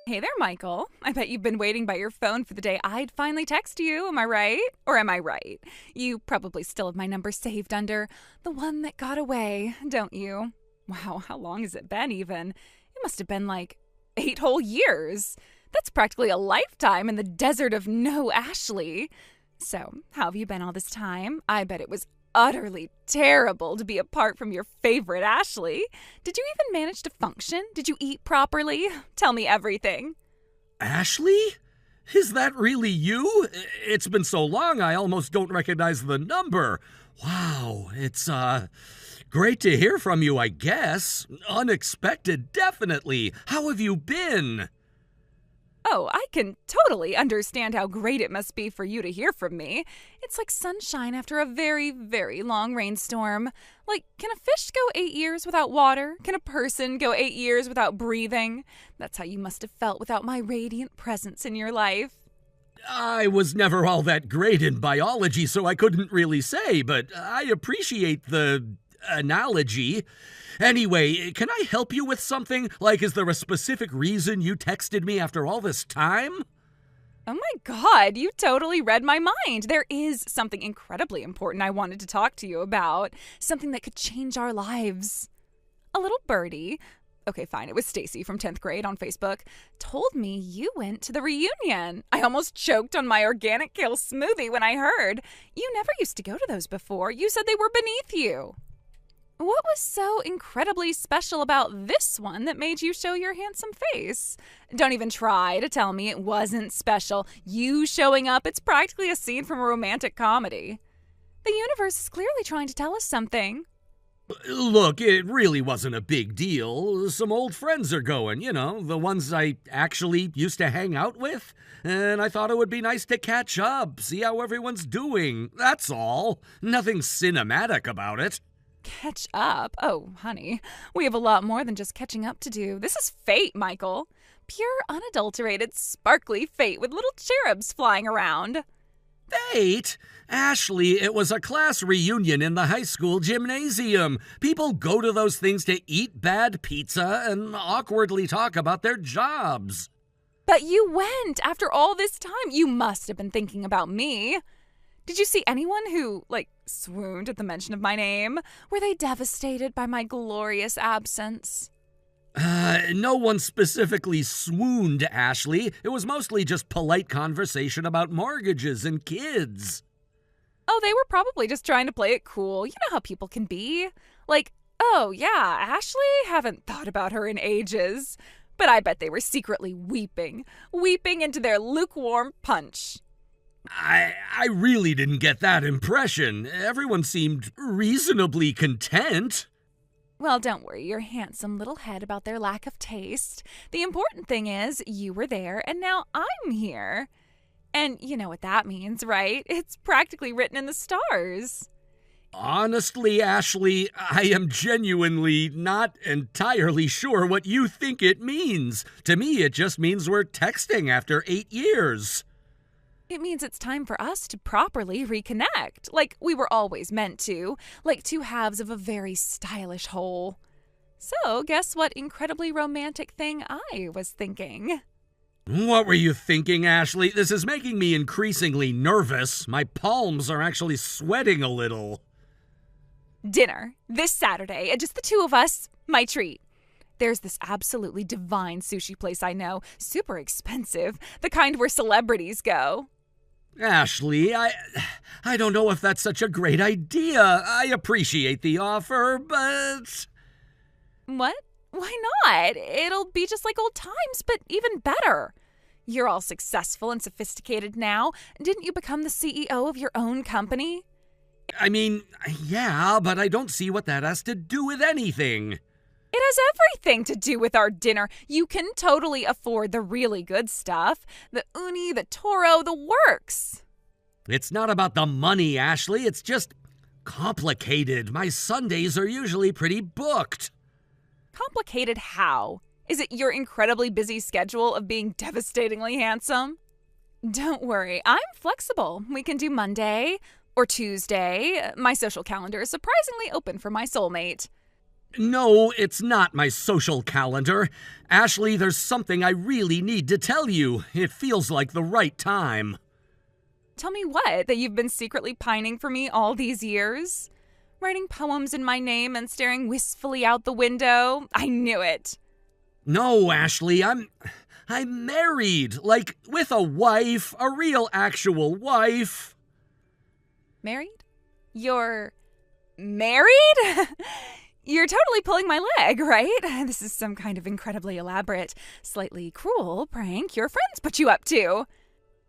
Hey there, Michael. I bet you've been waiting by your phone for the day I'd finally text you, am I right? Or am I right? You probably still have my number saved under the one that got away, don't you? Wow, how long has it been even? It must have been like 8 whole years. That's practically a lifetime in the desert of no Ashley. So, how have you been all this time? I bet it was utterly terrible to be apart from your favorite Ashley. Did you even manage to function? Did you eat properly? Tell me everything. Ashley? Is that really you? It's been so long I almost don't recognize the number. Wow, it's, great to hear from you, I guess. Unexpected, definitely. How have you been? Oh, I can totally understand how great it must be for you to hear from me. It's like sunshine after a very, very long rainstorm. Like, can a fish go 8 years without water? Can a person go 8 years without breathing? That's how you must have felt without my radiant presence in your life. I was never all that great in biology, so I couldn't really say, but I appreciate the analogy. Anyway, can I help you with something? Like, is there a specific reason you texted me after all this time? Oh my God, you totally read my mind. There is something incredibly important I wanted to talk to you about. Something that could change our lives. A little birdie, okay, fine, it was Stacy from 10th grade on Facebook, told me you went to the reunion. I almost choked on my organic kale smoothie when I heard. You never used to go to those before. You said they were beneath you. What was so incredibly special about this one that made you show your handsome face? Don't even try to tell me it wasn't special. You showing up, it's practically a scene from a romantic comedy. The universe is clearly trying to tell us something. Look, it really wasn't a big deal. Some old friends are going, the ones I actually used to hang out with. And I thought it would be nice to catch up, see how everyone's doing. That's all. Nothing cinematic about it. Catch up? Oh, honey, we have a lot more than just catching up to do. This is fate, Michael. Pure, unadulterated, sparkly fate with little cherubs flying around. Fate? Ashley, it was a class reunion in the high school gymnasium. People go to those things to eat bad pizza and awkwardly talk about their jobs. But you went after all this time. You must have been thinking about me. Did you see anyone who, swooned at the mention of my name? Were they devastated by my glorious absence? No one specifically swooned, Ashley. It was mostly just polite conversation about mortgages and kids. Oh, they were probably just trying to play it cool. You know how people can be. Like, oh yeah, Ashley? Haven't thought about her in ages. But I bet they were secretly weeping into their lukewarm punch. I really didn't get that impression. Everyone seemed reasonably content. Well, don't worry your handsome little head about their lack of taste. The important thing is you were there and now I'm here. And you know what that means, right? It's practically written in the stars. Honestly, Ashley, I am genuinely not entirely sure what you think it means. To me, it just means we're texting after 8 years. It means it's time for us to properly reconnect, like we were always meant to, like two halves of a very stylish whole. So, guess what incredibly romantic thing I was thinking? What were you thinking, Ashley? This is making me increasingly nervous. My palms are actually sweating a little. Dinner, this Saturday, just the two of us, my treat. There's this absolutely divine sushi place I know, super expensive, the kind where celebrities go. Ashley, I don't know if that's such a great idea. I appreciate the offer, but... What? Why not? It'll be just like old times, but even better. You're all successful and sophisticated now. Didn't you become the CEO of your own company? I mean, yeah, but I don't see what that has to do with anything. It has everything to do with our dinner. You can totally afford the really good stuff. The uni, the toro, the works. It's not about the money, Ashley. It's just complicated. My Sundays are usually pretty booked. Complicated how? Is it your incredibly busy schedule of being devastatingly handsome? Don't worry, I'm flexible. We can do Monday or Tuesday. My social calendar is surprisingly open for my soulmate. No, it's not my social calendar. Ashley, there's something I really need to tell you. It feels like the right time. Tell me what? That you've been secretly pining for me all these years? Writing poems in my name and staring wistfully out the window? I knew it. No, Ashley, I'm married. Like, with a wife. A real, actual wife. Married? You're married? You're totally pulling my leg, right? This is some kind of incredibly elaborate, slightly cruel prank your friends put you up to.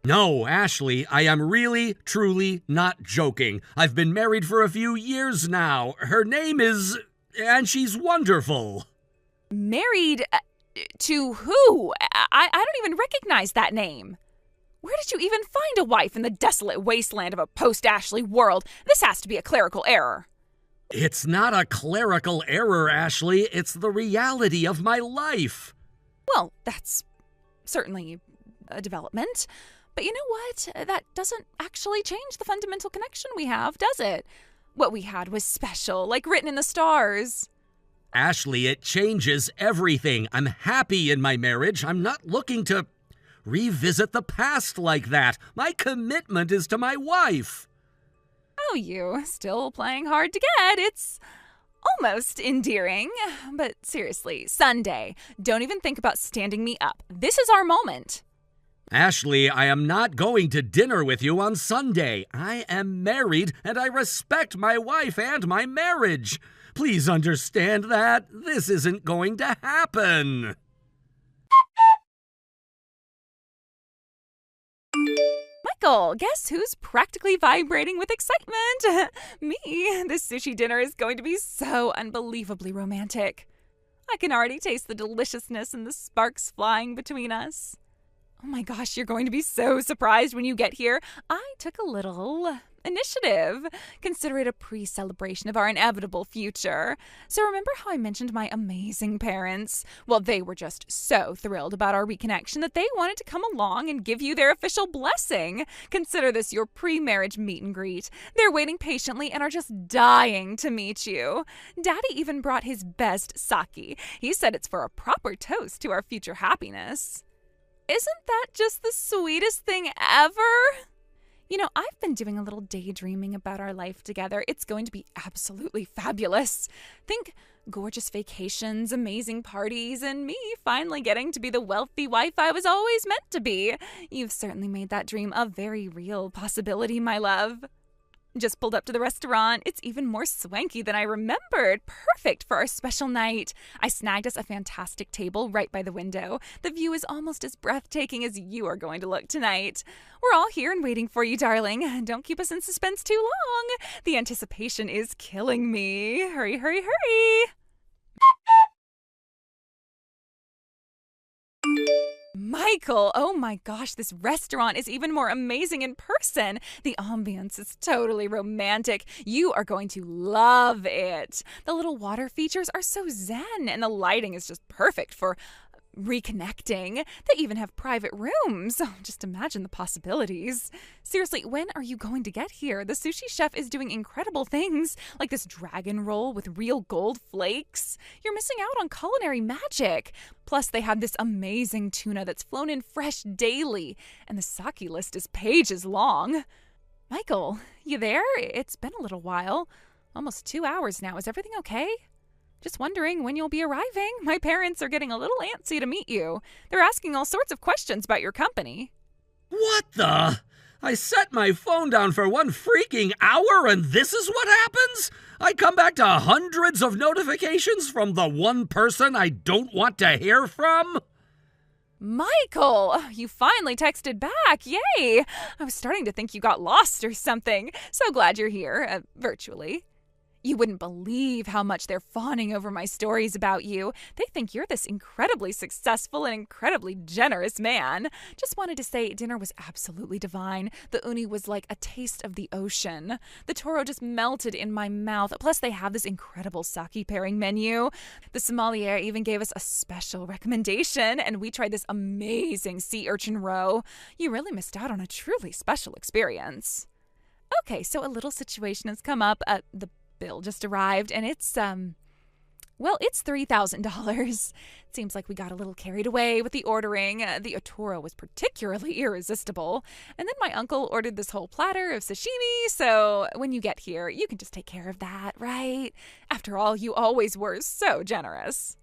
No, Ashley, I am really, truly not joking. I've been married for a few years now. Her name is... and she's wonderful. Married to who? I don't even recognize that name. Where did you even find a wife in the desolate wasteland of a post-Ashley world? This has to be a clerical error. It's not a clerical error, Ashley. It's the reality of my life. Well, that's certainly a development. But you know what? That doesn't actually change the fundamental connection we have, does it? What we had was special, like written in the stars. Ashley, it changes everything. I'm happy in my marriage. I'm not looking to revisit the past like that. My commitment is to my wife. Oh, you still playing hard to get. It's almost endearing. But seriously, Sunday, don't even think about standing me up. This is our moment. Ashley, I am not going to dinner with you on Sunday. I am married, and I respect my wife and my marriage. Please understand that this isn't going to happen. Michael, guess who's practically vibrating with excitement? Me. This sushi dinner is going to be so unbelievably romantic. I can already taste the deliciousness and the sparks flying between us. Oh my gosh, you're going to be so surprised when you get here. I took a little initiative. Consider it a pre-celebration of our inevitable future. So remember how I mentioned my amazing parents? Well, they were just so thrilled about our reconnection that they wanted to come along and give you their official blessing. Consider this your pre-marriage meet and greet. They're waiting patiently and are just dying to meet you. Daddy even brought his best sake. He said it's for a proper toast to our future happiness. Isn't that just the sweetest thing ever? You know, I've been doing a little daydreaming about our life together. It's going to be absolutely fabulous. Think gorgeous vacations, amazing parties, and me finally getting to be the wealthy wife I was always meant to be. You've certainly made that dream a very real possibility, my love. Just pulled up to the restaurant. It's even more swanky than I remembered. Perfect for our special night. I snagged us a fantastic table right by the window. The view is almost as breathtaking as you are going to look tonight. We're all here and waiting for you, darling. Don't keep us in suspense too long. The anticipation is killing me. Hurry, hurry, hurry. Michael, oh my gosh, this restaurant is even more amazing in person. The ambience is totally romantic. You are going to love it. The little water features are so zen, and the lighting is just perfect for reconnecting. They even have private rooms. Oh, just imagine the possibilities. Seriously, when are you going to get here? The sushi chef is doing incredible things, like this dragon roll with real gold flakes. You're missing out on culinary magic. Plus, they have this amazing tuna that's flown in fresh daily, and the sake list is pages long. Michael, you there? It's been a little while. Almost 2 hours now. Is everything okay? Just wondering when you'll be arriving. My parents are getting a little antsy to meet you. They're asking all sorts of questions about your company. What the? I set my phone down for 1 freaking hour and this is what happens? I come back to hundreds of notifications from the one person I don't want to hear from? Michael, you finally texted back. Yay! I was starting to think you got lost or something. So glad you're here, virtually. You wouldn't believe how much they're fawning over my stories about you. They think you're this incredibly successful and incredibly generous man. Just wanted to say dinner was absolutely divine. The uni was like a taste of the ocean. The toro just melted in my mouth. Plus, they have this incredible sake pairing menu. The sommelier even gave us a special recommendation, and we tried this amazing sea urchin roe. You really missed out on a truly special experience. Okay, so a little situation has come up. The bill just arrived, and it's Well, it's $3,000. Seems like we got a little carried away with the ordering. The Otoro was particularly irresistible. And then my uncle ordered this whole platter of sashimi, so when you get here, you can just take care of that, right? After all, you always were so generous.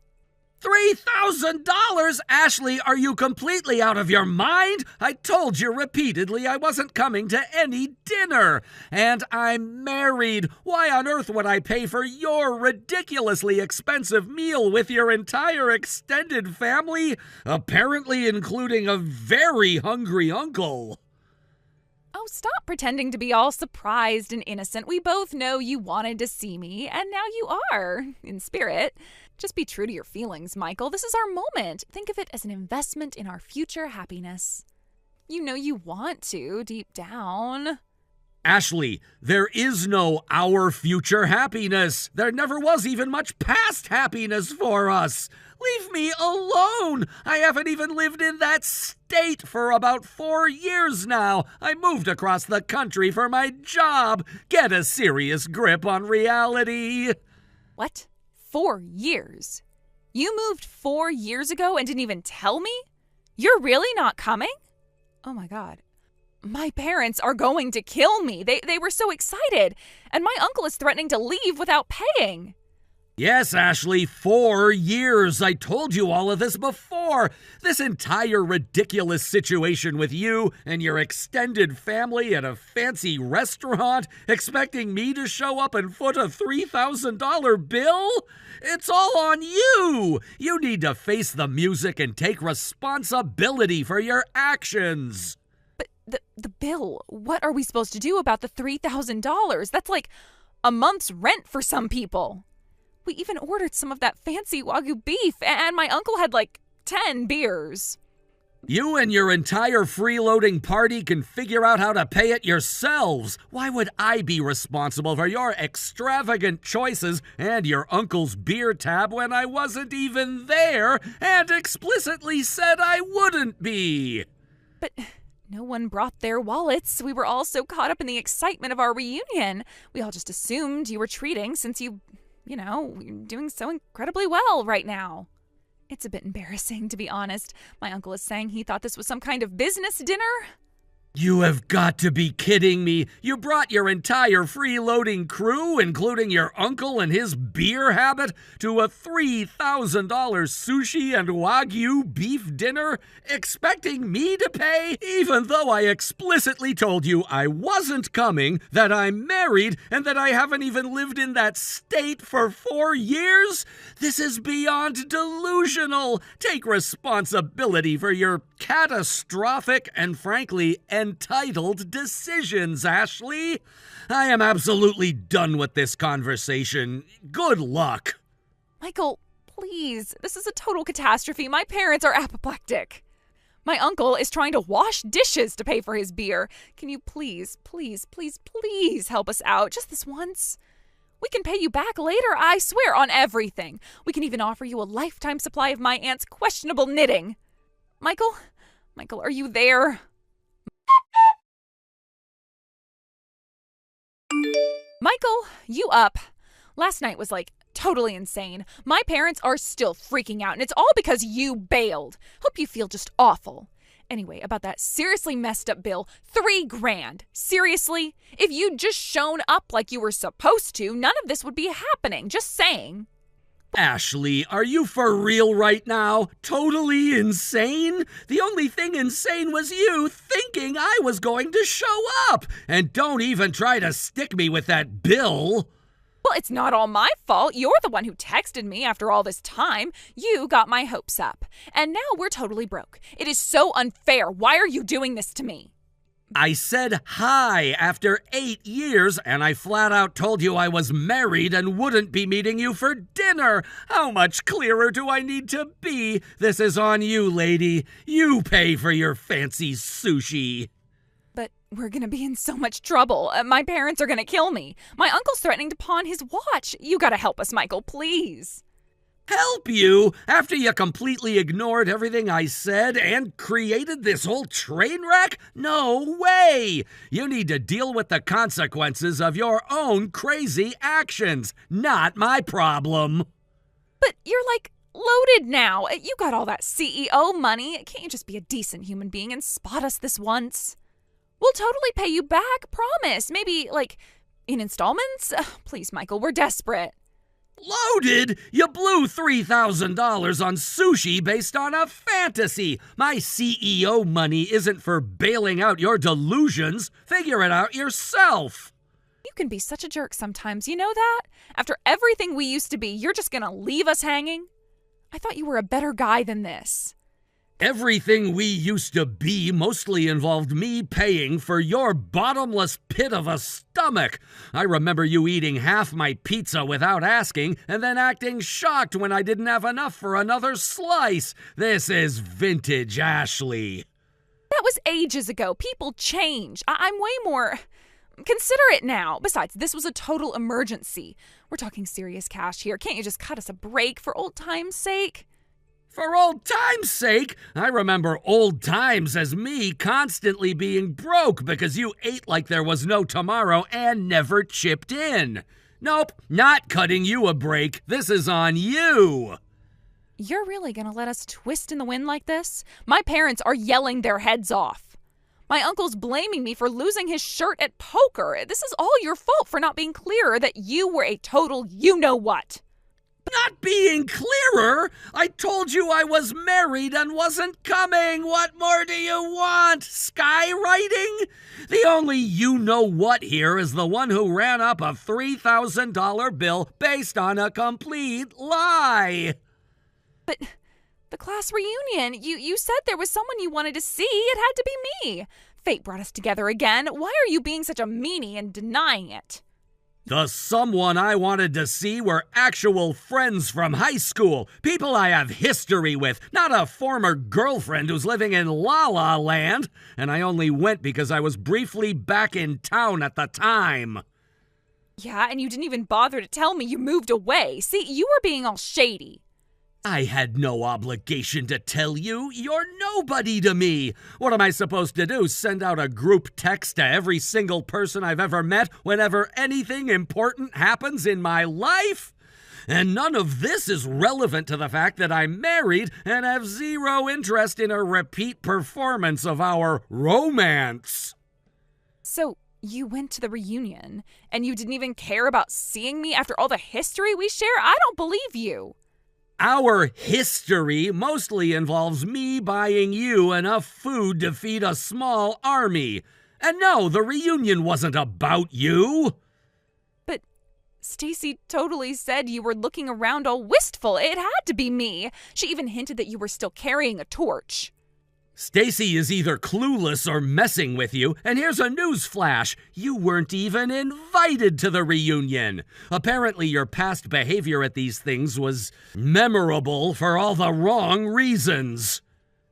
$3,000? Ashley, are you completely out of your mind? I told you repeatedly I wasn't coming to any dinner. And I'm married. Why on earth would I pay for your ridiculously expensive meal with your entire extended family? Apparently including a very hungry uncle. Oh, stop pretending to be all surprised and innocent. We both know you wanted to see me, and now you are, in spirit. Just be true to your feelings, Michael. This is our moment. Think of it as an investment in our future happiness. You know you want to, deep down. Ashley, there is no our future happiness. There never was even much past happiness for us. Leave me alone. I haven't even lived in that state for about 4 years now. I moved across the country for my job. Get a serious grip on reality. What? 4 years? You moved 4 years ago and didn't even tell me? You're really not coming? Oh my God. My parents are going to kill me. They were so excited. And my uncle is threatening to leave without paying. Yes, Ashley, 4 years. I told you all of this before. This entire ridiculous situation with you and your extended family at a fancy restaurant, expecting me to show up and foot a $3,000 bill? It's all on you. You need to face the music and take responsibility for your actions. But the bill, what are we supposed to do about the $3,000? That's like a month's rent for some people. We even ordered some of that fancy Wagyu beef, and my uncle had like 10 beers. You and your entire freeloading party can figure out how to pay it yourselves. Why would I be responsible for your extravagant choices and your uncle's beer tab when I wasn't even there and explicitly said I wouldn't be? But no one brought their wallets. We were all so caught up in the excitement of our reunion. We all just assumed you were treating since you're doing so incredibly well right now. It's a bit embarrassing, to be honest. My uncle is saying he thought this was some kind of business dinner. You have got to be kidding me. You brought your entire freeloading crew, including your uncle and his beer habit, to a $3,000 sushi and Wagyu beef dinner, expecting me to pay, even though I explicitly told you I wasn't coming, that I'm married, and that I haven't even lived in that state for 4 years? This is beyond delusional. Take responsibility for your catastrophic and frankly entitled decisions, Ashley. I am absolutely done with this conversation. Good luck. Michael, please. This is a total catastrophe. My parents are apoplectic. My uncle is trying to wash dishes to pay for his beer. Can you please help us out just this once? We can pay you back later, I swear, on everything. We can even offer you a lifetime supply of my aunt's questionable knitting. Michael, are you there? Michael, you up? Last night was totally insane. My parents are still freaking out, and it's all because you bailed. Hope you feel just awful. Anyway, about that seriously messed up bill, $3,000. Seriously? If you'd just shown up like you were supposed to, none of this would be happening. Just saying. Ashley, are you for real right now? Totally insane? The only thing insane was you thinking I was going to show up. And don't even try to stick me with that bill. Well, it's not all my fault. You're the one who texted me after all this time. You got my hopes up. And now we're totally broke. It is so unfair. Why are you doing this to me? I said hi after 8 years, and I flat out told you I was married and wouldn't be meeting you for dinner. How much clearer do I need to be? This is on you, lady. You pay for your fancy sushi. But we're gonna be in so much trouble. My parents are gonna kill me. My uncle's threatening to pawn his watch. You gotta help us, Michael, please. Help you? After you completely ignored everything I said and created this whole train wreck? No way! You need to deal with the consequences of your own crazy actions. Not my problem. But you're like loaded now. You got all that CEO money. Can't you just be a decent human being and spot us this once? We'll totally pay you back, promise. Maybe, like, in installments? Please, Michael, we're desperate. Loaded? You blew $3,000 on sushi based on a fantasy. My CEO money isn't for bailing out your delusions. Figure it out yourself. You can be such a jerk sometimes, you know that? After everything we used to be, you're just gonna leave us hanging? I thought you were a better guy than this. Everything we used to be mostly involved me paying for your bottomless pit of a stomach. I remember you eating half my pizza without asking and then acting shocked when I didn't have enough for another slice. This is vintage Ashley. That was ages ago. People change. I'm way more considerate now. Besides, this was a total emergency. We're talking serious cash here. Can't you just cut us a break for old time's sake? For old time's sake, I remember old times as me constantly being broke because you ate like there was no tomorrow and never chipped in. Nope, not cutting you a break. This is on you. You're really gonna let us twist in the wind like this? My parents are yelling their heads off. My uncle's blaming me for losing his shirt at poker. This is all your fault for not being clearer that you were a total you-know-what. Not being clearer? I told you I was married and wasn't coming. What more do you want? Skywriting? The only you-know-what here is the one who ran up a $3,000 bill based on a complete lie. But the class reunion, you said there was someone you wanted to see. It had to be me. Fate brought us together again. Why are you being such a meanie and denying it? The someone I wanted to see were actual friends from high school. People I have history with, not a former girlfriend who's living in La La Land. And I only went because I was briefly back in town at the time. Yeah, and you didn't even bother to tell me you moved away. See, you were being all shady. I had no obligation to tell you. You're nobody to me. What am I supposed to do? Send out a group text to every single person I've ever met whenever anything important happens in my life? And none of this is relevant to the fact that I'm married and have zero interest in a repeat performance of our romance. So you went to the reunion and you didn't even care about seeing me after all the history we share? I don't believe you. Our history mostly involves me buying you enough food to feed a small army. And no, the reunion wasn't about you. But Stacy totally said you were looking around all wistful. It had to be me. She even hinted that you were still carrying a torch. Stacy is either clueless or messing with you, and here's a news flash. You weren't even invited to the reunion. Apparently your past behavior at these things was memorable for all the wrong reasons.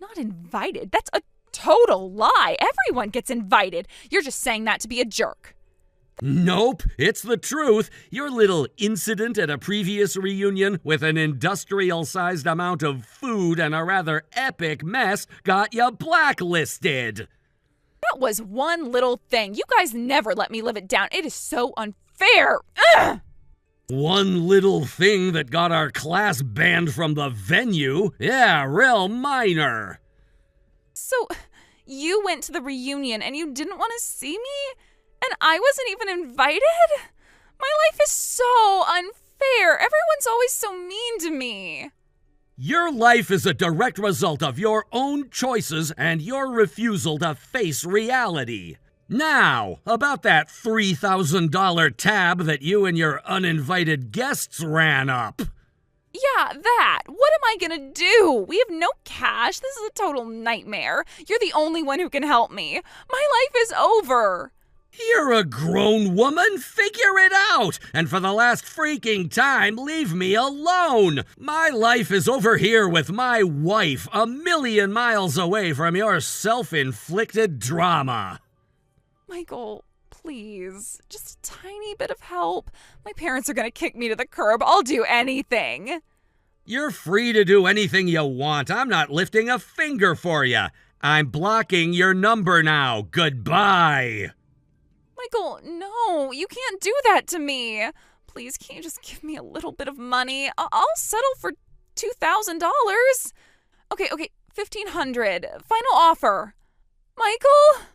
Not invited? That's a total lie. Everyone gets invited. You're just saying that to be a jerk. Nope, it's the truth. Your little incident at a previous reunion with an industrial-sized amount of food and a rather epic mess got you blacklisted. That was one little thing. You guys never let me live it down. It is so unfair. Ugh! One little thing that got our class banned from the venue? Yeah, real minor. So, you went to the reunion and you didn't want to see me? And I wasn't even invited? My life is so unfair. Everyone's always so mean to me. Your life is a direct result of your own choices and your refusal to face reality. Now, about that $3,000 tab that you and your uninvited guests ran up. Yeah, that. What am I gonna do? We have no cash. This is a total nightmare. You're the only one who can help me. My life is over. You're a grown woman. Figure it out. And for the last freaking time, leave me alone. My life is over here with my wife, a million miles away from your self-inflicted drama. Michael, please. Just a tiny bit of help. My parents are gonna kick me to the curb. I'll do anything. You're free to do anything you want. I'm not lifting a finger for you. I'm blocking your number now. Goodbye. Michael, no, you can't do that to me. please, can't you just give me a little bit of money? I'll settle for $2,000. Okay, $1,500. Final offer. Michael?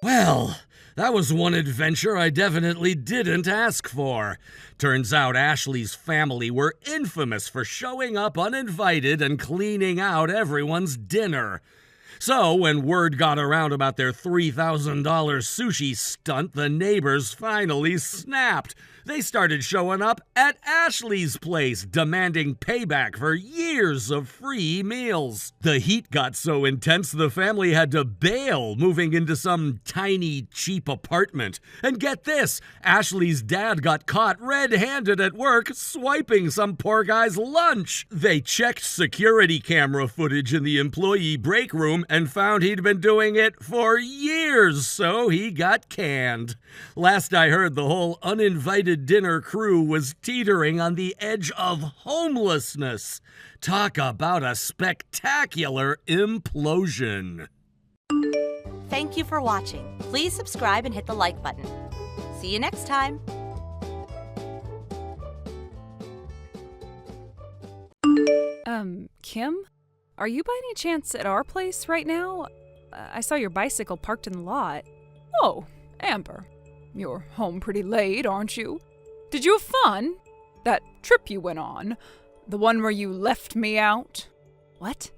Well, that was one adventure I definitely didn't ask for. Turns out Ashley's family were infamous for showing up uninvited and cleaning out everyone's dinner. So, when word got around about their $3,000 sushi stunt, the neighbors finally snapped. They started showing up at Ashley's place, demanding payback for years of free meals. The heat got so intense the family had to bail, moving into some tiny, cheap apartment. And get this, Ashley's dad got caught red-handed at work swiping some poor guy's lunch. They checked security camera footage in the employee break room and found he'd been doing it for years, so he got canned. Last I heard, the whole uninvited dinner crew was teetering on the edge of homelessness. Talk about a spectacular implosion. Thank you for watching. Please subscribe and hit the like button. See you next time. Kim? Are you by any chance at our place right now? I saw your bicycle parked in the lot. Oh, Amber. You're home pretty late, aren't you? Did you have fun? That trip you went on? The one where you left me out? What?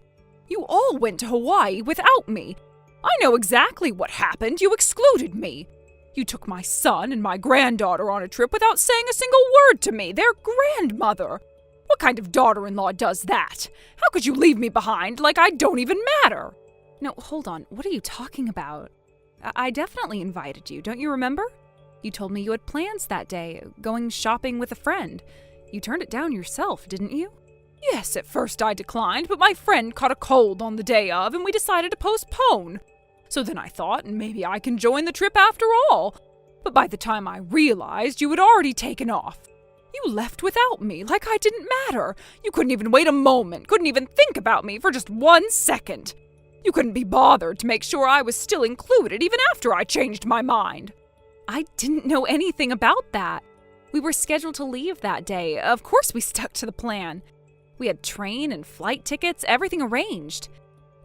You all went to Hawaii without me. I know exactly what happened. You excluded me. You took my son and my granddaughter on a trip without saying a single word to me, their grandmother. What kind of daughter-in-law does that? How could you leave me behind like I don't even matter? No, hold on. What are you talking about? I definitely invited you, don't you remember? You told me you had plans that day, going shopping with a friend. You turned it down yourself, didn't you? Yes, at first I declined, but my friend caught a cold on the day of, and we decided to postpone. So then I thought, maybe I can join the trip after all. But by the time I realized, you had already taken off. You left without me, like I didn't matter. You couldn't even wait a moment, couldn't even think about me for just 1 second. You couldn't be bothered to make sure I was still included even after I changed my mind. I didn't know anything about that. We were scheduled to leave that day. Of course we stuck to the plan. We had train and flight tickets, everything arranged.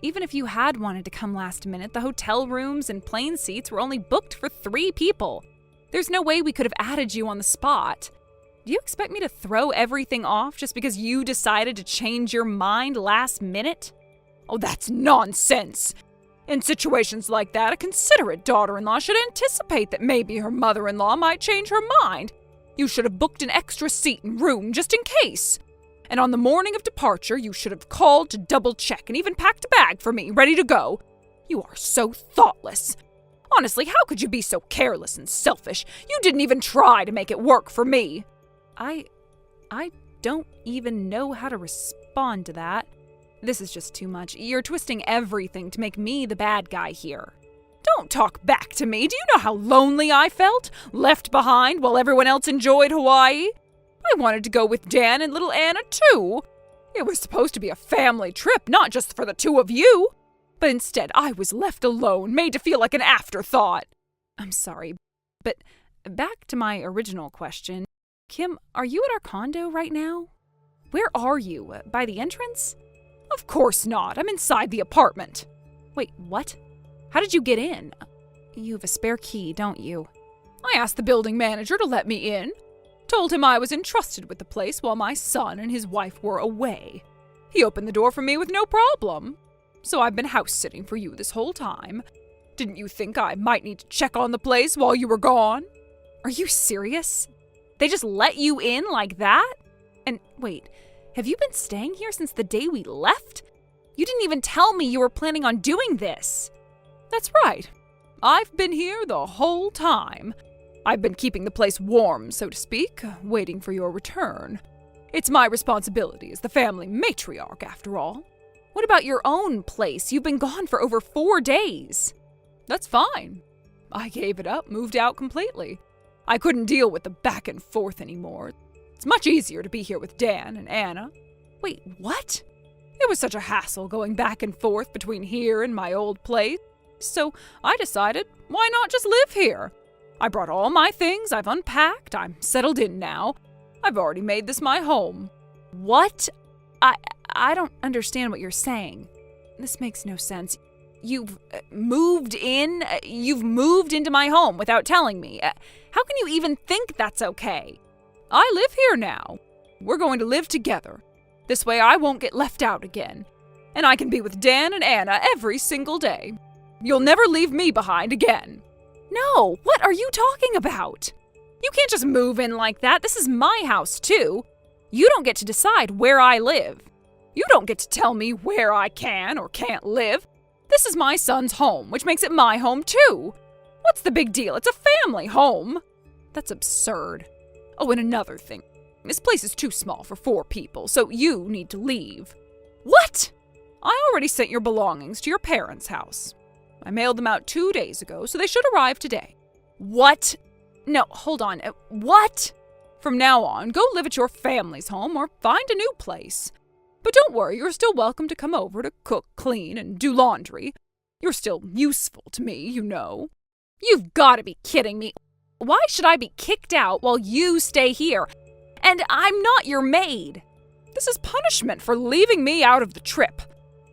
Even if you had wanted to come last minute, the hotel rooms and plane seats were only booked for 3 people. There's no way we could have added you on the spot. Do you expect me to throw everything off just because you decided to change your mind last minute? Oh, that's nonsense. In situations like that, a considerate daughter-in-law should anticipate that maybe her mother-in-law might change her mind. You should have booked an extra seat and room just in case. And on the morning of departure, you should have called to double-check and even packed a bag for me, ready to go. You are so thoughtless. Honestly, how could you be so careless and selfish? You didn't even try to make it work for me. I don't even know how to respond to that. This is just too much. You're twisting everything to make me the bad guy here. Don't talk back to me. Do you know how lonely I felt? Left behind while everyone else enjoyed Hawaii? I wanted to go with Dan and little Anna too. It was supposed to be a family trip, not just for the 2 of you. But instead, I was left alone, made to feel like an afterthought. I'm sorry, but back to my original question. Kim, are you at our condo right now? Where are you? By the entrance? Of course not. I'm inside the apartment. Wait, what? How did you get in? You have a spare key, don't you? I asked the building manager to let me in. Told him I was entrusted with the place while my son and his wife were away. He opened the door for me with no problem. So I've been house-sitting for you this whole time. Didn't you think I might need to check on the place while you were gone? Are you serious? They just let you in like that? And wait, have you been staying here since the day we left? You didn't even tell me you were planning on doing this. That's right. I've been here the whole time. I've been keeping the place warm, so to speak, waiting for your return. It's my responsibility as the family matriarch, after all. What about your own place? You've been gone for over 4 days. That's fine. I gave it up, moved out completely. I couldn't deal with the back and forth anymore. It's much easier to be here with Dan and Anna. Wait, what? It was such a hassle going back and forth between here and my old place. So I decided Why not just live here? I brought all my things, I've unpacked, I'm settled in now. I've already made this my home. What? I don't understand what you're saying. This makes no sense. You've moved in? You've moved into my home without telling me. How can you even think that's okay? I live here now. We're going to live together. This way I won't get left out again. And I can be with Dan and Anna every single day. You'll never leave me behind again. No, what are you talking about? You can't just move in like that. This is my house, too. You don't get to decide where I live. You don't get to tell me where I can or can't live. This is my son's home, which makes it my home, too. What's the big deal? It's a family home. That's absurd. Oh, and another thing. This place is too small for 4 people, so you need to leave. What? I already sent your belongings to your parents' house. I mailed them out 2 days ago, so they should arrive today. What? No, hold on. What? From now on, go live at your family's home or find a new place. But don't worry, you're still welcome to come over to cook, clean, and do laundry. You're still useful to me, you know. You've got to be kidding me. Why should I be kicked out while you stay here? And I'm not your maid. This is punishment for leaving me out of the trip.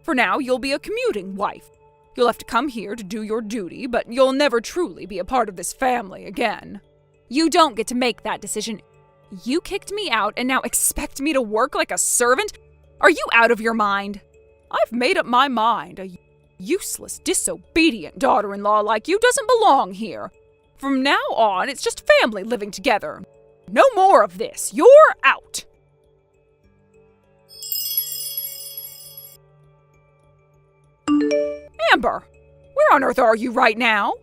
For now, you'll be a commuting wife. You'll have to come here to do your duty, but you'll never truly be a part of this family again. You don't get to make that decision. You kicked me out and now expect me to work like a servant? Are you out of your mind? I've made up my mind. A useless, disobedient daughter-in-law like you doesn't belong here. From now on, it's just family living together. No more of this. You're out. Amber, where on earth are you right now?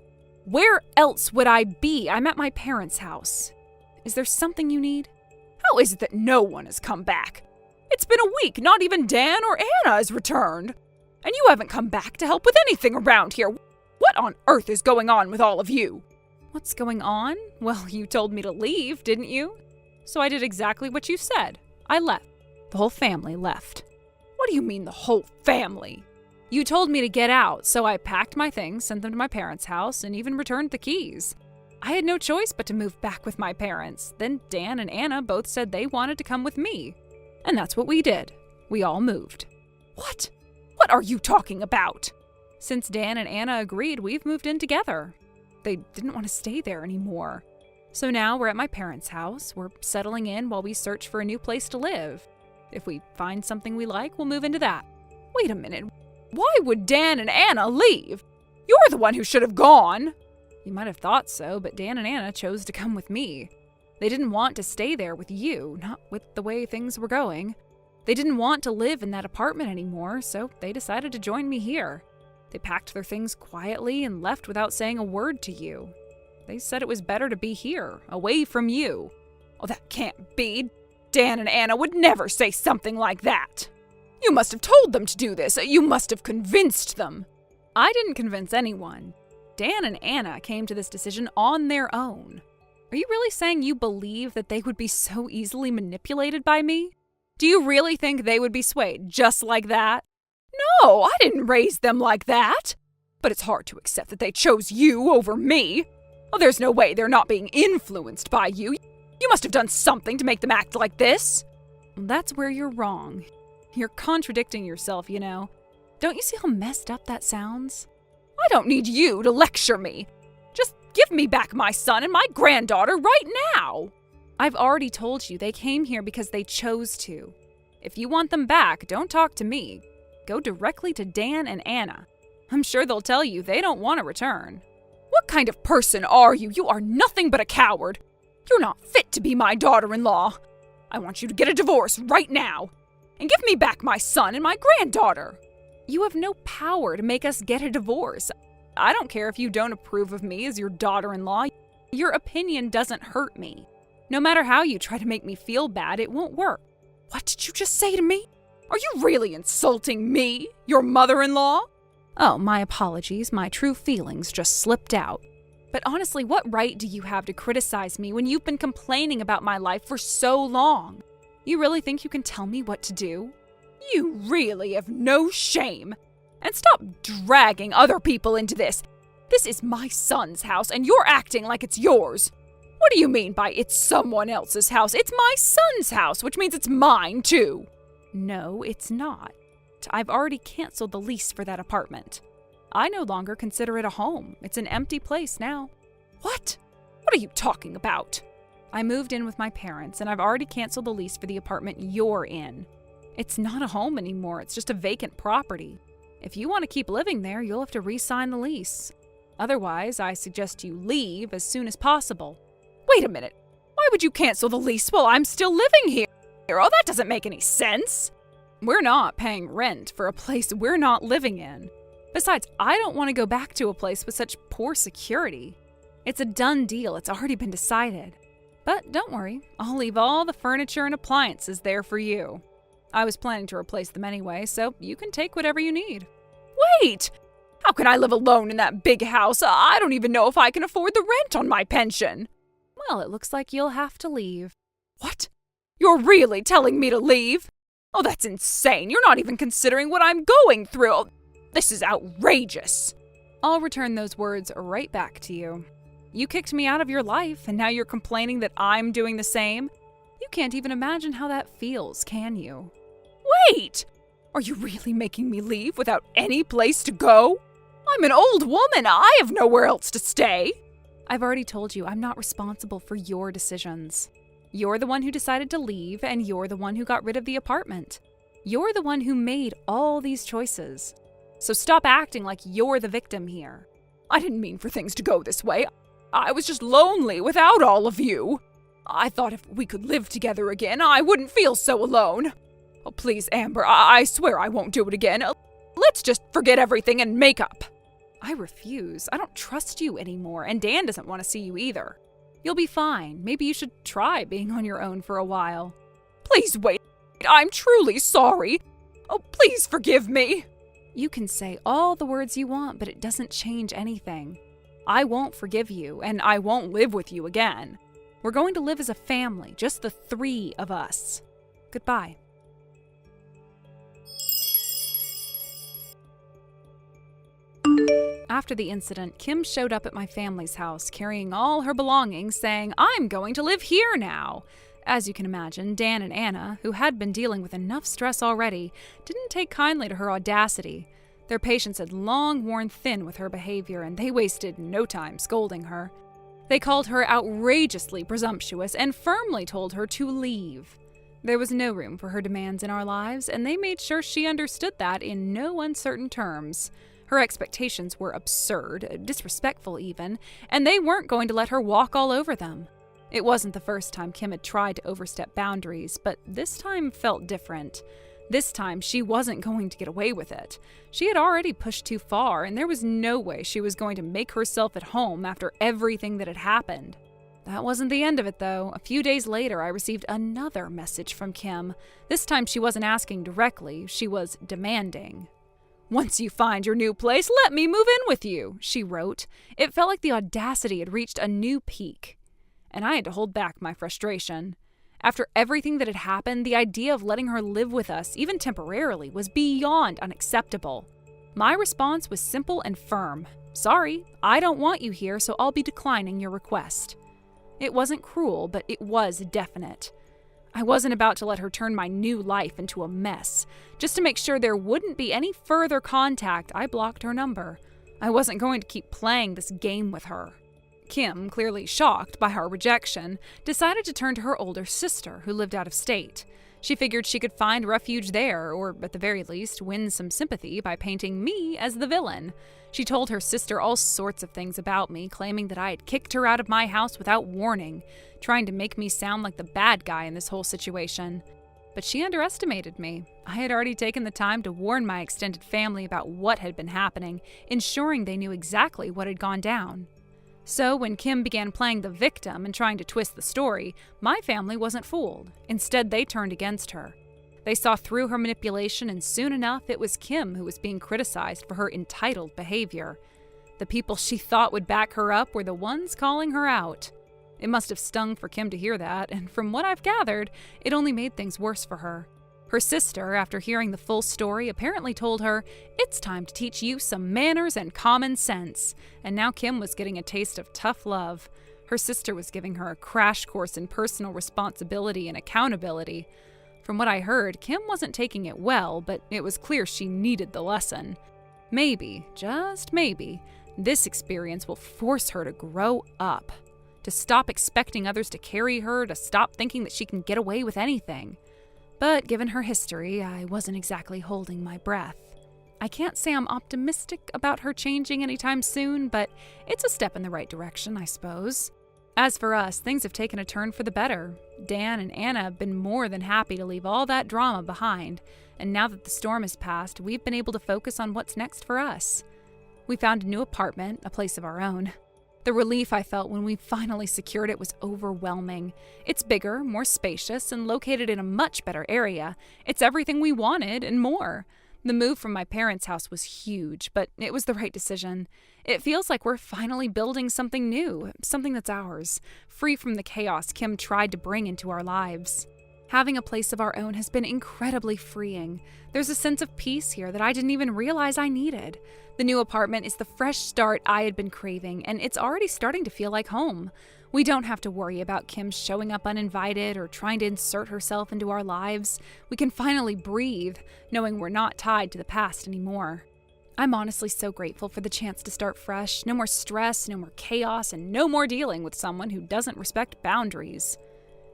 Where else would I be? I'm at my parents' house. Is there something you need? How is it that no one has come back? It's been a week, not even Dan or Anna has returned. And you haven't come back to help with anything around here. What on earth is going on with all of you? What's going on? Well, you told me to leave, didn't you? So I did exactly what you said. I left. The whole family left. What do you mean the whole family? You told me to get out, so I packed my things, sent them to my parents' house, and even returned the keys. I had no choice but to move back with my parents. Then Dan and Anna both said they wanted to come with me. And that's what we did. We all moved. What? What are you talking about? Since Dan and Anna agreed, we've moved in together. They didn't want to stay there anymore. So now we're at my parents' house. We're settling in while we search for a new place to live. If we find something we like, we'll move into that. Wait a minute. Why would Dan and Anna leave? You're the one who should have gone. You might have thought so, but Dan and Anna chose to come with me. They didn't want to stay there with you, not with the way things were going. They didn't want to live in that apartment anymore, so they decided to join me here. They packed their things quietly and left without saying a word to you. They said it was better to be here, away from you. Oh, that can't be. Dan and Anna would never say something like that. You must have told them to do this. You must have convinced them. I didn't convince anyone. Dan and Anna came to this decision on their own. Are you really saying you believe that they would be so easily manipulated by me? Do you really think they would be swayed just like that? No, I didn't raise them like that. But it's hard to accept that they chose you over me. Oh, there's no way they're not being influenced by you. You must have done something to make them act like this. That's where you're wrong. You're contradicting yourself, you know. Don't you see how messed up that sounds? I don't need you to lecture me. Just give me back my son and my granddaughter right now. I've already told you they came here because they chose to. If you want them back, don't talk to me. Go directly to Dan and Anna. I'm sure they'll tell you they don't want to return. What kind of person are you? You are nothing but a coward. You're not fit to be my daughter-in-law. I want you to get a divorce right now. And give me back my son and my granddaughter. You have no power to make us get a divorce. I don't care if you don't approve of me as your daughter-in-law. Your opinion doesn't hurt me. No matter how you try to make me feel bad, it won't work. What did you just say to me? Are you really insulting me, your mother-in-law? Oh, my apologies. My true feelings just slipped out. But honestly, what right do you have to criticize me when you've been complaining about my life for so long? You really think you can tell me what to do? You really have no shame. And stop dragging other people into this. This is my son's house, and you're acting like it's yours. What do you mean by it's someone else's house? It's my son's house, which means it's mine, too. No, it's not. I've already canceled the lease for that apartment. I no longer consider it a home. It's an empty place now. What? What are you talking about? I moved in with my parents, and I've already canceled the lease for the apartment you're in. It's not a home anymore. It's just a vacant property. If you want to keep living there, you'll have to re-sign the lease. Otherwise, I suggest you leave as soon as possible. Wait a minute. Why would you cancel the lease while I'm still living here? Oh, that doesn't make any sense. We're not paying rent for a place we're not living in. Besides, I don't want to go back to a place with such poor security. It's a done deal. It's already been decided. But don't worry. I'll leave all the furniture and appliances there for you. I was planning to replace them anyway, so you can take whatever you need. Wait! How can I live alone in that big house? I don't even know if I can afford the rent on my pension. Well, it looks like you'll have to leave. What? You're really telling me to leave? Oh, that's insane. You're not even considering what I'm going through. This is outrageous. I'll return those words right back to you. You kicked me out of your life, and now you're complaining that I'm doing the same? You can't even imagine how that feels, can you? Wait! Are you really making me leave without any place to go? I'm an old woman. I have nowhere else to stay. I've already told you I'm not responsible for your decisions. You're the one who decided to leave, and you're the one who got rid of the apartment. You're the one who made all these choices. So stop acting like you're the victim here. I didn't mean for things to go this way. I was just lonely without all of you. I thought if we could live together again, I wouldn't feel so alone. Oh, please, Amber, I swear I won't do it again. Let's just forget everything and make up. I refuse. I don't trust you anymore, and Dan doesn't want to see you either. You'll be fine. Maybe you should try being on your own for a while. Please wait. I'm truly sorry. Oh, please forgive me. You can say all the words you want, but it doesn't change anything. I won't forgive you, and I won't live with you again. We're going to live as a family, just the three of us. Goodbye. After the incident, Kim showed up at my family's house carrying all her belongings, saying, "I'm going to live here now." As you can imagine, Dan and Anna, who had been dealing with enough stress already, didn't take kindly to her audacity. Their patience had long worn thin with her behavior, and they wasted no time scolding her. They called her outrageously presumptuous and firmly told her to leave. There was no room for her demands in our lives, and they made sure she understood that in no uncertain terms. Her expectations were absurd, disrespectful even, and they weren't going to let her walk all over them. It wasn't the first time Kim had tried to overstep boundaries, but this time felt different. This time, she wasn't going to get away with it. She had already pushed too far, and there was no way she was going to make herself at home after everything that had happened. That wasn't the end of it, though. A few days later, I received another message from Kim. This time, she wasn't asking directly, she was demanding. "Once you find your new place, let me move in with you," she wrote. It felt like the audacity had reached a new peak, and I had to hold back my frustration. After everything that had happened, the idea of letting her live with us, even temporarily, was beyond unacceptable. My response was simple and firm. "Sorry, I don't want you here, so I'll be declining your request." It wasn't cruel, but it was definite. I wasn't about to let her turn my new life into a mess. Just to make sure there wouldn't be any further contact, I blocked her number. I wasn't going to keep playing this game with her. Kim, clearly shocked by our rejection, decided to turn to her older sister, who lived out of state. She figured she could find refuge there, or at the very least, win some sympathy by painting me as the villain. She told her sister all sorts of things about me, claiming that I had kicked her out of my house without warning, trying to make me sound like the bad guy in this whole situation. But she underestimated me. I had already taken the time to warn my extended family about what had been happening, ensuring they knew exactly what had gone down. So when Kim began playing the victim and trying to twist the story, my family wasn't fooled. Instead, they turned against her. They saw through her manipulation, and soon enough, it was Kim who was being criticized for her entitled behavior. The people she thought would back her up were the ones calling her out. It must have stung for Kim to hear that, and from what I've gathered, it only made things worse for her. Her sister, after hearing the full story, apparently told her, "It's time to teach you some manners and common sense." And now Kim was getting a taste of tough love. Her sister was giving her a crash course in personal responsibility and accountability. From what I heard, Kim wasn't taking it well, but it was clear she needed the lesson. Maybe, just maybe, this experience will force her to grow up, to stop expecting others to carry her, to stop thinking that she can get away with anything. But given her history, I wasn't exactly holding my breath. I can't say I'm optimistic about her changing anytime soon, but it's a step in the right direction, I suppose. As for us, things have taken a turn for the better. Dan and Anna have been more than happy to leave all that drama behind, and now that the storm has passed, we've been able to focus on what's next for us. We found a new apartment, a place of our own. The relief I felt when we finally secured it was overwhelming. It's bigger, more spacious, and located in a much better area. It's everything we wanted and more. The move from my parents' house was huge, but it was the right decision. It feels like we're finally building something new, something that's ours, free from the chaos Kim tried to bring into our lives. Having a place of our own has been incredibly freeing. There's a sense of peace here that I didn't even realize I needed. The new apartment is the fresh start I had been craving, and it's already starting to feel like home. We don't have to worry about Kim showing up uninvited or trying to insert herself into our lives. We can finally breathe, knowing we're not tied to the past anymore. I'm honestly so grateful for the chance to start fresh. No more stress, no more chaos, and no more dealing with someone who doesn't respect boundaries.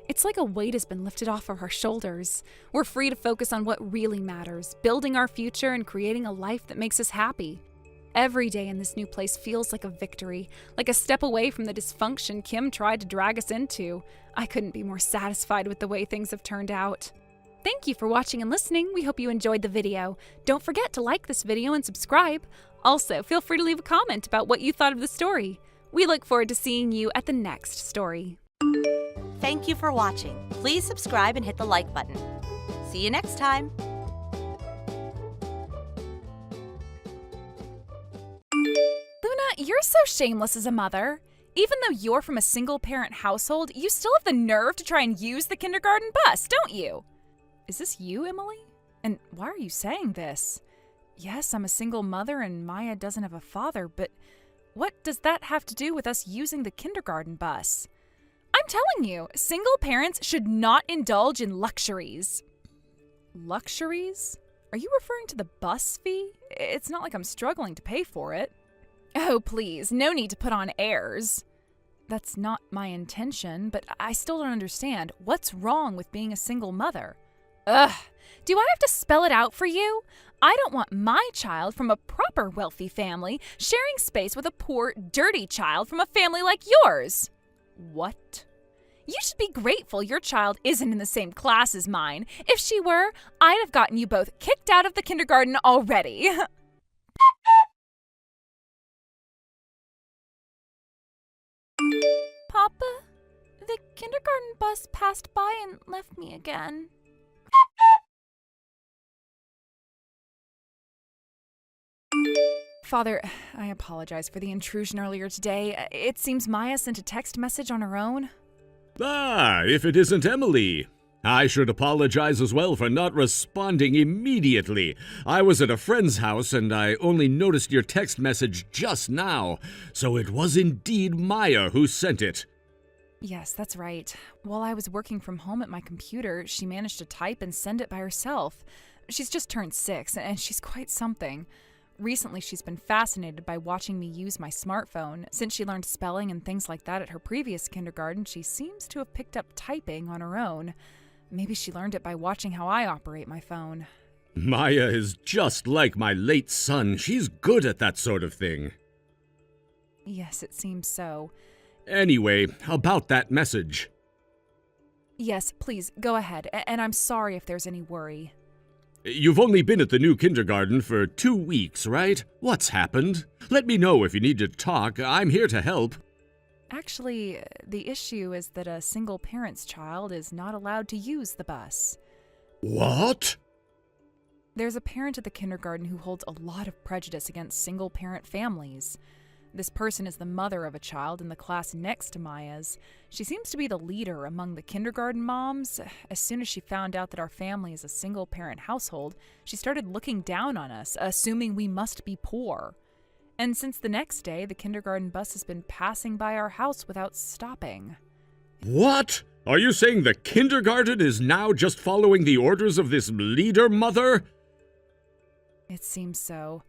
It's like a weight has been lifted off of our shoulders. We're free to focus on what really matters, building our future and creating a life that makes us happy. Every day in this new place feels like a victory, like a step away from the dysfunction Kim tried to drag us into. I couldn't be more satisfied with the way things have turned out. Thank you for watching and listening. We hope you enjoyed the video. Don't forget to like this video and subscribe. Also, feel free to leave a comment about what you thought of the story. We look forward to seeing you at the next story. Thank you for watching. Please subscribe and hit the like button. See you next time. Luna, you're so shameless as a mother. Even though you're from a single-parent household, you still have the nerve to try and use the kindergarten bus, don't you? Is this you, Emily? And why are you saying this? Yes, I'm a single mother and Maya doesn't have a father, but what does that have to do with us using the kindergarten bus? I'm telling you, single parents should not indulge in luxuries. Luxuries? Are you referring to the bus fee? It's not like I'm struggling to pay for it. Oh, please, no need to put on airs. That's not my intention, but I still don't understand. What's wrong with being a single mother? Ugh, do I have to spell it out for you? I don't want my child from a proper wealthy family sharing space with a poor, dirty child from a family like yours. What? You should be grateful your child isn't in the same class as mine. If she were, I'd have gotten you both kicked out of the kindergarten already. Papa, the kindergarten bus passed by and left me again. Father, I apologize for the intrusion earlier today. It seems Maya sent a text message on her own. Ah, if it isn't Emily. I should apologize as well for not responding immediately. I was at a friend's house and I only noticed your text message just now, so it was indeed Maya who sent it. Yes, that's right. While I was working from home at my computer, she managed to type and send it by herself. She's just turned 6, and she's quite something. Recently, she's been fascinated by watching me use my smartphone. Since she learned spelling and things like that at her previous kindergarten, she seems to have picked up typing on her own. Maybe she learned it by watching how I operate my phone. Maya is just like my late son. She's good at that sort of thing. Yes, it seems so. Anyway, about that message. Yes, please, go ahead, and I'm sorry if there's any worry. You've only been at the new kindergarten for 2 weeks, right? What's happened? Let me know if you need to talk. I'm here to help. Actually, the issue is that a single parent's child is not allowed to use the bus. What? There's a parent at the kindergarten who holds a lot of prejudice against single-parent families. This person is the mother of a child in the class next to Maya's. She seems to be the leader among the kindergarten moms. As soon as she found out that our family is a single-parent household, she started looking down on us, assuming we must be poor. And since the next day, the kindergarten bus has been passing by our house without stopping. What? Are you saying the kindergarten is now just following the orders of this leader mother? It seems so.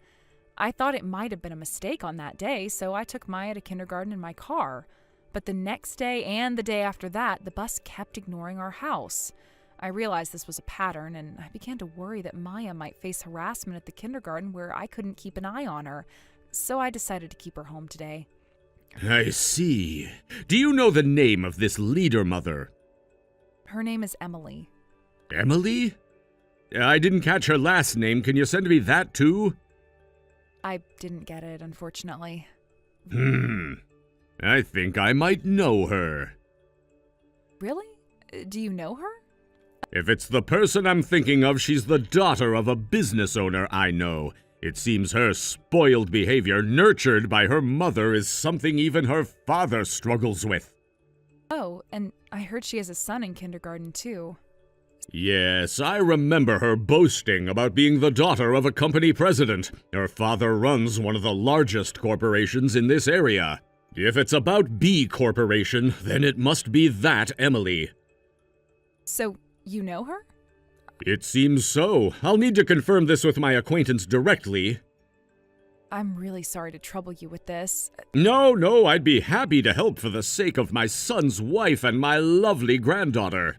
I thought it might have been a mistake on that day, so I took Maya to kindergarten in my car. But the next day and the day after that, the bus kept ignoring our house. I realized this was a pattern, and I began to worry that Maya might face harassment at the kindergarten where I couldn't keep an eye on her. So I decided to keep her home today. I see. Do you know the name of this leader mother? Her name is Emily. Emily? I didn't catch her last name. Can you send me that too? I didn't get it, unfortunately. I think I might know her. Really? Do you know her? If it's the person I'm thinking of, she's the daughter of a business owner I know. It seems her spoiled behavior, nurtured by her mother, is something even her father struggles with. Oh, and I heard she has a son in kindergarten, too. Yes, I remember her boasting about being the daughter of a company president. Her father runs one of the largest corporations in this area. If it's about B Corporation, then it must be that Emily. So, you know her? It seems so. I'll need to confirm this with my acquaintance directly. I'm really sorry to trouble you with this. No, I'd be happy to help for the sake of my son's wife and my lovely granddaughter.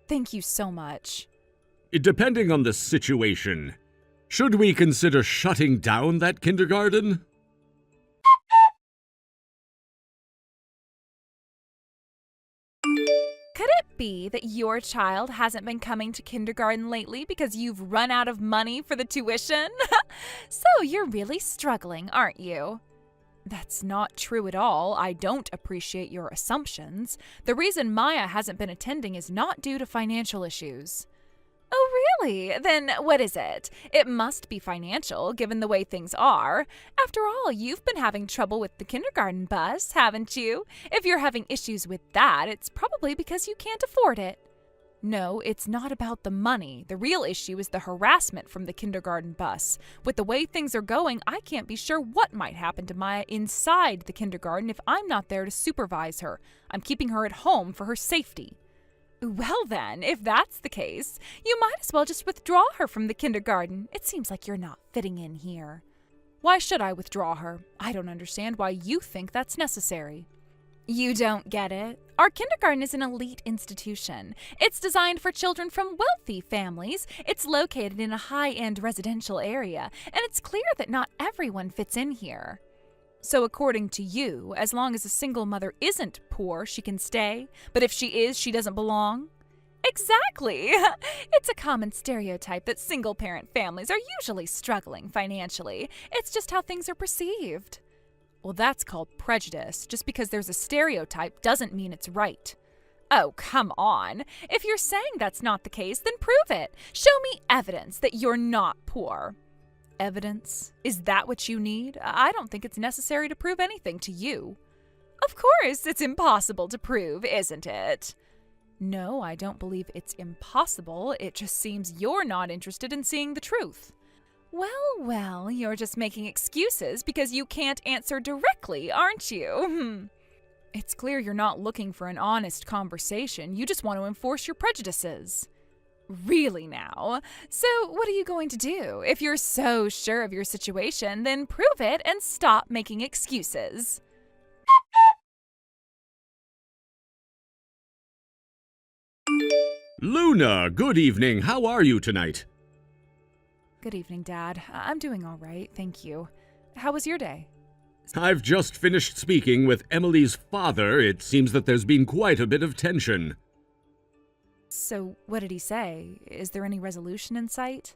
Thank you so much. Depending on the situation, should we consider shutting down that kindergarten? Could it be that your child hasn't been coming to kindergarten lately because you've run out of money for the tuition? So you're really struggling, aren't you? That's not true at all. I don't appreciate your assumptions. The reason Maya hasn't been attending is not due to financial issues. Oh, really? Then what is it? It must be financial, given the way things are. After all, you've been having trouble with the kindergarten bus, haven't you? If you're having issues with that, it's probably because you can't afford it. No, it's not about the money. The real issue is the harassment from the kindergarten bus. With the way things are going, I can't be sure what might happen to Maya inside the kindergarten if I'm not there to supervise her. I'm keeping her at home for her safety. Well then, if that's the case, you might as well just withdraw her from the kindergarten. It seems like you're not fitting in here. Why should I withdraw her? I don't understand why you think that's necessary. You don't get it. Our kindergarten is an elite institution. It's designed for children from wealthy families. It's located in a high-end residential area, and it's clear that not everyone fits in here. So according to you, as long as a single mother isn't poor, she can stay, but if she is, she doesn't belong? Exactly! It's a common stereotype that single-parent families are usually struggling financially. It's just how things are perceived. Well, that's called prejudice. Just because there's a stereotype doesn't mean it's right. Oh, come on. If you're saying that's not the case, then prove it. Show me evidence that you're not poor. Evidence? Is that what you need? I don't think it's necessary to prove anything to you. Of course, it's impossible to prove, isn't it? No, I don't believe it's impossible. It just seems you're not interested in seeing the truth. Well, you're just making excuses because you can't answer directly, aren't you? It's clear you're not looking for an honest conversation. You just want to enforce your prejudices. Really now? So what are you going to do? If you're so sure of your situation, then prove it and stop making excuses. Luna, good evening. How are you tonight? Good evening, Dad. I'm doing all right, thank you. How was your day? I've just finished speaking with Emily's father. It seems that there's been quite a bit of tension. So, what did he say? Is there any resolution in sight?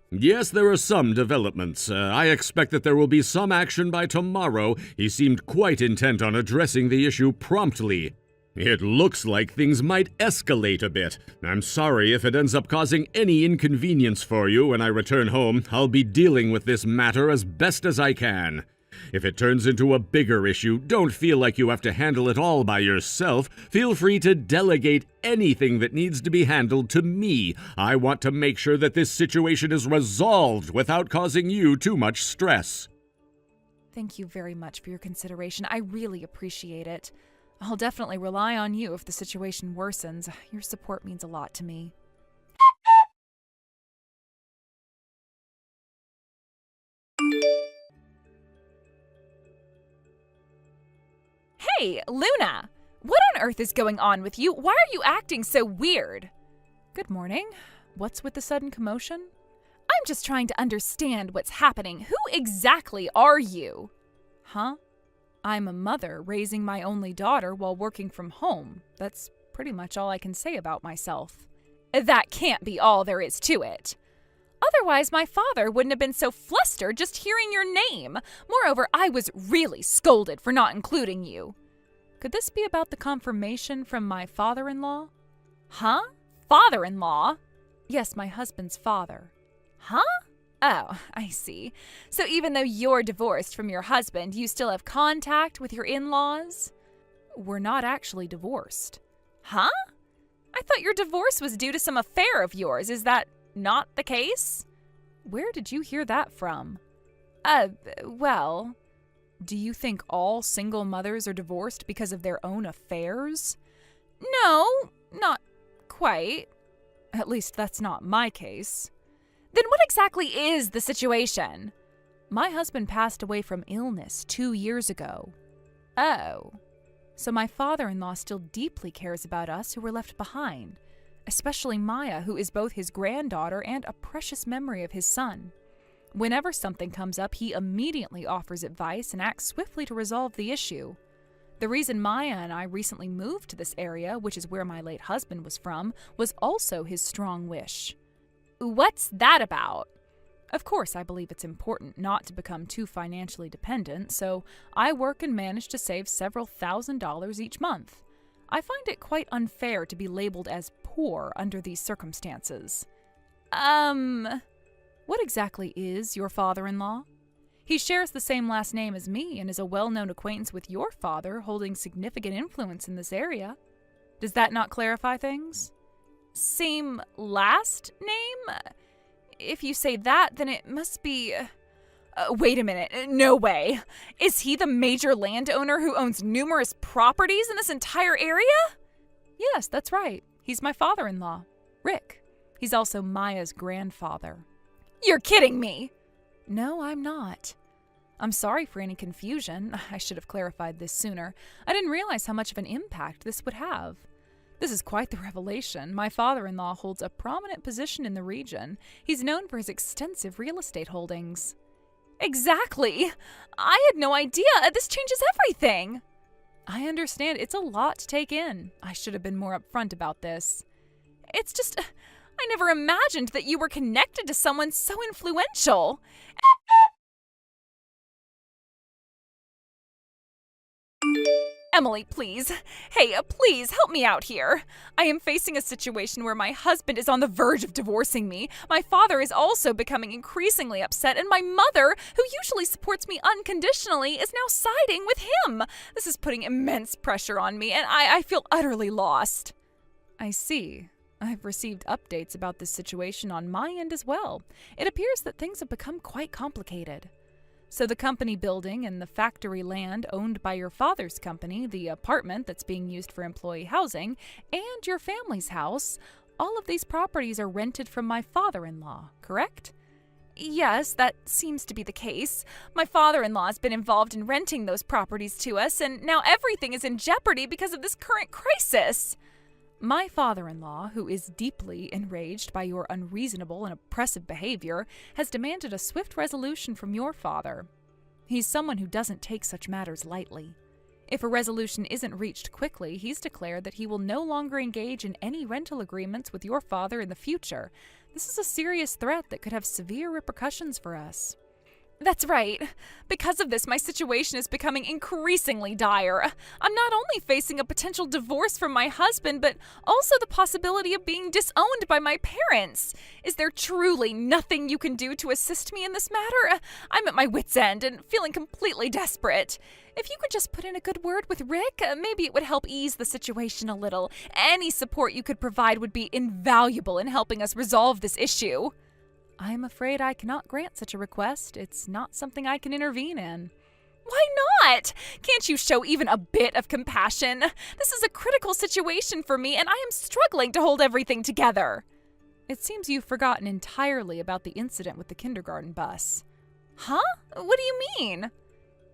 Yes, there are some developments. I expect that there will be some action by tomorrow. He seemed quite intent on addressing the issue promptly. It looks like things might escalate a bit. I'm sorry if it ends up causing any inconvenience for you when I return home. I'll be dealing with this matter as best as I can. If it turns into a bigger issue, don't feel like you have to handle it all by yourself. Feel free to delegate anything that needs to be handled to me. I want to make sure that this situation is resolved without causing you too much stress. Thank you very much for your consideration. I really appreciate it. I'll definitely rely on you if the situation worsens. Your support means a lot to me. Hey, Luna! What on earth is going on with you? Why are you acting so weird? Good morning. What's with the sudden commotion? I'm just trying to understand what's happening. Who exactly are you? Huh? I'm a mother raising my only daughter while working from home. That's pretty much all I can say about myself. That can't be all there is to it. Otherwise, my father wouldn't have been so flustered just hearing your name. Moreover, I was really scolded for not including you. Could this be about the confirmation from my father-in-law? Huh? Father-in-law? Yes, my husband's father. Huh? Oh, I see. So even though you're divorced from your husband, you still have contact with your in-laws? We're not actually divorced. Huh? I thought your divorce was due to some affair of yours. Is that not the case? Where did you hear that from? Well, do you think all single mothers are divorced because of their own affairs? No, not quite. At least that's not my case. Then what exactly is the situation? My husband passed away from illness 2 years ago. Oh. So my father-in-law still deeply cares about us who were left behind, especially Maya, who is both his granddaughter and a precious memory of his son. Whenever something comes up, he immediately offers advice and acts swiftly to resolve the issue. The reason Maya and I recently moved to this area, which is where my late husband was from, was also his strong wish. What's that about? Of course, I believe it's important not to become too financially dependent, so I work and manage to save several $1,000s each month. I find it quite unfair to be labeled as poor under these circumstances. What exactly is your father-in-law? He shares the same last name as me and is a well-known acquaintance with your father, holding significant influence in this area. Does that not clarify things? Same last name? If you say that, then it must be... wait a minute. No way. Is he the major landowner who owns numerous properties in this entire area? Yes, that's right. He's my father-in-law, Rick. He's also Maya's grandfather. You're kidding me! No, I'm not. I'm sorry for any confusion. I should have clarified this sooner. I didn't realize how much of an impact this would have. This is quite the revelation. My father-in-law holds a prominent position in the region. He's known for his extensive real estate holdings. Exactly! I had no idea! This changes everything! I understand. It's a lot to take in. I should have been more upfront about this. It's just... I never imagined that you were connected to someone so influential. Emily, please. Hey, please help me out here. I am facing a situation where my husband is on the verge of divorcing me. My father is also becoming increasingly upset, and my mother, who usually supports me unconditionally, is now siding with him. This is putting immense pressure on me, and I feel utterly lost. I see. I've received updates about this situation on my end as well. It appears that things have become quite complicated. So the company building and the factory land owned by your father's company, the apartment that's being used for employee housing, and your family's house, all of these properties are rented from my father-in-law, correct? Yes, that seems to be the case. My father-in-law has been involved in renting those properties to us, and now everything is in jeopardy because of this current crisis. My father-in-law, who is deeply enraged by your unreasonable and oppressive behavior, has demanded a swift resolution from your father. He's someone who doesn't take such matters lightly. If a resolution isn't reached quickly, he's declared that he will no longer engage in any rental agreements with your father in the future. This is a serious threat that could have severe repercussions for us. That's right. Because of this, my situation is becoming increasingly dire. I'm not only facing a potential divorce from my husband, but also the possibility of being disowned by my parents. Is there truly nothing you can do to assist me in this matter? I'm at my wit's end and feeling completely desperate. If you could just put in a good word with Rick, maybe it would help ease the situation a little. Any support you could provide would be invaluable in helping us resolve this issue. I'm afraid I cannot grant such a request. It's not something I can intervene in. Why not? Can't you show even a bit of compassion? This is a critical situation for me, and I am struggling to hold everything together. It seems you've forgotten entirely about the incident with the kindergarten bus. Huh? What do you mean?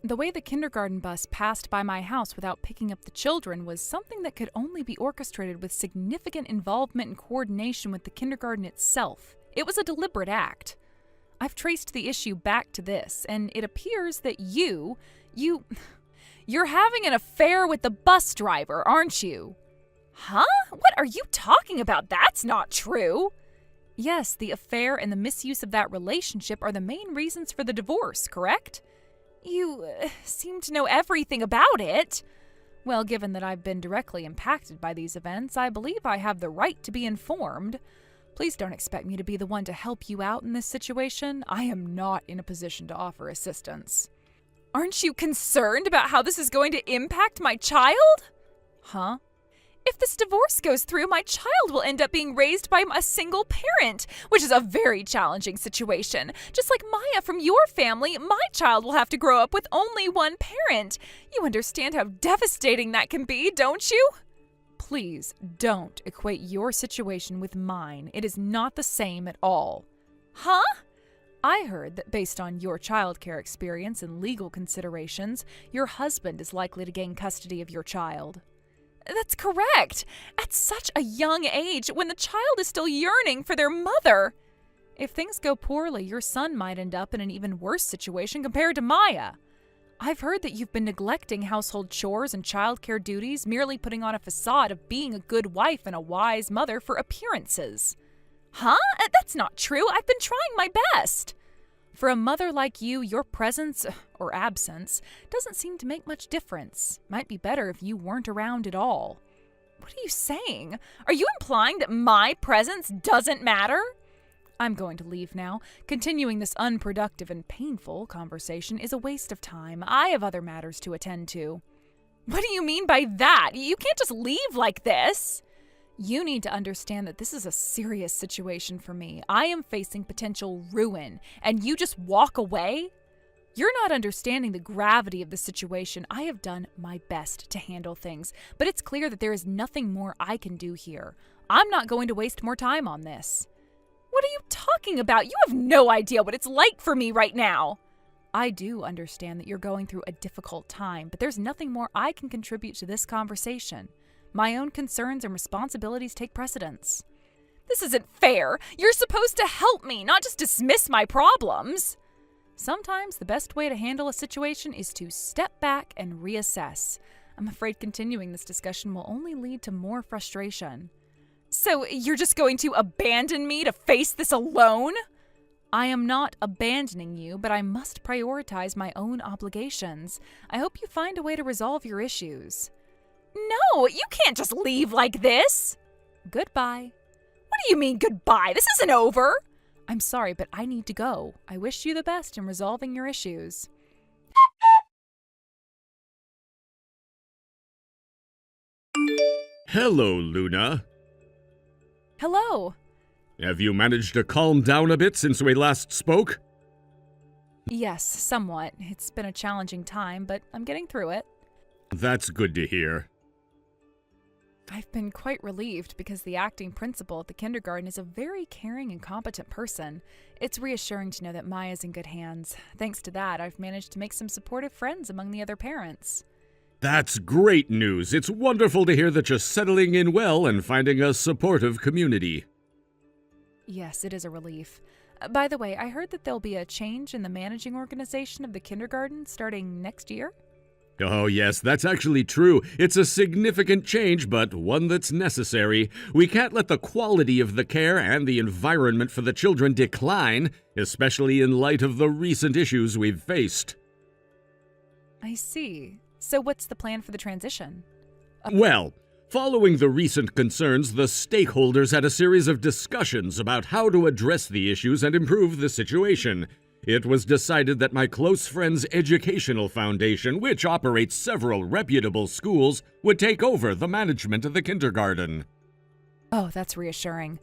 The way the kindergarten bus passed by my house without picking up the children was something that could only be orchestrated with significant involvement and coordination with the kindergarten itself. It was a deliberate act. I've traced the issue back to this, and it appears that you're having an affair with the bus driver, aren't you? Huh? What are you talking about? That's not true. Yes, the affair and the misuse of that relationship are the main reasons for the divorce, correct? You seem to know everything about it. Well, given that I've been directly impacted by these events, I believe I have the right to be informed. Please don't expect me to be the one to help you out in this situation. I am not in a position to offer assistance. Aren't you concerned about how this is going to impact my child? Huh? If this divorce goes through, my child will end up being raised by a single parent, which is a very challenging situation. Just like Maya from your family, my child will have to grow up with only one parent. You understand how devastating that can be, don't you? Please don't equate your situation with mine. It is not the same at all. Huh? I heard that based on your childcare experience and legal considerations, your husband is likely to gain custody of your child. That's correct. At such a young age, when the child is still yearning for their mother. If things go poorly, your son might end up in an even worse situation compared to Maya. I've heard that you've been neglecting household chores and childcare duties, merely putting on a facade of being a good wife and a wise mother for appearances. Huh? That's not true. I've been trying my best. For a mother like you, your presence, or absence, doesn't seem to make much difference. Might be better if you weren't around at all. What are you saying? Are you implying that my presence doesn't matter? I'm going to leave now. Continuing this unproductive and painful conversation is a waste of time. I have other matters to attend to. What do you mean by that? You can't just leave like this. You need to understand that this is a serious situation for me. I am facing potential ruin, and you just walk away? You're not understanding the gravity of the situation. I have done my best to handle things, but it's clear that there is nothing more I can do here. I'm not going to waste more time on this. What are you talking about? You have no idea what it's like for me right now. I do understand that you're going through a difficult time, but there's nothing more I can contribute to this conversation. My own concerns and responsibilities take precedence. This isn't fair. You're supposed to help me, not just dismiss my problems. Sometimes the best way to handle a situation is to step back and reassess. I'm afraid continuing this discussion will only lead to more frustration. So you're just going to abandon me to face this alone? I am not abandoning you, but I must prioritize my own obligations. I hope you find a way to resolve your issues. No, you can't just leave like this. Goodbye. What do you mean goodbye? This isn't over. I'm sorry, but I need to go. I wish you the best in resolving your issues. Hello, Luna. Hello. Have you managed to calm down a bit since we last spoke? Yes, somewhat. It's been a challenging time, but I'm getting through it. That's good to hear. I've been quite relieved because the acting principal at the kindergarten is a very caring and competent person. It's reassuring to know that Maya's in good hands. Thanks to that, I've managed to make some supportive friends among the other parents. That's great news. It's wonderful to hear that you're settling in well and finding a supportive community. Yes, it is a relief. By the way, I heard that there'll be a change in the managing organization of the kindergarten starting next year? Oh, yes, that's actually true. It's a significant change, but one that's necessary. We can't let the quality of the care and the environment for the children decline, especially in light of the recent issues we've faced. I see. So what's the plan for the transition? Well, following the recent concerns, the stakeholders had a series of discussions about how to address the issues and improve the situation. It was decided that my close friend's educational foundation, which operates several reputable schools, would take over the management of the kindergarten. Oh, that's reassuring.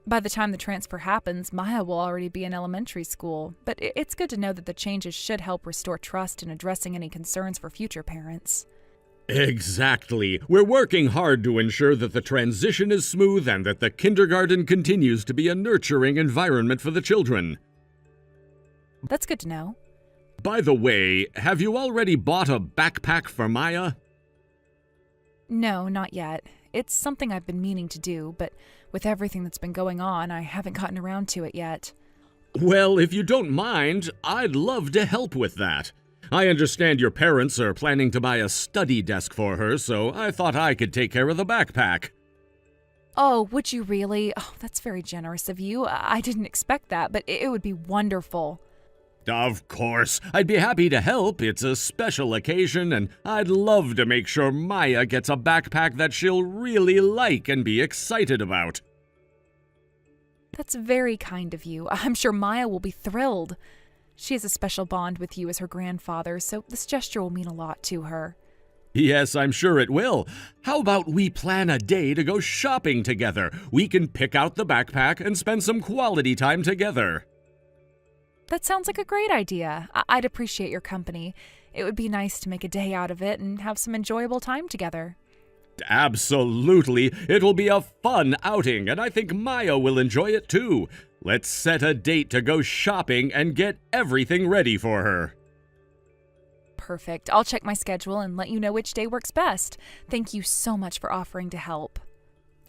By the time the transfer happens, Maya will already be in elementary school, but it's good to know that the changes should help restore trust in addressing any concerns for future parents. Exactly. We're working hard to ensure that the transition is smooth and that the kindergarten continues to be a nurturing environment for the children. That's good to know. By the way, have you already bought a backpack for Maya? No, not yet. It's something I've been meaning to do, but with everything that's been going on, I haven't gotten around to it yet. Well, if you don't mind, I'd love to help with that. I understand your parents are planning to buy a study desk for her, so I thought I could take care of the backpack. Oh, would you really? Oh, that's very generous of you. I didn't expect that, but it would be wonderful. Of course, I'd be happy to help. It's a special occasion, and I'd love to make sure Maya gets a backpack that she'll really like and be excited about. That's very kind of you. I'm sure Maya will be thrilled. She has a special bond with you as her grandfather, so this gesture will mean a lot to her. Yes, I'm sure it will. How about we plan a day to go shopping together? We can pick out the backpack and spend some quality time together. That sounds like a great idea. I'd appreciate your company. It would be nice to make a day out of it and have some enjoyable time together. Absolutely. It'll be a fun outing, and I think Maya will enjoy it too. Let's set a date to go shopping and get everything ready for her. Perfect. I'll check my schedule and let you know which day works best. Thank you so much for offering to help.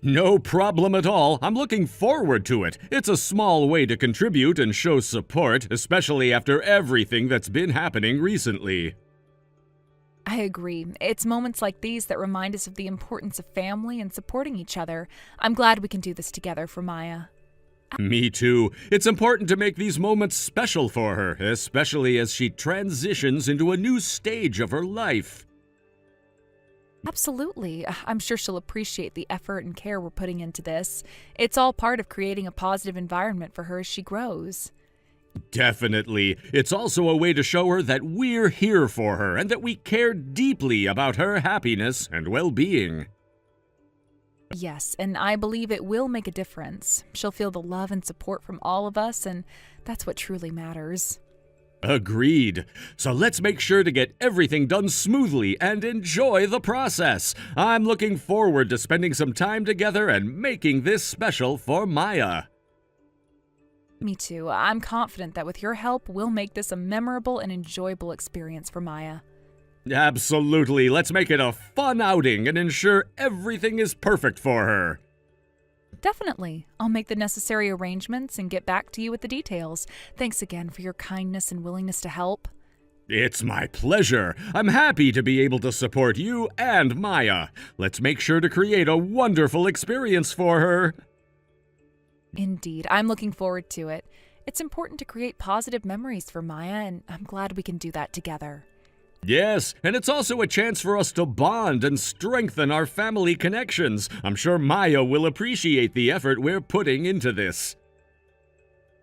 No problem at all. I'm looking forward to it. It's a small way to contribute and show support, especially after everything that's been happening recently. I agree. It's moments like these that remind us of the importance of family and supporting each other. I'm glad we can do this together for Maya. Me too. It's important to make these moments special for her, especially as she transitions into a new stage of her life. Absolutely. I'm sure she'll appreciate the effort and care we're putting into this. It's all part of creating a positive environment for her as she grows. Definitely. It's also a way to show her that we're here for her and that we care deeply about her happiness and well-being. Yes, and I believe it will make a difference. She'll feel the love and support from all of us, and that's what truly matters. Agreed. So let's make sure to get everything done smoothly and enjoy the process. I'm looking forward to spending some time together and making this special for Maya. Me too. I'm confident that with your help, we'll make this a memorable and enjoyable experience for Maya. Absolutely. Let's make it a fun outing and ensure everything is perfect for her. Definitely. I'll make the necessary arrangements and get back to you with the details. Thanks again for your kindness and willingness to help. It's my pleasure. I'm happy to be able to support you and Maya. Let's make sure to create a wonderful experience for her. Indeed. I'm looking forward to it. It's important to create positive memories for Maya, and I'm glad we can do that together. Yes, and it's also a chance for us to bond and strengthen our family connections. I'm sure Maya will appreciate the effort we're putting into this.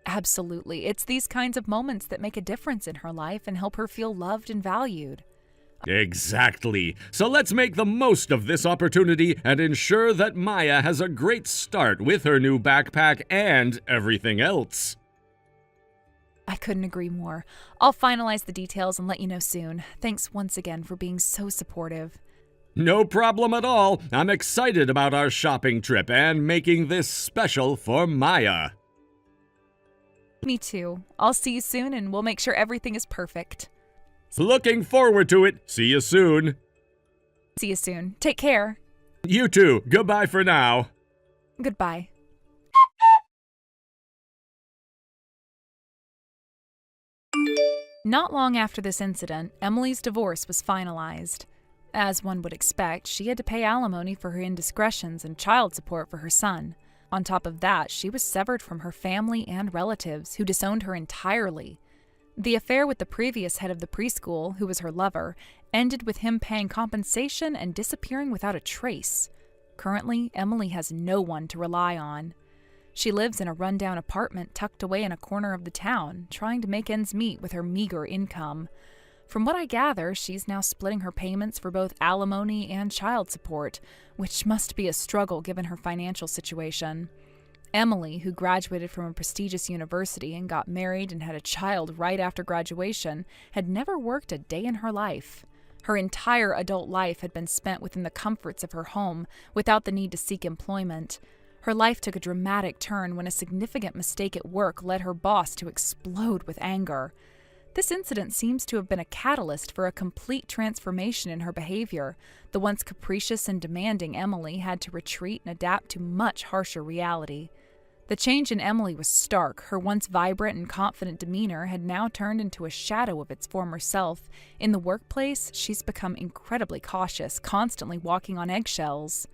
Absolutely. It's these kinds of moments that make a difference in her life and help her feel loved and valued. Exactly. So let's make the most of this opportunity and ensure that Maya has a great start with her new backpack and everything else. I couldn't agree more. I'll finalize the details and let you know soon. Thanks once again for being so supportive. No problem at all. I'm excited about our shopping trip and making this special for Maya. Me too. I'll see you soon and we'll make sure everything is perfect. Looking forward to it. See you soon. See you soon. Take care. You too. Goodbye for now. Goodbye. Not long after this incident, Emily's divorce was finalized. As one would expect, she had to pay alimony for her indiscretions and child support for her son. On top of that, she was severed from her family and relatives, who disowned her entirely. The affair with the previous head of the preschool, who was her lover, ended with him paying compensation and disappearing without a trace. Currently, Emily has no one to rely on. She lives in a rundown apartment tucked away in a corner of the town, trying to make ends meet with her meager income. From what I gather, she's now splitting her payments for both alimony and child support, which must be a struggle given her financial situation. Emily, who graduated from a prestigious university and got married and had a child right after graduation, had never worked a day in her life. Her entire adult life had been spent within the comforts of her home, without the need to seek employment. Her life took a dramatic turn when a significant mistake at work led her boss to explode with anger. This incident seems to have been a catalyst for a complete transformation in her behavior. The once capricious and demanding Emily had to retreat and adapt to much harsher reality. The change in Emily was stark. Her once vibrant and confident demeanor had now turned into a shadow of its former self. In the workplace, she's become incredibly cautious, constantly walking on eggshells.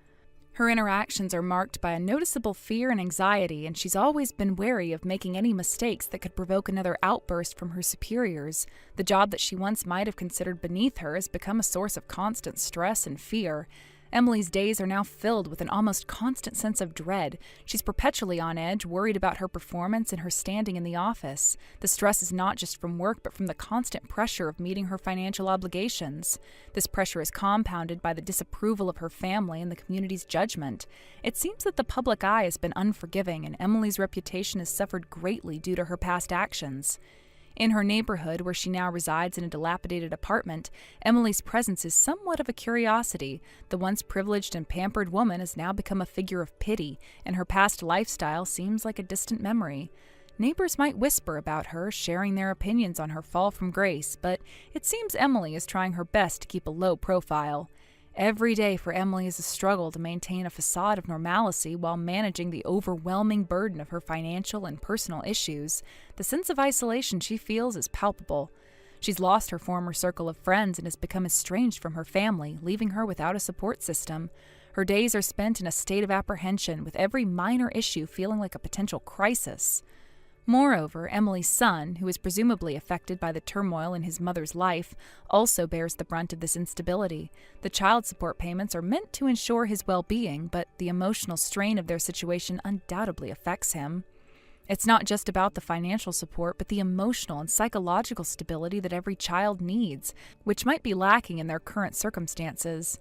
Her interactions are marked by a noticeable fear and anxiety, and she's always been wary of making any mistakes that could provoke another outburst from her superiors. The job that she once might have considered beneath her has become a source of constant stress and fear. Emily's days are now filled with an almost constant sense of dread. She's perpetually on edge, worried about her performance and her standing in the office. The stress is not just from work, but from the constant pressure of meeting her financial obligations. This pressure is compounded by the disapproval of her family and the community's judgment. It seems that the public eye has been unforgiving, and Emily's reputation has suffered greatly due to her past actions. In her neighborhood, where she now resides in a dilapidated apartment, Emily's presence is somewhat of a curiosity. The once privileged and pampered woman has now become a figure of pity, and her past lifestyle seems like a distant memory. Neighbors might whisper about her, sharing their opinions on her fall from grace, but it seems Emily is trying her best to keep a low profile. Every day for Emily is a struggle to maintain a facade of normalcy while managing the overwhelming burden of her financial and personal issues. The sense of isolation she feels is palpable. She's lost her former circle of friends and has become estranged from her family, leaving her without a support system. Her days are spent in a state of apprehension, with every minor issue feeling like a potential crisis. Moreover, Emily's son, who is presumably affected by the turmoil in his mother's life, also bears the brunt of this instability. The child support payments are meant to ensure his well-being, but the emotional strain of their situation undoubtedly affects him. It's not just about the financial support, but the emotional and psychological stability that every child needs, which might be lacking in their current circumstances.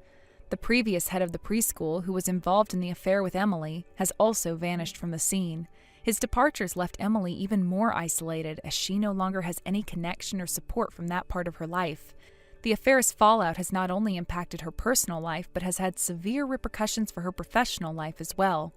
The previous head of the preschool, who was involved in the affair with Emily, has also vanished from the scene. His departures left Emily even more isolated, as she no longer has any connection or support from that part of her life. The affair's fallout has not only impacted her personal life, but has had severe repercussions for her professional life as well.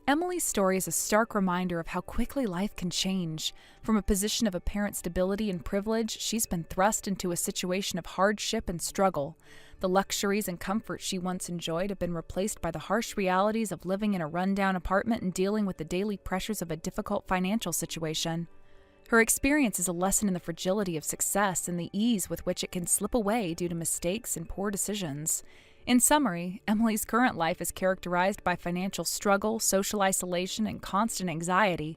Emily's story is a stark reminder of how quickly life can change. From a position of apparent stability and privilege, she's been thrust into a situation of hardship and struggle. The luxuries and comforts she once enjoyed have been replaced by the harsh realities of living in a rundown apartment and dealing with the daily pressures of a difficult financial situation. Her experience is a lesson in the fragility of success and the ease with which it can slip away due to mistakes and poor decisions. In summary, Emily's current life is characterized by financial struggle, social isolation, and constant anxiety.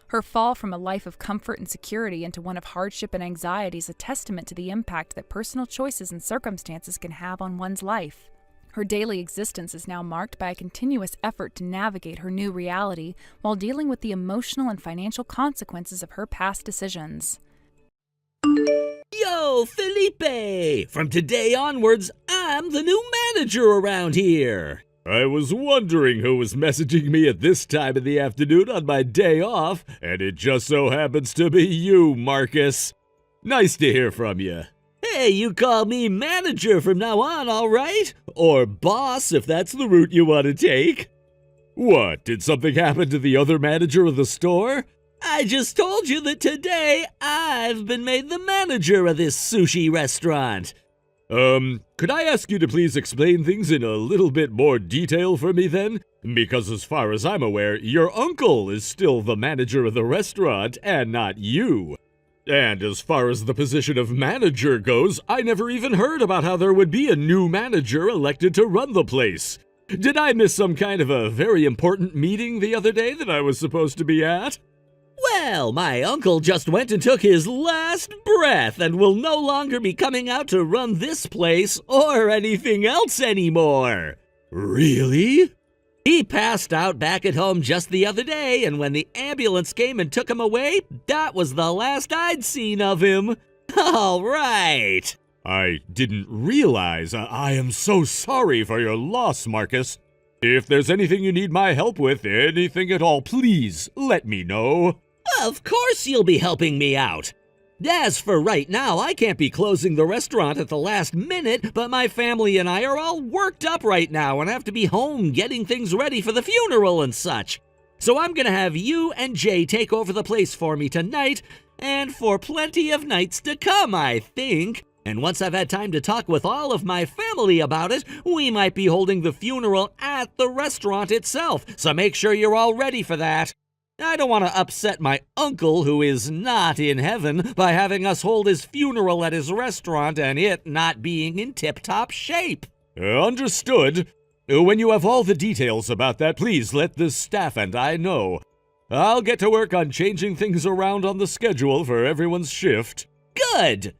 Her fall from a life of comfort and security into one of hardship and anxiety is a testament to the impact that personal choices and circumstances can have on one's life. Her daily existence is now marked by a continuous effort to navigate her new reality while dealing with the emotional and financial consequences of her past decisions. Yo, Felipe! From today onwards, I'm the new manager around here. I was wondering who was messaging me at this time of the afternoon on my day off, and it just so happens to be you, Marcus. Nice to hear from you. Hey, you call me manager from now on, all right? Or boss, if that's the route you want to take. What, did something happen to the other manager of the store? I just told you that today I've been made the manager of this sushi restaurant. Could I ask you to please explain things in a little bit more detail for me then? Because as far as I'm aware, your uncle is still the manager of the restaurant and not you. And as far as the position of manager goes, I never even heard about how there would be a new manager elected to run the place. Did I miss some kind of a very important meeting the other day that I was supposed to be at? Well, my uncle just went and took his last breath and will no longer be coming out to run this place or anything else anymore. Really? He passed out back at home just the other day, and when the ambulance came and took him away, that was the last I'd seen of him. All right. I didn't realize. I am so sorry for your loss, Marcus. If there's anything you need my help with, anything at all, please let me know. Of course you'll be helping me out. As for right now, I can't be closing the restaurant at the last minute, but my family and I are all worked up right now and have to be home getting things ready for the funeral and such. So I'm gonna have you and Jay take over the place for me tonight, and for plenty of nights to come, I think. And once I've had time to talk with all of my family about it, we might be holding the funeral at the restaurant itself, so make sure you're all ready for that. I don't want to upset my uncle, who is not in heaven, by having us hold his funeral at his restaurant and it not being in tip-top shape. Understood. When you have all the details about that, please let the staff and I know. I'll get to work on changing things around on the schedule for everyone's shift. Good!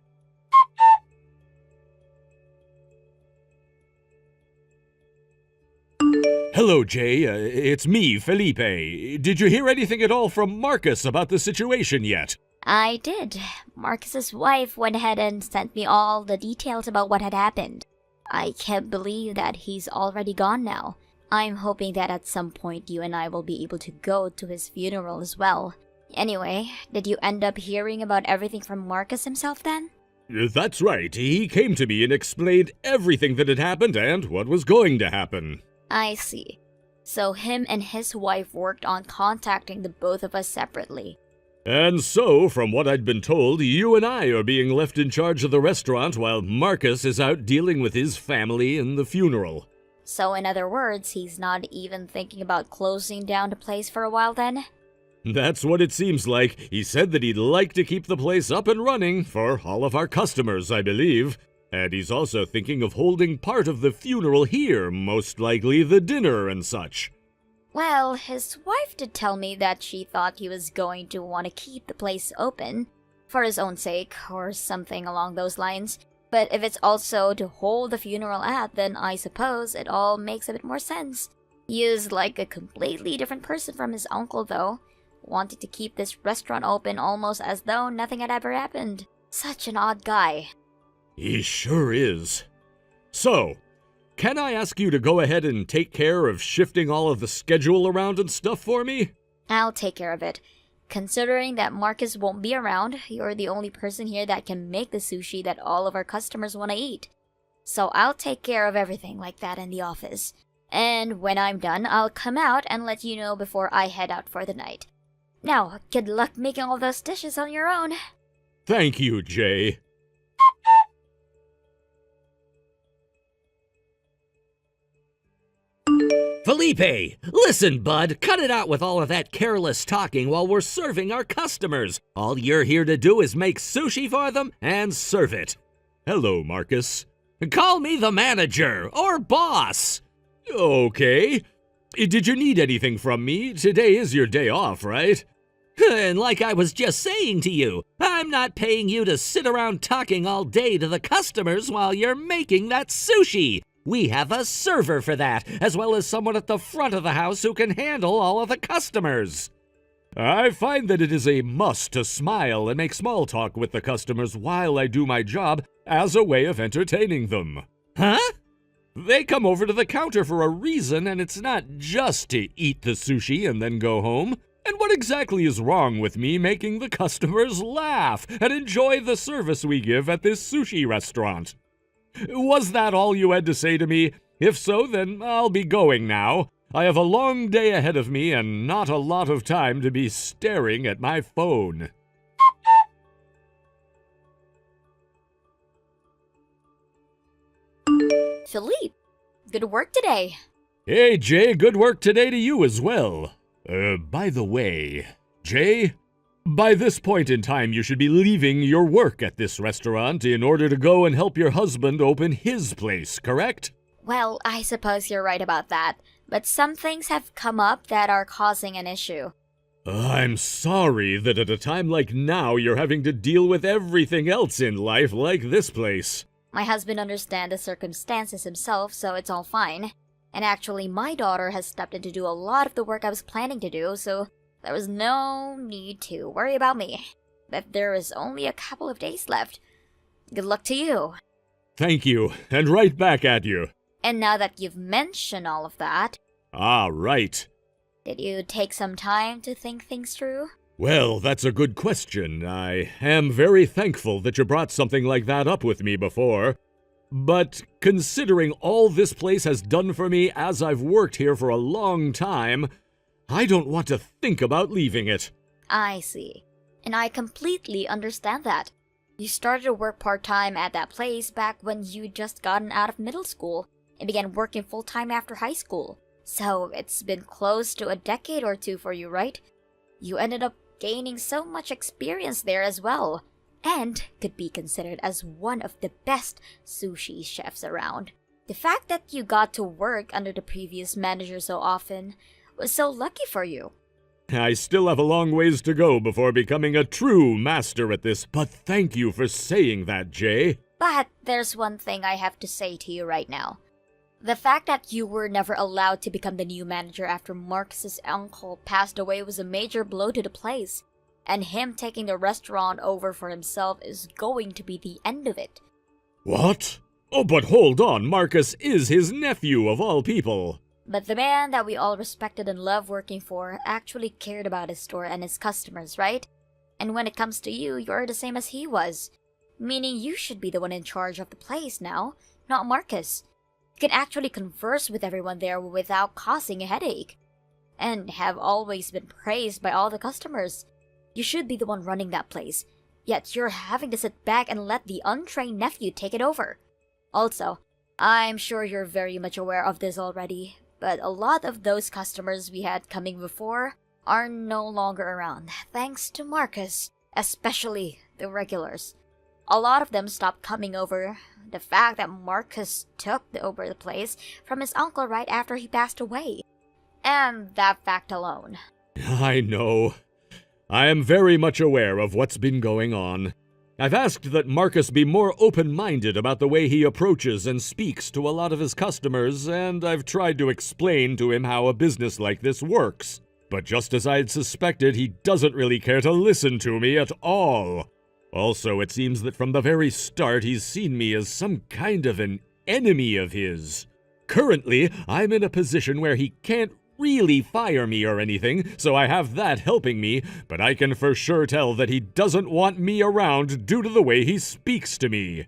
Hello, Jay. It's me, Felipe. Did you hear anything at all from Marcus about the situation yet? I did. Marcus's wife went ahead and sent me all the details about what had happened. I can't believe that he's already gone now. I'm hoping that at some point you and I will be able to go to his funeral as well. Anyway, did you end up hearing about everything from Marcus himself then? That's right. He came to me and explained everything that had happened and what was going to happen. I see. So him and his wife worked on contacting the both of us separately. And so, from what I'd been told, you and I are being left in charge of the restaurant while Marcus is out dealing with his family and the funeral. So in other words, he's not even thinking about closing down the place for a while then? That's what it seems like. He said that he'd like to keep the place up and running for all of our customers, I believe. And he's also thinking of holding part of the funeral here, most likely the dinner and such. Well, his wife did tell me that she thought he was going to want to keep the place open, for his own sake, or something along those lines. But if it's also to hold the funeral at, then I suppose it all makes a bit more sense. He is like a completely different person from his uncle, though, wanting to keep this restaurant open almost as though nothing had ever happened. Such an odd guy. He sure is. So, can I ask you to go ahead and take care of shifting all of the schedule around and stuff for me? I'll take care of it. Considering that Marcus won't be around, you're the only person here that can make the sushi that all of our customers want to eat. So I'll take care of everything like that in the office. And when I'm done, I'll come out and let you know before I head out for the night. Now, good luck making all those dishes on your own. Thank you, Jay. Felipe, listen, bud, cut it out with all of that careless talking while we're serving our customers. All you're here to do is make sushi for them and serve it. Hello, Marcus. Call me the manager or boss. Okay. Did you need anything from me? Today is your day off, right? And like I was just saying to you, I'm not paying you to sit around talking all day to the customers while you're making that sushi. We have a server for that, as well as someone at the front of the house who can handle all of the customers. I find that it is a must to smile and make small talk with the customers while I do my job as a way of entertaining them. Huh? They come over to the counter for a reason, and it's not just to eat the sushi and then go home. And what exactly is wrong with me making the customers laugh and enjoy the service we give at this sushi restaurant? Was that all you had to say to me? If so, then I'll be going now. I have a long day ahead of me and not a lot of time to be staring at my phone. Philippe, good work today. Hey, Jay, good work today to you as well. By the way, Jay, By this point in time, you should be leaving your work at this restaurant in order to go and help your husband open his place, correct? Well, I suppose you're right about that, but some things have come up that are causing an issue. I'm sorry that at a time like now you're having to deal with everything else in life like this place. My husband understands the circumstances himself, so it's all fine. And actually, my daughter has stepped in to do a lot of the work I was planning to do, so there was no need to worry about me. But there is only a couple of days left. Good luck to you. Thank you, and right back at you. And now that you've mentioned all of that, Ah, right. did you take some time to think things through? Well, that's a good question. I am very thankful that you brought something like that up with me before. But considering all this place has done for me as I've worked here for a long time, I don't want to think about leaving it. I see. And I completely understand that. You started to work part-time at that place back when you'd just gotten out of middle school and began working full-time after high school. So it's been close to a decade or two for you, right? You ended up gaining so much experience there as well, and could be considered as one of the best sushi chefs around. The fact that you got to work under the previous manager so often was so lucky for you. I still have a long ways to go before becoming a true master at this, but thank you for saying that, Jay. But there's one thing I have to say to you right now. The fact that you were never allowed to become the new manager after Marcus's uncle passed away was a major blow to the place, and him taking the restaurant over for himself is going to be the end of it. What? Oh, but hold on, Marcus is his nephew of all people. But the man that we all respected and loved working for actually cared about his store and his customers, right? And when it comes to you, you're the same as he was. Meaning you should be the one in charge of the place now, not Marcus. You can actually converse with everyone there without causing a headache. And have always been praised by all the customers. You should be the one running that place. Yet you're having to sit back and let the untrained nephew take it over. Also, I'm sure you're very much aware of this already, but a lot of those customers we had coming before are no longer around, thanks to Marcus, especially the regulars. A lot of them stopped coming over. The fact that Marcus took over the place from his uncle right after he passed away. And that fact alone. I know. I am very much aware of what's been going on. I've asked that Marcus be more open-minded about the way he approaches and speaks to a lot of his customers, and I've tried to explain to him how a business like this works. But just as I'd suspected, he doesn't really care to listen to me at all. Also, it seems that from the very start he's seen me as some kind of an enemy of his. Currently, I'm in a position where he can't really fire me or anything, so I have that helping me, but I can for sure tell that he doesn't want me around due to the way he speaks to me.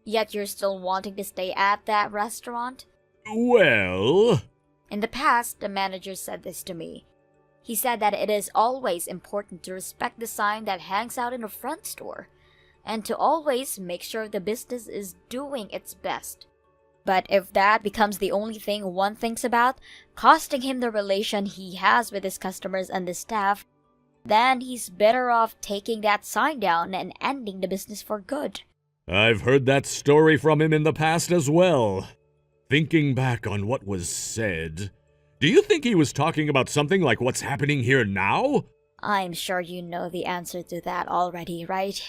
Yet you're still wanting to stay at that restaurant? Well... In the past, the manager said this to me. He said that it is always important to respect the sign that hangs out in the front store, and to always make sure the business is doing its best. But if that becomes the only thing one thinks about, costing him the relation he has with his customers and the staff, then he's better off taking that sign down and ending the business for good. I've heard that story from him in the past as well. Thinking back on what was said, do you think he was talking about something like what's happening here now? I'm sure you know the answer to that already, right?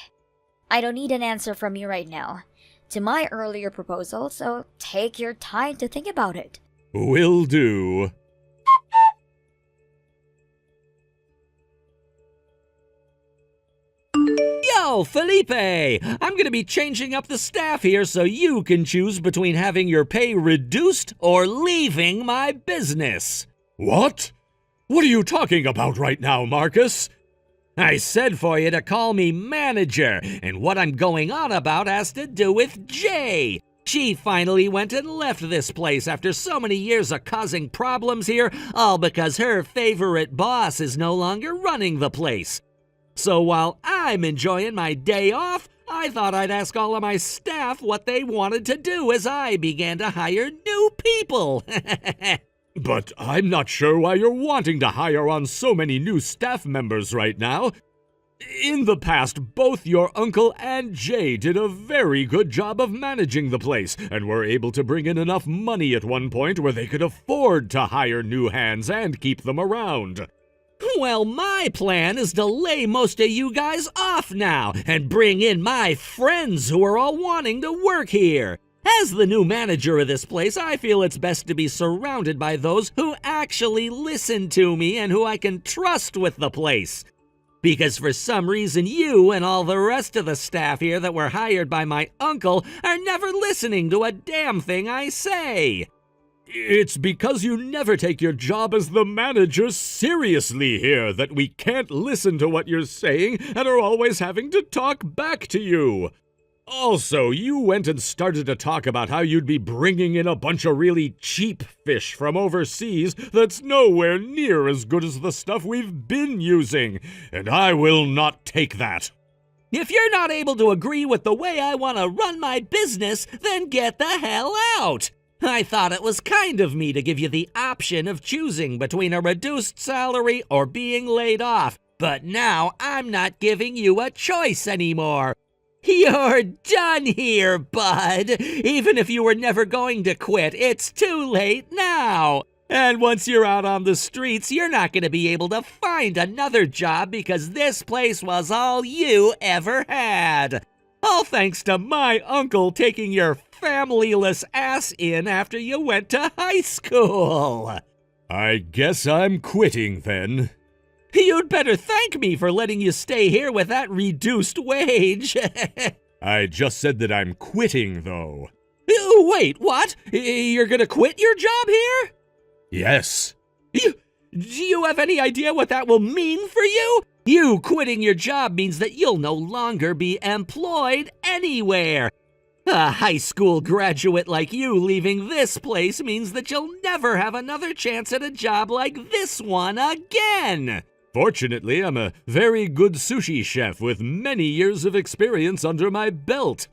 I don't need an answer from you right now to my earlier proposal, so take your time to think about it. Will do. Yo, Felipe! I'm gonna be changing up the staff here so you can choose between having your pay reduced or leaving my business. What? What are you talking about right now, Marcus? I said for you to call me manager, and what I'm going on about has to do with Jay. She finally went and left this place after so many years of causing problems here, all because her favorite boss is no longer running the place. So while I'm enjoying my day off, I thought I'd ask all of my staff what they wanted to do as I began to hire new people. But I'm not sure why you're wanting to hire on so many new staff members right now. In the past, both your uncle and Jay did a very good job of managing the place, and were able to bring in enough money at one point where they could afford to hire new hands and keep them around. Well, my plan is to lay most of you guys off now and bring in my friends who are all wanting to work here. As the new manager of this place, I feel it's best to be surrounded by those who actually listen to me and who I can trust with the place. Because for some reason you and all the rest of the staff here that were hired by my uncle are never listening to a damn thing I say. It's because you never take your job as the manager seriously here that we can't listen to what you're saying and are always having to talk back to you. Also, you went and started to talk about how you'd be bringing in a bunch of really cheap fish from overseas that's nowhere near as good as the stuff we've been using, and I will not take that. If you're not able to agree with the way I want to run my business, then get the hell out. I thought it was kind of me to give you the option of choosing between a reduced salary or being laid off, but now I'm not giving you a choice anymore. You're done here, bud. Even if you were never going to quit, it's too late now. And once you're out on the streets, you're not going to be able to find another job because this place was all you ever had. All thanks to my uncle taking your familyless ass in after you went to high school. I guess I'm quitting then. You'd better thank me for letting you stay here with that reduced wage. I just said that I'm quitting, though. Wait, what? You're gonna quit your job here? Yes. Do you have any idea what that will mean for you? You quitting your job means that you'll no longer be employed anywhere. A high school graduate like you leaving this place means that you'll never have another chance at a job like this one again. Fortunately, I'm a very good sushi chef with many years of experience under my belt.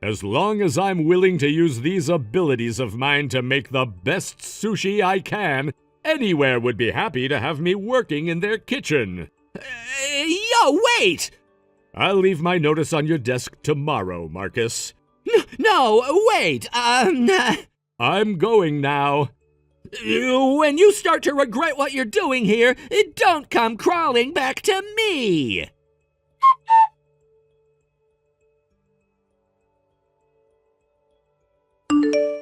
As long as I'm willing to use these abilities of mine to make the best sushi I can, anywhere would be happy to have me working in their kitchen. Yo, wait! I'll leave my notice on your desk tomorrow, Marcus. No, wait, I'm going now. When you start to regret what you're doing here, don't come crawling back to me!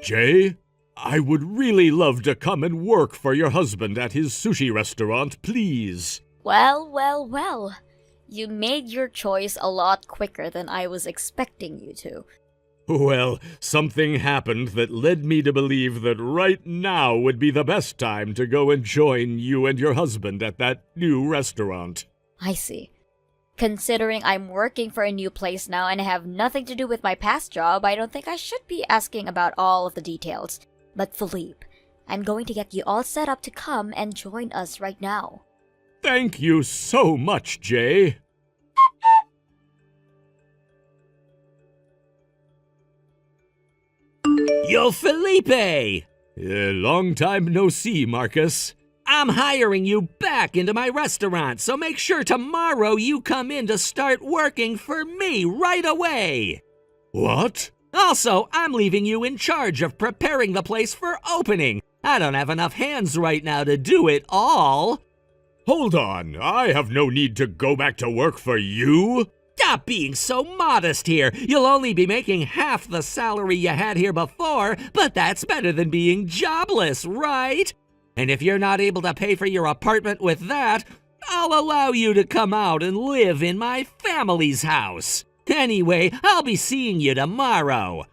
Jay, I would really love to come and work for your husband at his sushi restaurant, please. Well. You made your choice a lot quicker than I was expecting you to. Well, something happened that led me to believe that right now would be the best time to go and join you and your husband at that new restaurant. I see. Considering I'm working for a new place now and have nothing to do with my past job, I don't think I should be asking about all of the details. But Philippe, I'm going to get you all set up to come and join us right now. Thank you so much, Jay. Yo, Felipe! Long time no see, Marcus. I'm hiring you back into my restaurant, so make sure tomorrow you come in to start working for me right away. What? Also, I'm leaving you in charge of preparing the place for opening. I don't have enough hands right now to do it all. Hold on, I have no need to go back to work for you. Stop being so modest here. You'll only be making half the salary you had here before, but that's better than being jobless, right? And if you're not able to pay for your apartment with that, I'll allow you to come out and live in my family's house. Anyway, I'll be seeing you tomorrow.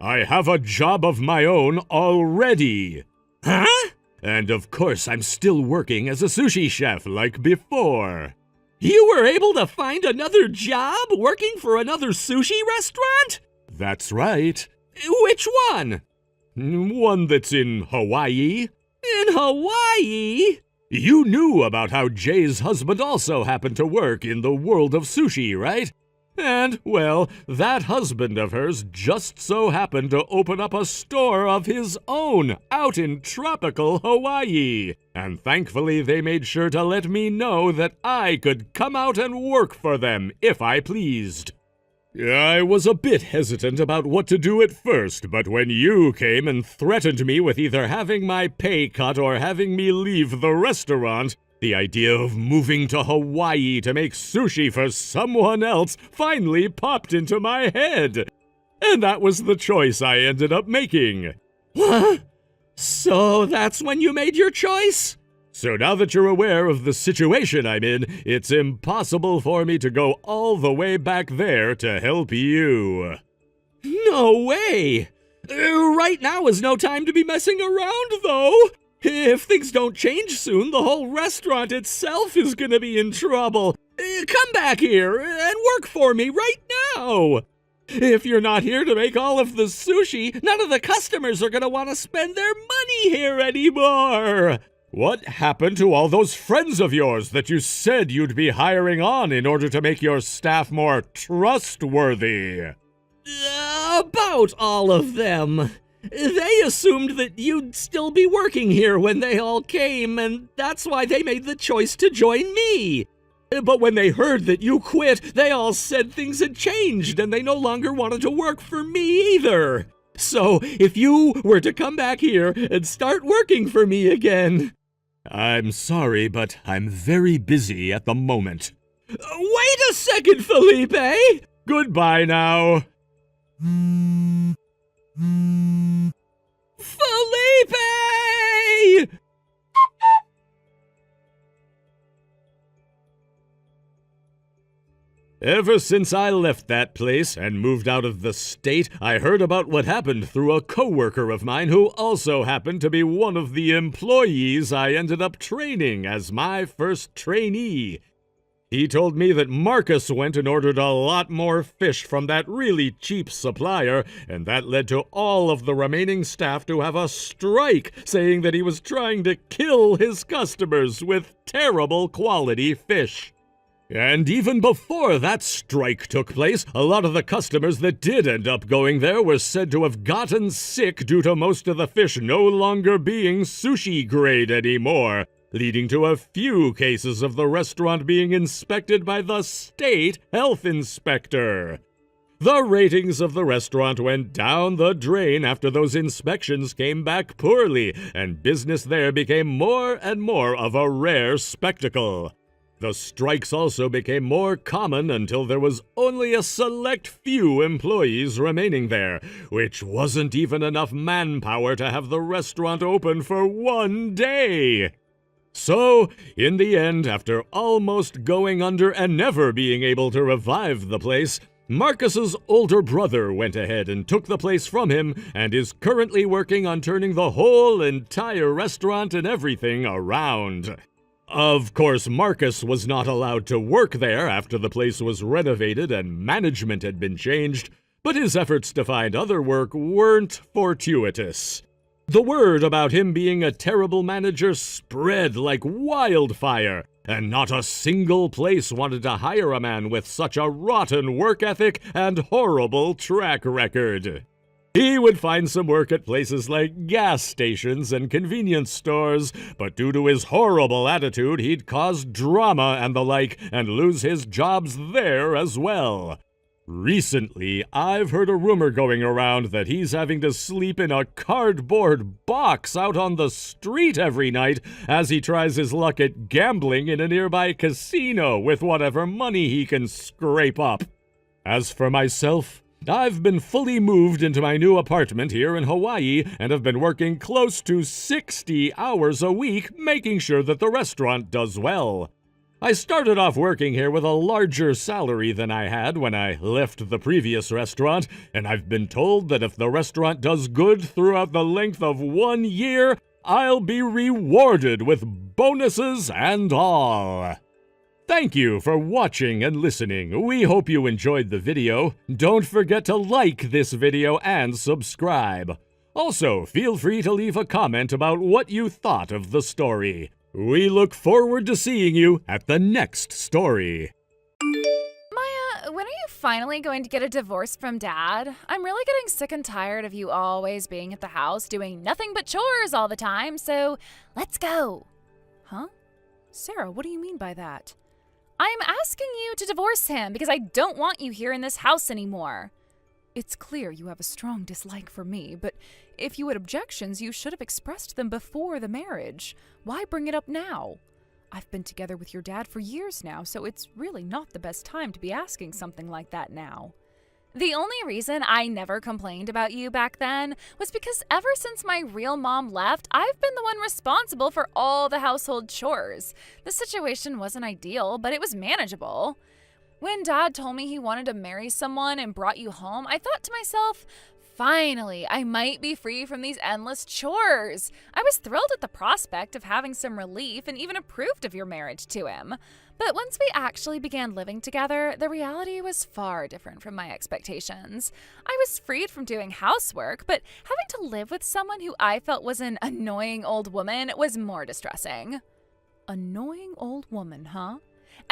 I have a job of my own already. Huh? And of course, I'm still working as a sushi chef like before. You were able to find another job working for another sushi restaurant? That's right. Which one? One that's in Hawaii. In Hawaii? You knew about how Jay's husband also happened to work in the world of sushi, right? And, well, that husband of hers just so happened to open up a store of his own out in tropical Hawaii. And thankfully they made sure to let me know that I could come out and work for them if I pleased. I was a bit hesitant about what to do at first, but when you came and threatened me with either having my pay cut or having me leave the restaurant, the idea of moving to Hawaii to make sushi for someone else finally popped into my head. And that was the choice I ended up making. What? So that's when you made your choice? So now that you're aware of the situation I'm in, it's impossible for me to go all the way back there to help you. No way! Right now is no time to be messing around, though. If things don't change soon, the whole restaurant itself is gonna be in trouble. Come back here and work for me right now. If you're not here to make all of the sushi, none of the customers are gonna want to spend their money here anymore. What happened to all those friends of yours that you said you'd be hiring on in order to make your staff more trustworthy? About all of them. They assumed that you'd still be working here when they all came, and that's why they made the choice to join me. But when they heard that you quit, they all said things had changed and they no longer wanted to work for me either. So if you were to come back here and start working for me again... I'm sorry, but I'm very busy at the moment. Wait a second, Felipe! Goodbye now. Felipe! Ever since I left that place and moved out of the state, I heard about what happened through a coworker of mine who also happened to be one of the employees I ended up training as my first trainee. He told me that Marcus went and ordered a lot more fish from that really cheap supplier, and that led to all of the remaining staff to have a strike, saying that he was trying to kill his customers with terrible quality fish. And even before that strike took place, a lot of the customers that did end up going there were said to have gotten sick due to most of the fish no longer being sushi grade anymore, leading to a few cases of the restaurant being inspected by the state health inspector. The ratings of the restaurant went down the drain after those inspections came back poorly, and business there became more and more of a rare spectacle. The strikes also became more common until there was only a select few employees remaining there, which wasn't even enough manpower to have the restaurant open for one day. So, in the end, after almost going under and never being able to revive the place, Marcus's older brother went ahead and took the place from him and is currently working on turning the whole entire restaurant and everything around. Of course, Marcus was not allowed to work there after the place was renovated and management had been changed, but his efforts to find other work weren't fortuitous. The word about him being a terrible manager spread like wildfire, and not a single place wanted to hire a man with such a rotten work ethic and horrible track record. He would find some work at places like gas stations and convenience stores, but due to his horrible attitude, he'd cause drama and the like, and lose his jobs there as well. Recently, I've heard a rumor going around that he's having to sleep in a cardboard box out on the street every night as he tries his luck at gambling in a nearby casino with whatever money he can scrape up. As for myself, I've been fully moved into my new apartment here in Hawaii and have been working close to 60 hours a week making sure that the restaurant does well. I started off working here with a larger salary than I had when I left the previous restaurant, and I've been told that if the restaurant does good throughout the length of 1 year, I'll be rewarded with bonuses and all. Thank you for watching and listening. We hope you enjoyed the video. Don't forget to like this video and subscribe. Also, feel free to leave a comment about what you thought of the story. We look forward to seeing you at the next story. Maya, when are you finally going to get a divorce from Dad? I'm really getting sick and tired of you always being at the house doing nothing but chores all the time, so let's go. Huh? Sarah, what do you mean by that? I'm asking you to divorce him because I don't want you here in this house anymore. It's clear you have a strong dislike for me, but if you had objections, you should have expressed them before the marriage. Why bring it up now? I've been together with your dad for years now, so it's really not the best time to be asking something like that now. The only reason I never complained about you back then was because ever since my real mom left, I've been the one responsible for all the household chores. The situation wasn't ideal, but it was manageable. When Dad told me he wanted to marry someone and brought you home, I thought to myself, finally, I might be free from these endless chores. I was thrilled at the prospect of having some relief and even approved of your marriage to him. But once we actually began living together, the reality was far different from my expectations. I was freed from doing housework, but having to live with someone who I felt was an annoying old woman was more distressing. Annoying old woman, huh?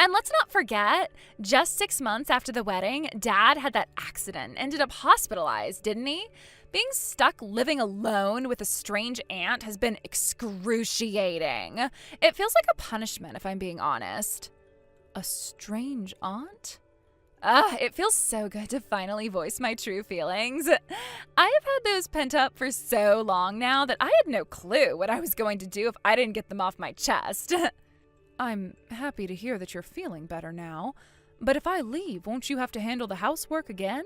And let's not forget, just 6 months after the wedding, Dad had that accident, ended up hospitalized, didn't he? Being stuck living alone with a strange aunt has been excruciating. It feels like a punishment, if I'm being honest. A strange aunt? It feels so good to finally voice my true feelings. I have had those pent up for so long now that I had no clue what I was going to do if I didn't get them off my chest. I'm happy to hear that you're feeling better now, but if I leave, won't you have to handle the housework again?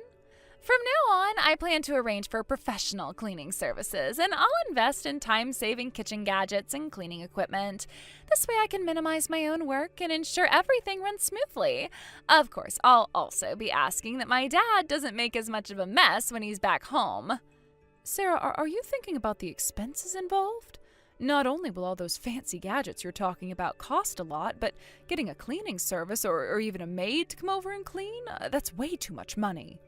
From now on, I plan to arrange for professional cleaning services, and I'll invest in time-saving kitchen gadgets and cleaning equipment. This way I can minimize my own work and ensure everything runs smoothly. Of course, I'll also be asking that my dad doesn't make as much of a mess when he's back home. Sarah, are you thinking about the expenses involved? Not only will all those fancy gadgets you're talking about cost a lot, but getting a cleaning service or even a maid to come over and clean, that's way too much money.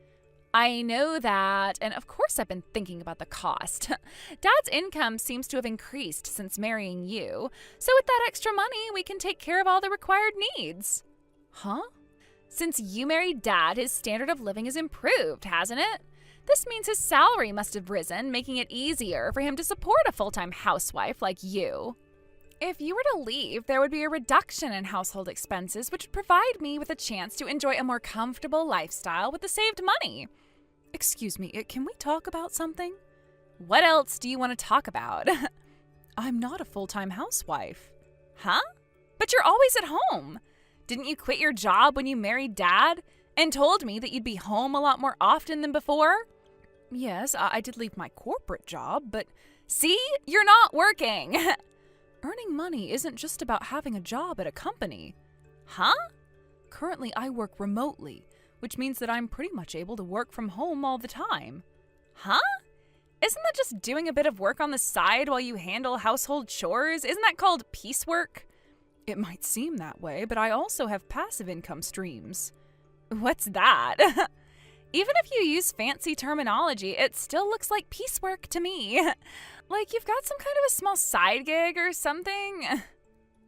I know that, and of course I've been thinking about the cost. Dad's income seems to have increased since marrying you, so with that extra money, we can take care of all the required needs. Huh? Since you married Dad, his standard of living has improved, hasn't it? This means his salary must have risen, making it easier for him to support a full-time housewife like you. If you were to leave, there would be a reduction in household expenses, which would provide me with a chance to enjoy a more comfortable lifestyle with the saved money. Excuse me, can we talk about something? What else do you want to talk about? I'm not a full-time housewife. Huh? But you're always at home. Didn't you quit your job when you married Dad and told me that you'd be home a lot more often than before? Yes, I did leave my corporate job, but see, you're not working. Earning money isn't just about having a job at a company. Huh? Currently, I work remotely, which means that I'm pretty much able to work from home all the time. Huh? Isn't that just doing a bit of work on the side while you handle household chores? Isn't that called piecework? It might seem that way, but I also have passive income streams. What's that? Even if you use fancy terminology, it still looks like piecework to me. Like you've got some kind of a small side gig or something.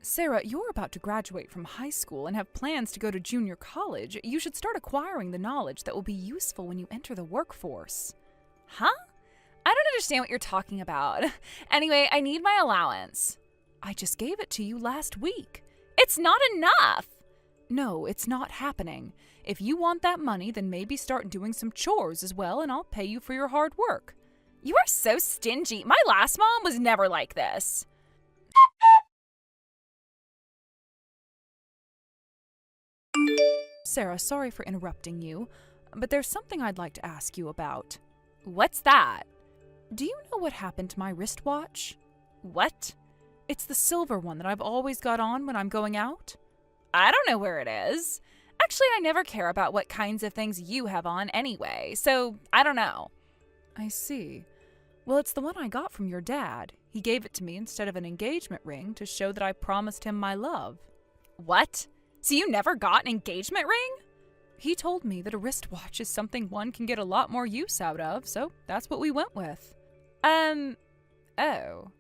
Sarah, you're about to graduate from high school and have plans to go to junior college. You should start acquiring the knowledge that will be useful when you enter the workforce. Huh? I don't understand what you're talking about. Anyway, I need my allowance. I just gave it to you last week. It's not enough. No, it's not happening. If you want that money, then maybe start doing some chores as well, and I'll pay you for your hard work. You are so stingy. My last mom was never like this. Sarah, sorry for interrupting you, but there's something I'd like to ask you about. What's that? Do you know what happened to my wristwatch? What? It's the silver one that I've always got on when I'm going out. I don't know where it is. Actually, I never care about what kinds of things you have on anyway, so I don't know. I see. Well, it's the one I got from your dad. He gave it to me instead of an engagement ring to show that I promised him my love. What? So you never got an engagement ring? He told me that a wristwatch is something one can get a lot more use out of, so that's what we went with. Oh.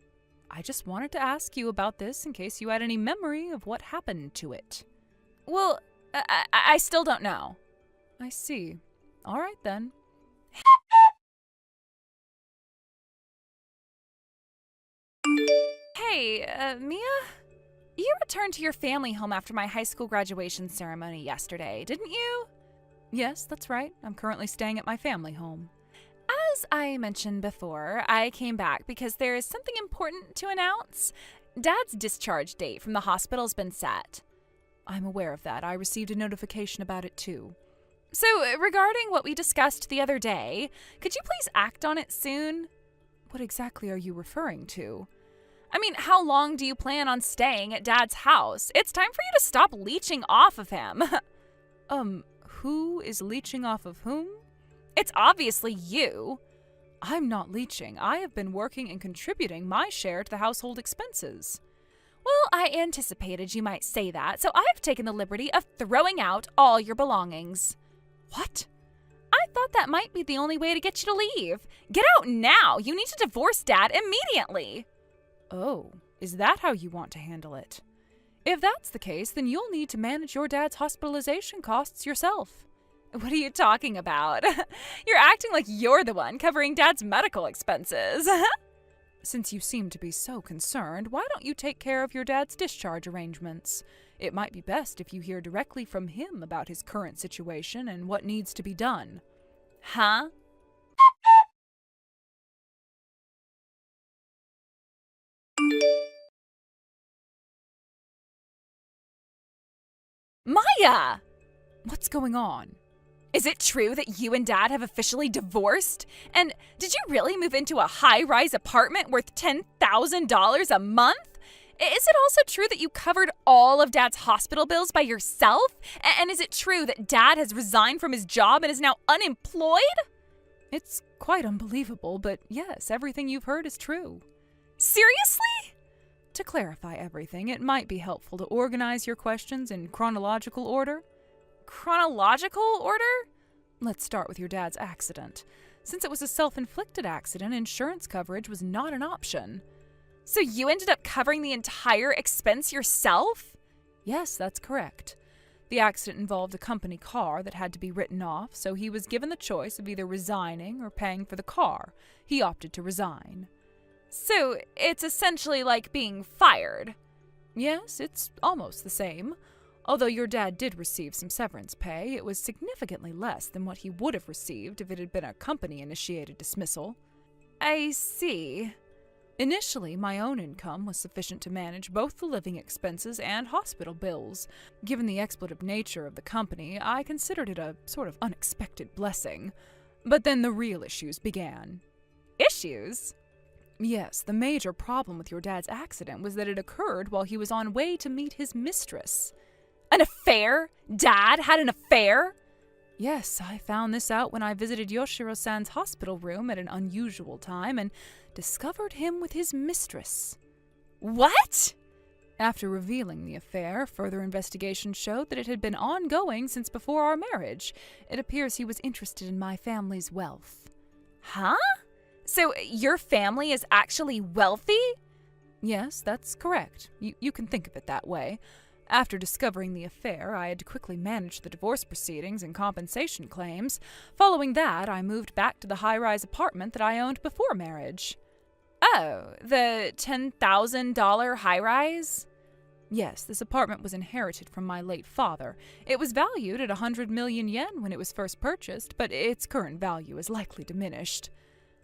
I just wanted to ask you about this in case you had any memory of what happened to it. Well, I still don't know. I see. All right, then. Hey, Mia? You returned to your family home after my high school graduation ceremony yesterday, didn't you? Yes, that's right. I'm currently staying at my family home. As I mentioned before, I came back because there is something important to announce. Dad's discharge date from the hospital's been set. I'm aware of that. I received a notification about it too. So, regarding what we discussed the other day, could you please act on it soon? What exactly are you referring to? I mean, how long do you plan on staying at Dad's house? It's time for you to stop leeching off of him. Who is leeching off of whom? It's obviously you. I'm not leeching. I have been working and contributing my share to the household expenses. Well, I anticipated you might say that, so I've taken the liberty of throwing out all your belongings. What? I thought that might be the only way to get you to leave. Get out now. You need to divorce Dad immediately. Oh, is that how you want to handle it? If that's the case, then you'll need to manage your dad's hospitalization costs yourself. What are you talking about? You're acting like you're the one covering Dad's medical expenses. Since you seem to be so concerned, why don't you take care of your dad's discharge arrangements? It might be best if you hear directly from him about his current situation and what needs to be done. Huh? Maya! What's going on? Is it true that you and Dad have officially divorced? And did you really move into a high-rise apartment worth $10,000 a month? Is it also true that you covered all of Dad's hospital bills by yourself? And is it true that Dad has resigned from his job and is now unemployed? It's quite unbelievable, but yes, everything you've heard is true. Seriously? To clarify everything, it might be helpful to organize your questions in chronological order. Chronological order? Let's start with your dad's accident. Since it was a self-inflicted accident, insurance coverage was not an option. So you ended up covering the entire expense yourself? Yes, that's correct. The accident involved a company car that had to be written off, so he was given the choice of either resigning or paying for the car. He opted to resign. So it's essentially like being fired. Yes, it's almost the same. Although your dad did receive some severance pay, it was significantly less than what he would have received if it had been a company-initiated dismissal. I see. Initially, my own income was sufficient to manage both the living expenses and hospital bills. Given the expletive nature of the company, I considered it a sort of unexpected blessing. But then the real issues began. Issues? Yes, the major problem with your dad's accident was that it occurred while he was on way to meet his mistress. An affair? Dad had an affair? Yes, I found this out when I visited Yoshiro-san's hospital room at an unusual time and discovered him with his mistress. What? After revealing the affair, further investigation showed that it had been ongoing since before our marriage. It appears he was interested in my family's wealth. Huh? So your family is actually wealthy? Yes, that's correct. You can think of it that way. After discovering the affair, I had to quickly manage the divorce proceedings and compensation claims. Following that, I moved back to the high-rise apartment that I owned before marriage. Oh, the $10,000 high-rise? Yes, this apartment was inherited from my late father. It was valued at 100 million yen when it was first purchased, but its current value is likely diminished.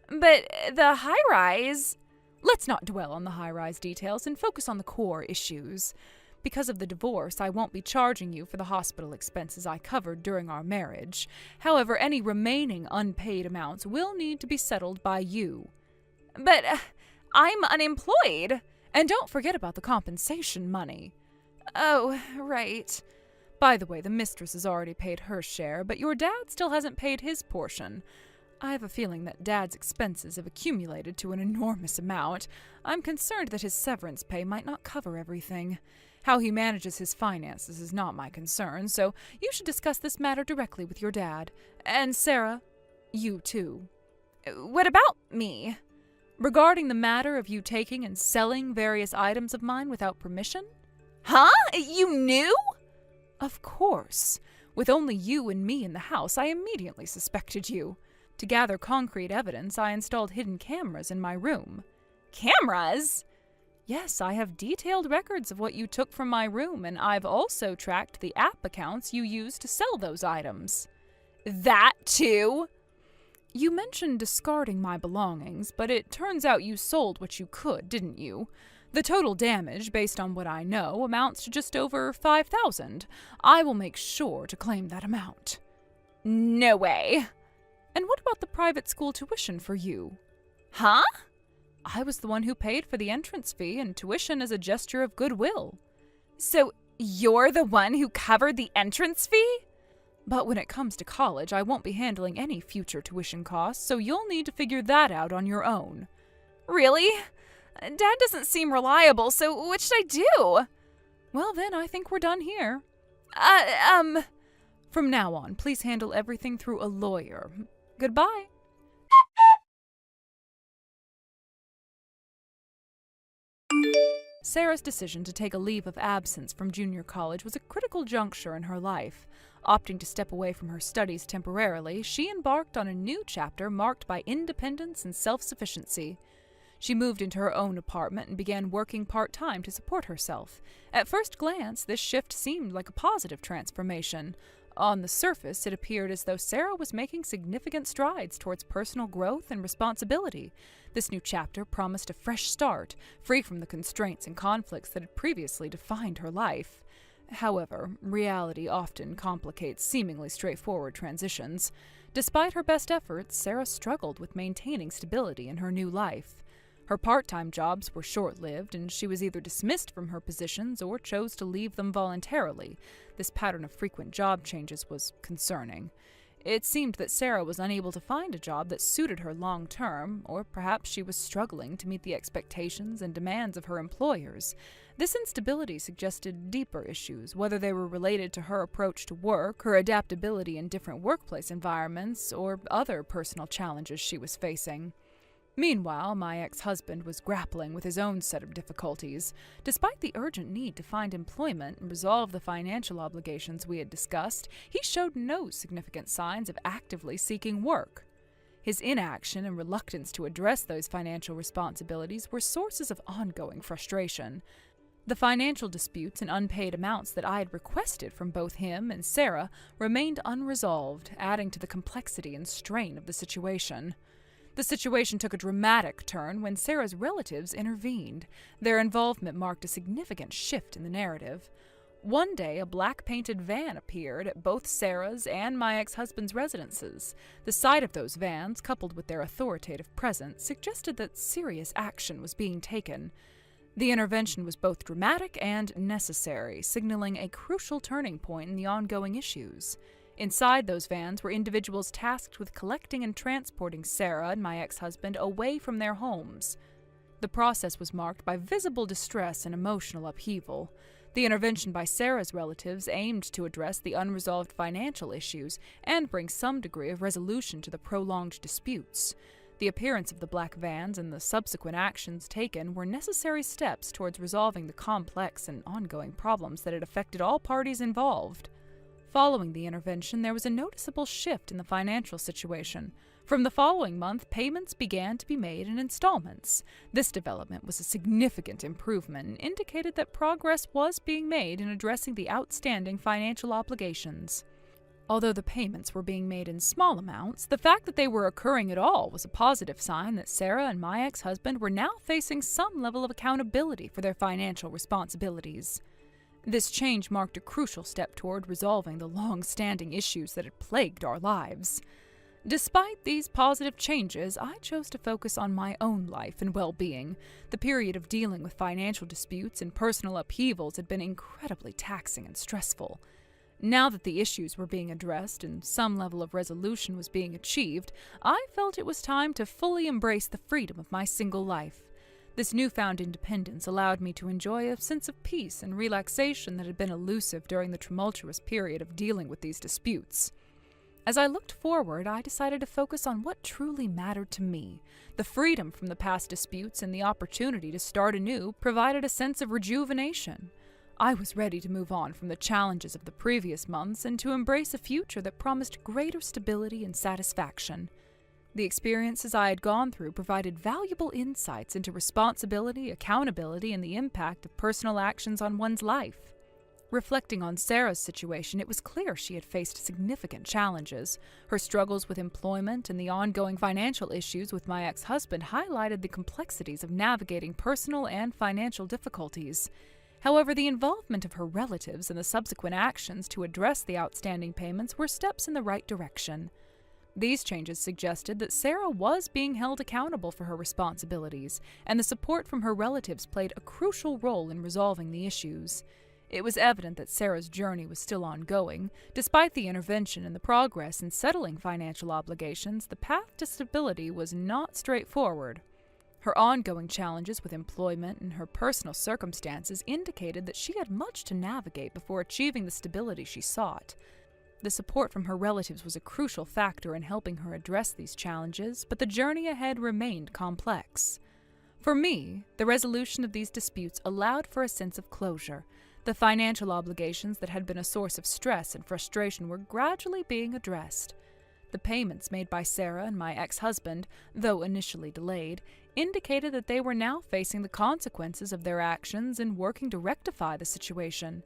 But the high-rise... Let's not dwell on the high-rise details and focus on the core issues. Because of the divorce, I won't be charging you for the hospital expenses I covered during our marriage. However, any remaining unpaid amounts will need to be settled by you. But I'm unemployed. And don't forget about the compensation money. Oh, right. By the way, the mistress has already paid her share, but your dad still hasn't paid his portion. I have a feeling that Dad's expenses have accumulated to an enormous amount. I'm concerned that his severance pay might not cover everything. How he manages his finances is not my concern, so you should discuss this matter directly with your dad. And Sarah, you too. What about me? Regarding the matter of you taking and selling various items of mine without permission? Huh? You knew? Of course. With only you and me in the house, I immediately suspected you. To gather concrete evidence, I installed hidden cameras in my room. Cameras? Yes, I have detailed records of what you took from my room, and I've also tracked the app accounts you used to sell those items. That too? You mentioned discarding my belongings, but it turns out you sold what you could, didn't you? The total damage, based on what I know, amounts to just over 5,000. I will make sure to claim that amount. No way. And what about the private school tuition for you? Huh? I was the one who paid for the entrance fee, and tuition is a gesture of goodwill. So you're the one who covered the entrance fee? But when it comes to college, I won't be handling any future tuition costs, so you'll need to figure that out on your own. Really? Dad doesn't seem reliable, so what should I do? Well then, I think we're done here. From now on, please handle everything through a lawyer. Goodbye. Sarah's decision to take a leave of absence from junior college was a critical juncture in her life. Opting to step away from her studies temporarily, she embarked on a new chapter marked by independence and self-sufficiency. She moved into her own apartment and began working part-time to support herself. At first glance, this shift seemed like a positive transformation. On the surface, it appeared as though Sarah was making significant strides towards personal growth and responsibility. This new chapter promised a fresh start, free from the constraints and conflicts that had previously defined her life. However, reality often complicates seemingly straightforward transitions. Despite her best efforts, Sarah struggled with maintaining stability in her new life. Her part-time jobs were short-lived, and she was either dismissed from her positions or chose to leave them voluntarily. This pattern of frequent job changes was concerning. It seemed that Sarah was unable to find a job that suited her long-term, or perhaps she was struggling to meet the expectations and demands of her employers. This instability suggested deeper issues, whether they were related to her approach to work, her adaptability in different workplace environments, or other personal challenges she was facing. Meanwhile, my ex-husband was grappling with his own set of difficulties. Despite the urgent need to find employment and resolve the financial obligations we had discussed, he showed no significant signs of actively seeking work. His inaction and reluctance to address those financial responsibilities were sources of ongoing frustration. The financial disputes and unpaid amounts that I had requested from both him and Sarah remained unresolved, adding to the complexity and strain of the situation. The situation took a dramatic turn when Sarah's relatives intervened. Their involvement marked a significant shift in the narrative. One day, a black-painted van appeared at both Sarah's and my ex-husband's residences. The sight of those vans, coupled with their authoritative presence, suggested that serious action was being taken. The intervention was both dramatic and necessary, signaling a crucial turning point in the ongoing issues. Inside those vans were individuals tasked with collecting and transporting Sarah and my ex-husband away from their homes. The process was marked by visible distress and emotional upheaval. The intervention by Sarah's relatives aimed to address the unresolved financial issues and bring some degree of resolution to the prolonged disputes. The appearance of the black vans and the subsequent actions taken were necessary steps towards resolving the complex and ongoing problems that had affected all parties involved. Following the intervention, there was a noticeable shift in the financial situation. From the following month, payments began to be made in installments. This development was a significant improvement and indicated that progress was being made in addressing the outstanding financial obligations. Although the payments were being made in small amounts, the fact that they were occurring at all was a positive sign that Sarah and my ex-husband were now facing some level of accountability for their financial responsibilities. This change marked a crucial step toward resolving the long-standing issues that had plagued our lives. Despite these positive changes, I chose to focus on my own life and well-being. The period of dealing with financial disputes and personal upheavals had been incredibly taxing and stressful. Now that the issues were being addressed and some level of resolution was being achieved, I felt it was time to fully embrace the freedom of my single life. This newfound independence allowed me to enjoy a sense of peace and relaxation that had been elusive during the tumultuous period of dealing with these disputes. As I looked forward, I decided to focus on what truly mattered to me. The freedom from the past disputes and the opportunity to start anew provided a sense of rejuvenation. I was ready to move on from the challenges of the previous months and to embrace a future that promised greater stability and satisfaction. The experiences I had gone through provided valuable insights into responsibility, accountability, and the impact of personal actions on one's life. Reflecting on Sarah's situation, it was clear she had faced significant challenges. Her struggles with employment and the ongoing financial issues with my ex-husband highlighted the complexities of navigating personal and financial difficulties. However, the involvement of her relatives and the subsequent actions to address the outstanding payments were steps in the right direction. These changes suggested that Sarah was being held accountable for her responsibilities, and the support from her relatives played a crucial role in resolving the issues. It was evident that Sarah's journey was still ongoing. Despite the intervention and the progress in settling financial obligations, the path to stability was not straightforward. Her ongoing challenges with employment and her personal circumstances indicated that she had much to navigate before achieving the stability she sought. The support from her relatives was a crucial factor in helping her address these challenges, but the journey ahead remained complex. For me, the resolution of these disputes allowed for a sense of closure. The financial obligations that had been a source of stress and frustration were gradually being addressed. The payments made by Sarah and my ex-husband, though initially delayed, indicated that they were now facing the consequences of their actions and working to rectify the situation.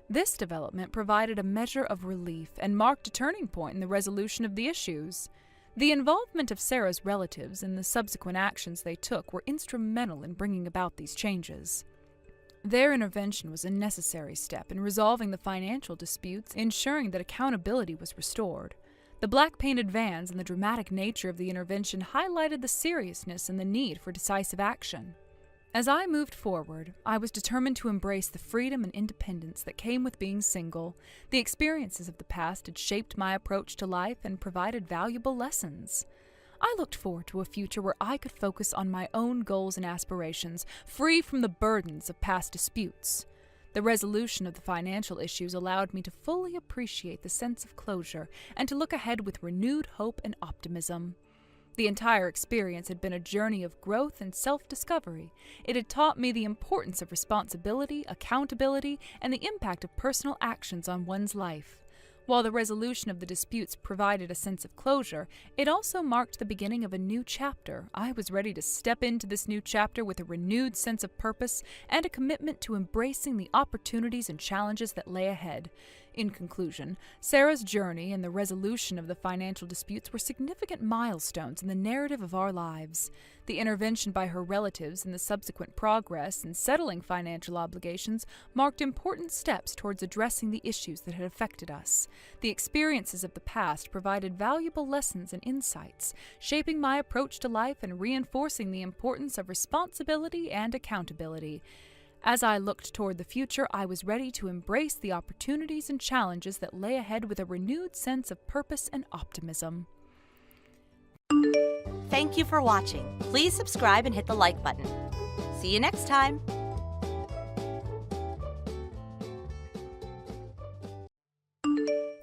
This development provided a measure of relief and marked a turning point in the resolution of the issues. The involvement of Sarah's relatives and the subsequent actions they took were instrumental in bringing about these changes. Their intervention was a necessary step in resolving the financial disputes, ensuring that accountability was restored. The black-painted vans and the dramatic nature of the intervention highlighted the seriousness and the need for decisive action. As I moved forward, I was determined to embrace the freedom and independence that came with being single. The experiences of the past had shaped my approach to life and provided valuable lessons. I looked forward to a future where I could focus on my own goals and aspirations, free from the burdens of past disputes. The resolution of the financial issues allowed me to fully appreciate the sense of closure and to look ahead with renewed hope and optimism. The entire experience had been a journey of growth and self-discovery. It had taught me the importance of responsibility, accountability, and the impact of personal actions on one's life. While the resolution of the disputes provided a sense of closure, it also marked the beginning of a new chapter. I was ready to step into this new chapter with a renewed sense of purpose and a commitment to embracing the opportunities and challenges that lay ahead. In conclusion, Sarah's journey and the resolution of the financial disputes were significant milestones in the narrative of our lives. The intervention by her relatives and the subsequent progress in settling financial obligations marked important steps towards addressing the issues that had affected us. The experiences of the past provided valuable lessons and insights, shaping my approach to life and reinforcing the importance of responsibility and accountability. As I looked toward the future, I was ready to embrace the opportunities and challenges that lay ahead with a renewed sense of purpose and optimism. Thank you for watching. Please subscribe and hit the like button. See you next time.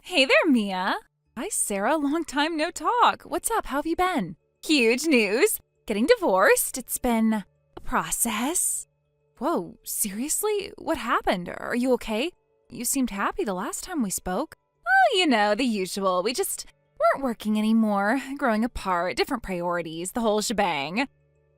Hey there, Mia. Hi, Sarah. Long time no talk. What's up? How have you been? Huge news. Getting divorced. It's been a process. Whoa, seriously? What happened? Are you okay? You seemed happy the last time we spoke. Oh, you know, the usual. We just weren't working anymore, growing apart, different priorities, the whole shebang.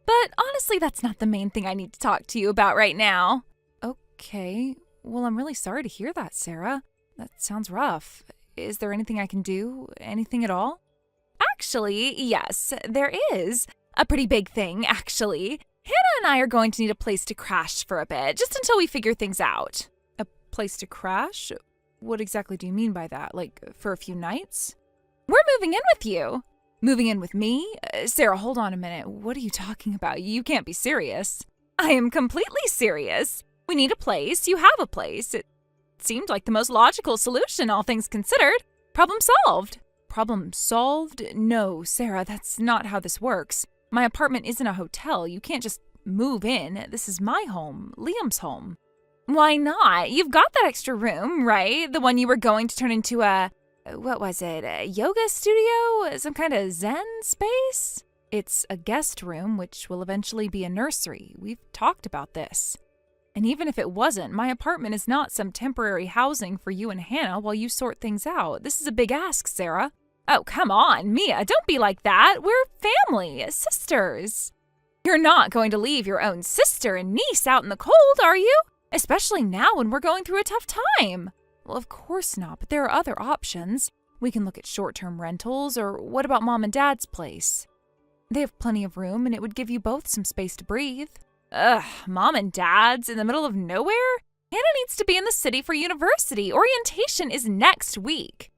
But honestly, that's not the main thing I need to talk to you about right now. Okay. Well, I'm really sorry to hear that, Sarah. That sounds rough. Is there anything I can do? Anything at all? Actually, yes, there is. A pretty big thing, actually. Hannah and I are going to need a place to crash for a bit, just until we figure things out. A place to crash? What exactly do you mean by that? Like, for a few nights? We're moving in with you. Moving in with me? Sarah, hold on a minute. What are you talking about? You can't be serious. I am completely serious. We need a place. You have a place. It seemed like the most logical solution, all things considered. Problem solved. Problem solved? No, Sarah, that's not how this works. My apartment isn't a hotel. You can't just move in. This is my home, Liam's home. Why not? You've got that extra room, right? The one you were going to turn into a yoga studio? Some kind of Zen space? It's a guest room, which will eventually be a nursery. We've talked about this. And even if it wasn't, my apartment is not some temporary housing for you and Hannah while you sort things out. This is a big ask, Sarah. Oh, come on, Mia, don't be like that. We're family, sisters. You're not going to leave your own sister and niece out in the cold, are you? Especially now when we're going through a tough time. Well, of course not, but there are other options. We can look at short-term rentals, or what about Mom and Dad's place? They have plenty of room, and it would give you both some space to breathe. Ugh, Mom and Dad's in the middle of nowhere? Hannah needs to be in the city for university. Orientation is next week.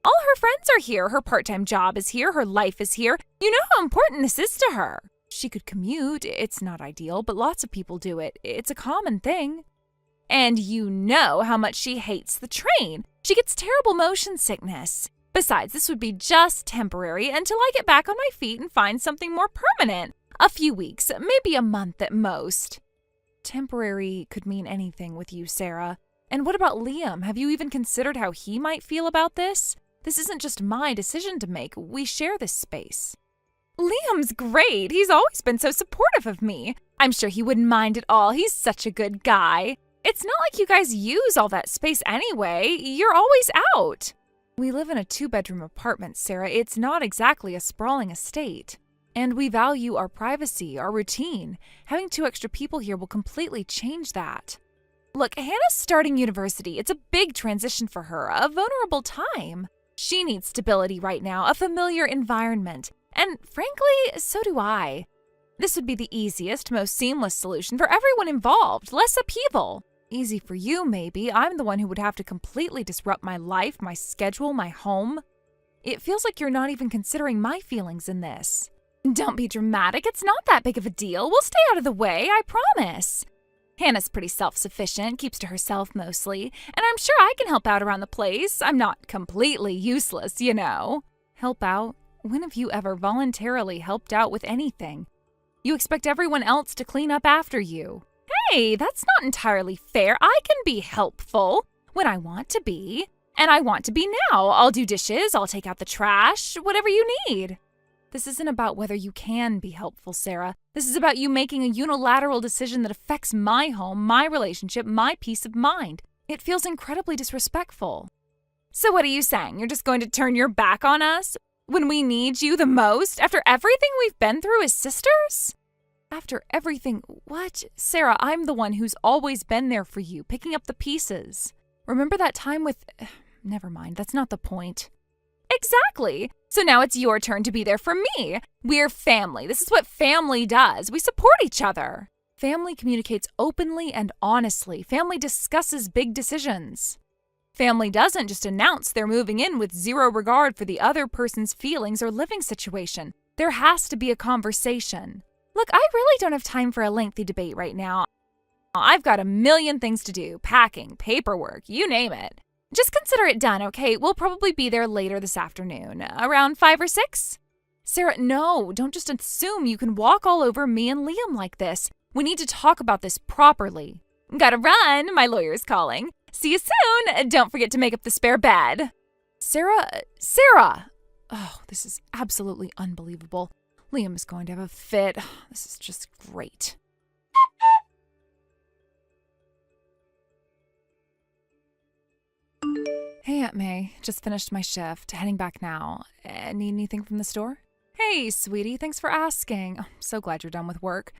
All her friends are here. Her part-time job is here. Her life is here. You know how important this is to her. She could commute. It's not ideal, but lots of people do it. It's a common thing. And you know how much she hates the train. She gets terrible motion sickness. Besides, this would be just temporary until I get back on my feet and find something more permanent. A few weeks, maybe a month at most. Temporary could mean anything with you, Sarah. And what about Liam? Have you even considered how he might feel about this? This isn't just my decision to make. We share this space. Liam's great. He's always been so supportive of me. I'm sure he wouldn't mind at all. He's such a good guy. It's not like you guys use all that space anyway. You're always out. We live in a 2-bedroom apartment, Sarah. It's not exactly a sprawling estate. And we value our privacy, our routine. Having 2 extra people here will completely change that. Look, Hannah's starting university. It's a big transition for her, a vulnerable time. She needs stability right now, a familiar environment. And frankly, so do I. This would be the easiest, most seamless solution for everyone involved, less upheaval. Easy for you, maybe. I'm the one who would have to completely disrupt my life, my schedule, my home. It feels like you're not even considering my feelings in this. Don't be dramatic. It's not that big of a deal. We'll stay out of the way, I promise. Hannah's pretty self-sufficient, keeps to herself mostly, and I'm sure I can help out around the place. I'm not completely useless, you know. Help out? When have you ever voluntarily helped out with anything? You expect everyone else to clean up after you. Hey, that's not entirely fair. I can be helpful when I want to be, and I want to be now. I'll do dishes, I'll take out the trash, whatever you need. This isn't about whether you can be helpful, Sarah. This is about you making a unilateral decision that affects my home, my relationship, my peace of mind. It feels incredibly disrespectful. So what are you saying? You're just going to turn your back on us when we need you the most after everything we've been through as sisters? After everything, what? Sarah, I'm the one who's always been there for you, picking up the pieces. Remember that time with... Never mind, that's not the point. Exactly. So now it's your turn to be there for me. We're family. This is what family does. We support each other. Family communicates openly and honestly. Family discusses big decisions. Family doesn't just announce they're moving in with zero regard for the other person's feelings or living situation. There has to be a conversation. Look, I really don't have time for a lengthy debate right now. I've got a million things to do. Packing, paperwork, you name it. Just consider it done, okay? We'll probably be there later this afternoon, around 5 or 6. Sarah, no, don't just assume you can walk all over me and Liam like this. We need to talk about this properly. Gotta run, my lawyer's calling. See you soon. Don't forget to make up the spare bed. Sarah! Oh, this is absolutely unbelievable. Liam is going to have a fit. This is just great. Hey, Aunt May. Just finished my shift. Heading back now. Need anything from the store? Hey, sweetie. Thanks for asking. I'm so glad you're done with work.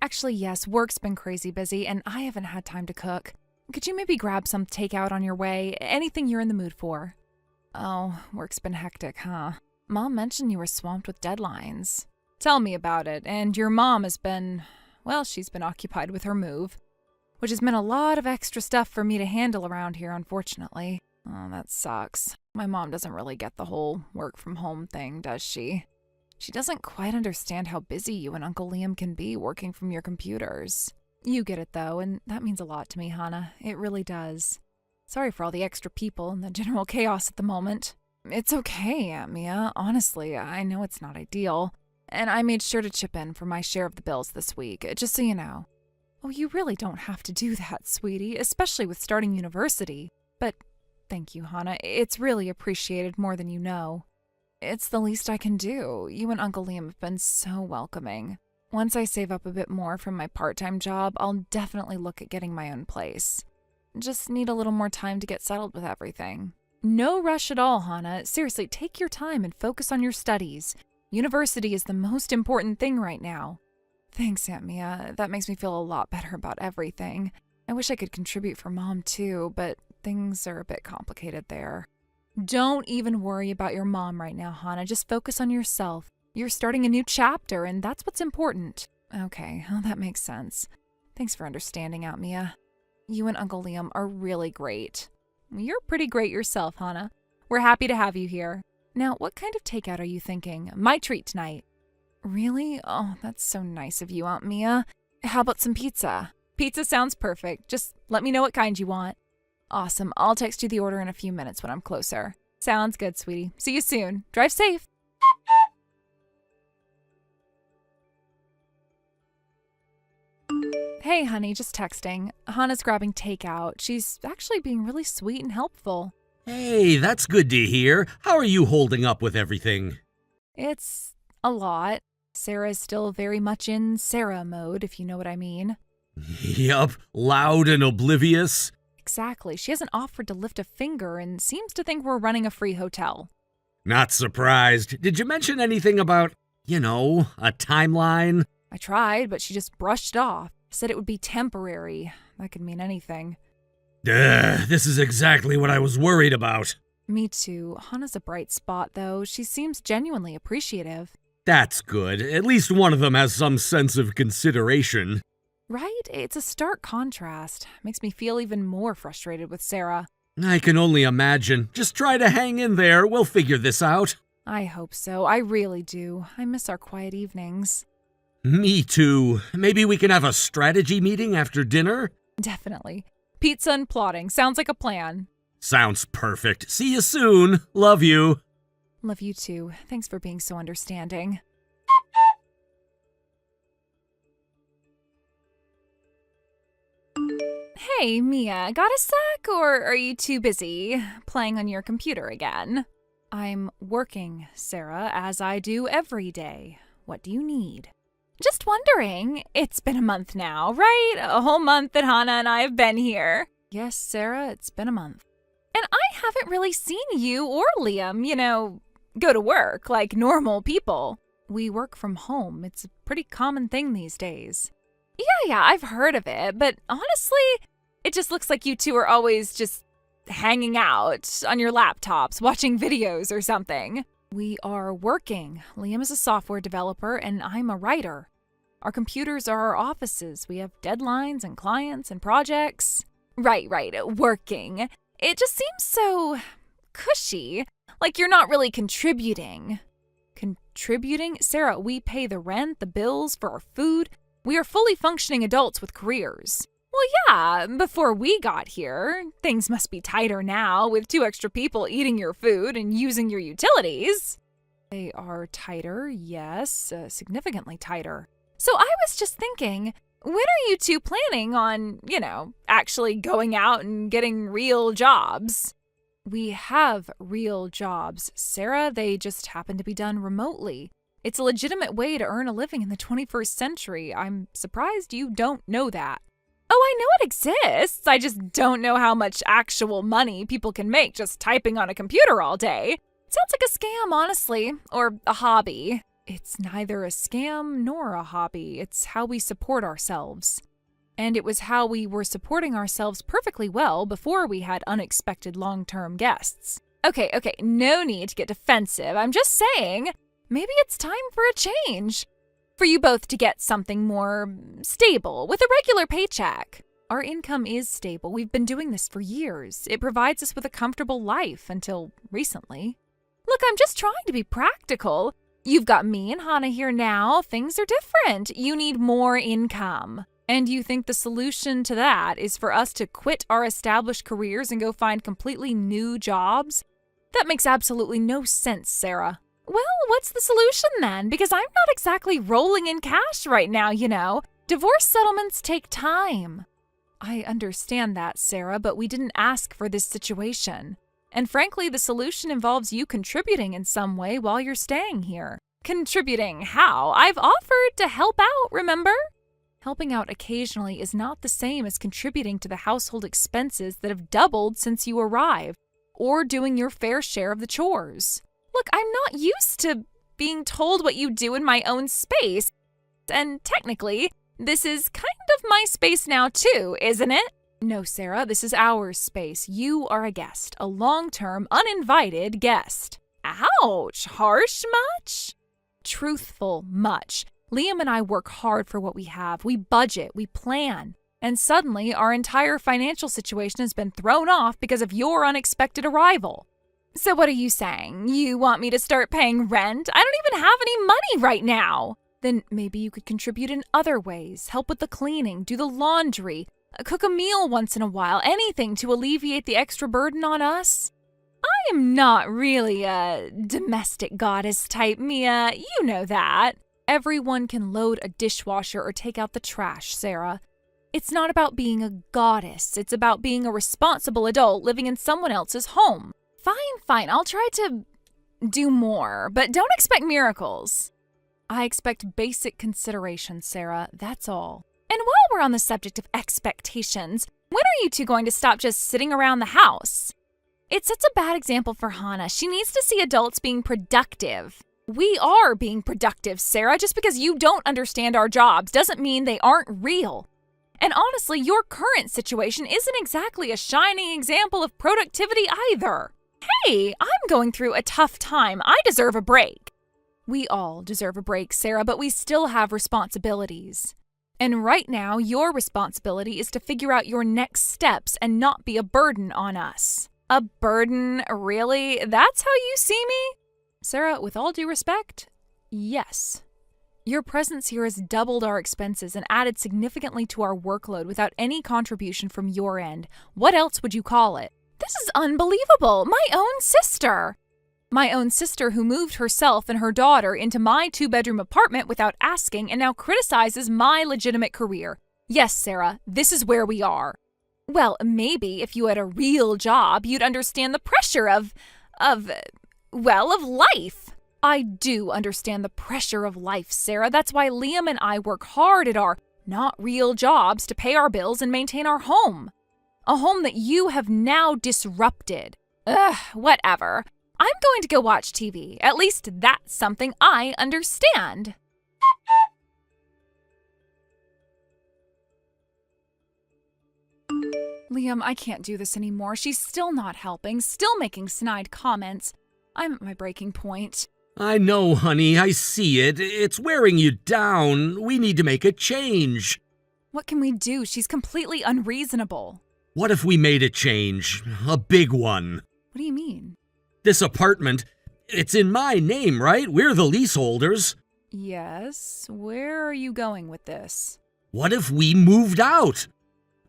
Actually, yes, work's been crazy busy, and I haven't had time to cook. Could you maybe grab some takeout on your way? Anything you're in the mood for? Oh, work's been hectic, huh? Mom mentioned you were swamped with deadlines. Tell me about it. And your mom has been... Well, she's been occupied with her move, which has meant a lot of extra stuff for me to handle around here, unfortunately. Oh, that sucks. My mom doesn't really get the whole work from home thing, does she? She doesn't quite understand how busy you and Uncle Liam can be working from your computers. You get it, though, and that means a lot to me, Hannah. It really does. Sorry for all the extra people and the general chaos at the moment. It's okay, Aunt Mia. Honestly, I know it's not ideal. And I made sure to chip in for my share of the bills this week, just so you know. Oh, you really don't have to do that, sweetie, especially with starting university. But thank you, Hannah. It's really appreciated more than you know. It's the least I can do. You and Uncle Liam have been so welcoming. Once I save up a bit more from my part-time job, I'll definitely look at getting my own place. Just need a little more time to get settled with everything. No rush at all, Hana. Seriously, take your time and focus on your studies. University is the most important thing right now. Thanks, Aunt Mia. That makes me feel a lot better about everything. I wish I could contribute for Mom too, but things are a bit complicated there. Don't even worry about your mom right now, Hana. Just focus on yourself. You're starting a new chapter, and that's what's important. Okay, well, that makes sense. Thanks for understanding, Aunt Mia. You and Uncle Liam are really great. You're pretty great yourself, Hana. We're happy to have you here. Now, what kind of takeout are you thinking? My treat tonight. Really? Oh, that's so nice of you, Aunt Mia. How about some pizza? Pizza sounds perfect. Just let me know what kind you want. Awesome. I'll text you the order in a few minutes when I'm closer. Sounds good, sweetie. See you soon. Drive safe. Hey, honey, just texting. Hana's grabbing takeout. She's actually being really sweet and helpful. Hey, that's good to hear. How are you holding up with everything? It's a lot. Sarah's still very much in Sarah mode, if you know what I mean. Yup, loud and oblivious. Exactly. She hasn't offered to lift a finger and seems to think we're running a free hotel. Not surprised. Did you mention anything about, a timeline? I tried, but she just brushed it off. Said it would be temporary. That could mean anything. This is exactly what I was worried about. Me too. Hana's a bright spot, though. She seems genuinely appreciative. That's good. At least one of them has some sense of consideration. Right? It's a stark contrast. Makes me feel even more frustrated with Sarah. I can only imagine. Just try to hang in there. We'll figure this out. I hope so. I really do. I miss our quiet evenings. Me too. Maybe we can have a strategy meeting after dinner? Definitely. Pizza and plotting. Sounds like a plan. Sounds perfect. See you soon. Love you. Love you too. Thanks for being so understanding. Hey, Mia, got a sec, or are you too busy playing on your computer again? I'm working, Sarah, as I do every day. What do you need? Just wondering. It's been a month now, right? A whole month that Hana and I have been here. Yes, Sarah, it's been a month. And I haven't really seen you or Liam, go to work like normal people. We work from home. It's a pretty common thing these days. Yeah, I've heard of it, but honestly, it just looks like you two are always just hanging out on your laptops, watching videos or something. We are working. Liam is a software developer and I'm a writer. Our computers are our offices. We have deadlines and clients and projects. Right, working. It just seems so cushy, like you're not really contributing. Contributing? Sarah, we pay the rent, the bills for our food. We are fully functioning adults with careers. Well, yeah, before we got here. Things must be tighter now with 2 extra people eating your food and using your utilities. They are tighter, yes, significantly tighter. So I was just thinking, when are you two planning on, actually going out and getting real jobs? We have real jobs, Sarah. They just happen to be done remotely. It's a legitimate way to earn a living in the 21st century. I'm surprised you don't know that. Oh, I know it exists. I just don't know how much actual money people can make just typing on a computer all day. It sounds like a scam, honestly, or a hobby. It's neither a scam nor a hobby. It's how we support ourselves. And it was how we were supporting ourselves perfectly well before we had unexpected long-term guests. Okay, no need to get defensive. I'm just saying, maybe it's time for a change. For you both to get something more stable, with a regular paycheck. Our income is stable. We've been doing this for years. It provides us with a comfortable life until recently. Look, I'm just trying to be practical. You've got me and Hana here now. Things are different. You need more income. And you think the solution to that is for us to quit our established careers and go find completely new jobs? That makes absolutely no sense, Sarah. Well, what's the solution then? Because I'm not exactly rolling in cash right now, Divorce settlements take time. I understand that, Sarah, but we didn't ask for this situation. And frankly, the solution involves you contributing in some way while you're staying here. Contributing how? I've offered to help out, remember? Helping out occasionally is not the same as contributing to the household expenses that have doubled since you arrived, or doing your fair share of the chores. Look, I'm not used to being told what you do in my own space, and technically, this is kind of my space now too, isn't it? No, Sarah, this is our space. You are a guest, a long-term, uninvited guest. Ouch! Harsh much? Truthful much. Liam and I work hard for what we have. We budget, we plan. And suddenly, our entire financial situation has been thrown off because of your unexpected arrival. So what are you saying? You want me to start paying rent? I don't even have any money right now. Then maybe you could contribute in other ways. Help with the cleaning, do the laundry, cook a meal once in a while, anything to alleviate the extra burden on us. I am not really a domestic goddess type, Mia. You know that. Everyone can load a dishwasher or take out the trash, Sarah. It's not about being a goddess. It's about being a responsible adult living in someone else's home. Fine. I'll try to do more, but don't expect miracles. I expect basic consideration, Sarah. That's all. And while we're on the subject of expectations, when are you two going to stop just sitting around the house? It sets a bad example for Hannah. She needs to see adults being productive. We are being productive, Sarah. Just because you don't understand our jobs doesn't mean they aren't real. And honestly, your current situation isn't exactly a shining example of productivity either. Hey, I'm going through a tough time. I deserve a break. We all deserve a break, Sarah, but we still have responsibilities. And right now, your responsibility is to figure out your next steps and not be a burden on us. A burden? Really? That's how you see me? Sarah, with all due respect, yes. Your presence here has doubled our expenses and added significantly to our workload without any contribution from your end. What else would you call it? This is unbelievable. My own sister. My own sister who moved herself and her daughter into my 2-bedroom apartment without asking and now criticizes my legitimate career. Yes, Sarah, this is where we are. Well, maybe if you had a real job, you'd understand the pressure of life. I do understand the pressure of life, Sarah. That's why Liam and I work hard at our not real jobs to pay our bills and maintain our home. A home that you have now disrupted. Whatever. I'm going to go watch TV. At least that's something I understand. Liam, I can't do this anymore. She's still not helping, still making snide comments. I'm at my breaking point. I know, honey. I see it. It's wearing you down. We need to make a change. What can we do? She's completely unreasonable. What if we made a change? A big one. What do you mean? This apartment, it's in my name, right? We're the leaseholders. Yes. Where are you going with this? What if we moved out?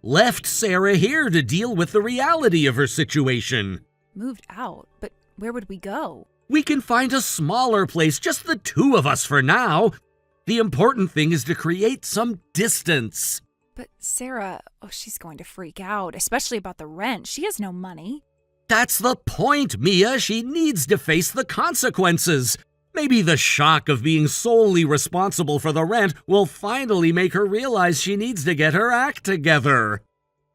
Left Sarah here to deal with the reality of her situation. Moved out? But where would we go? We can find a smaller place, just the two of us for now. The important thing is to create some distance. But Sarah, she's going to freak out, especially about the rent. She has no money. That's the point, Mia. She needs to face the consequences. Maybe the shock of being solely responsible for the rent will finally make her realize she needs to get her act together.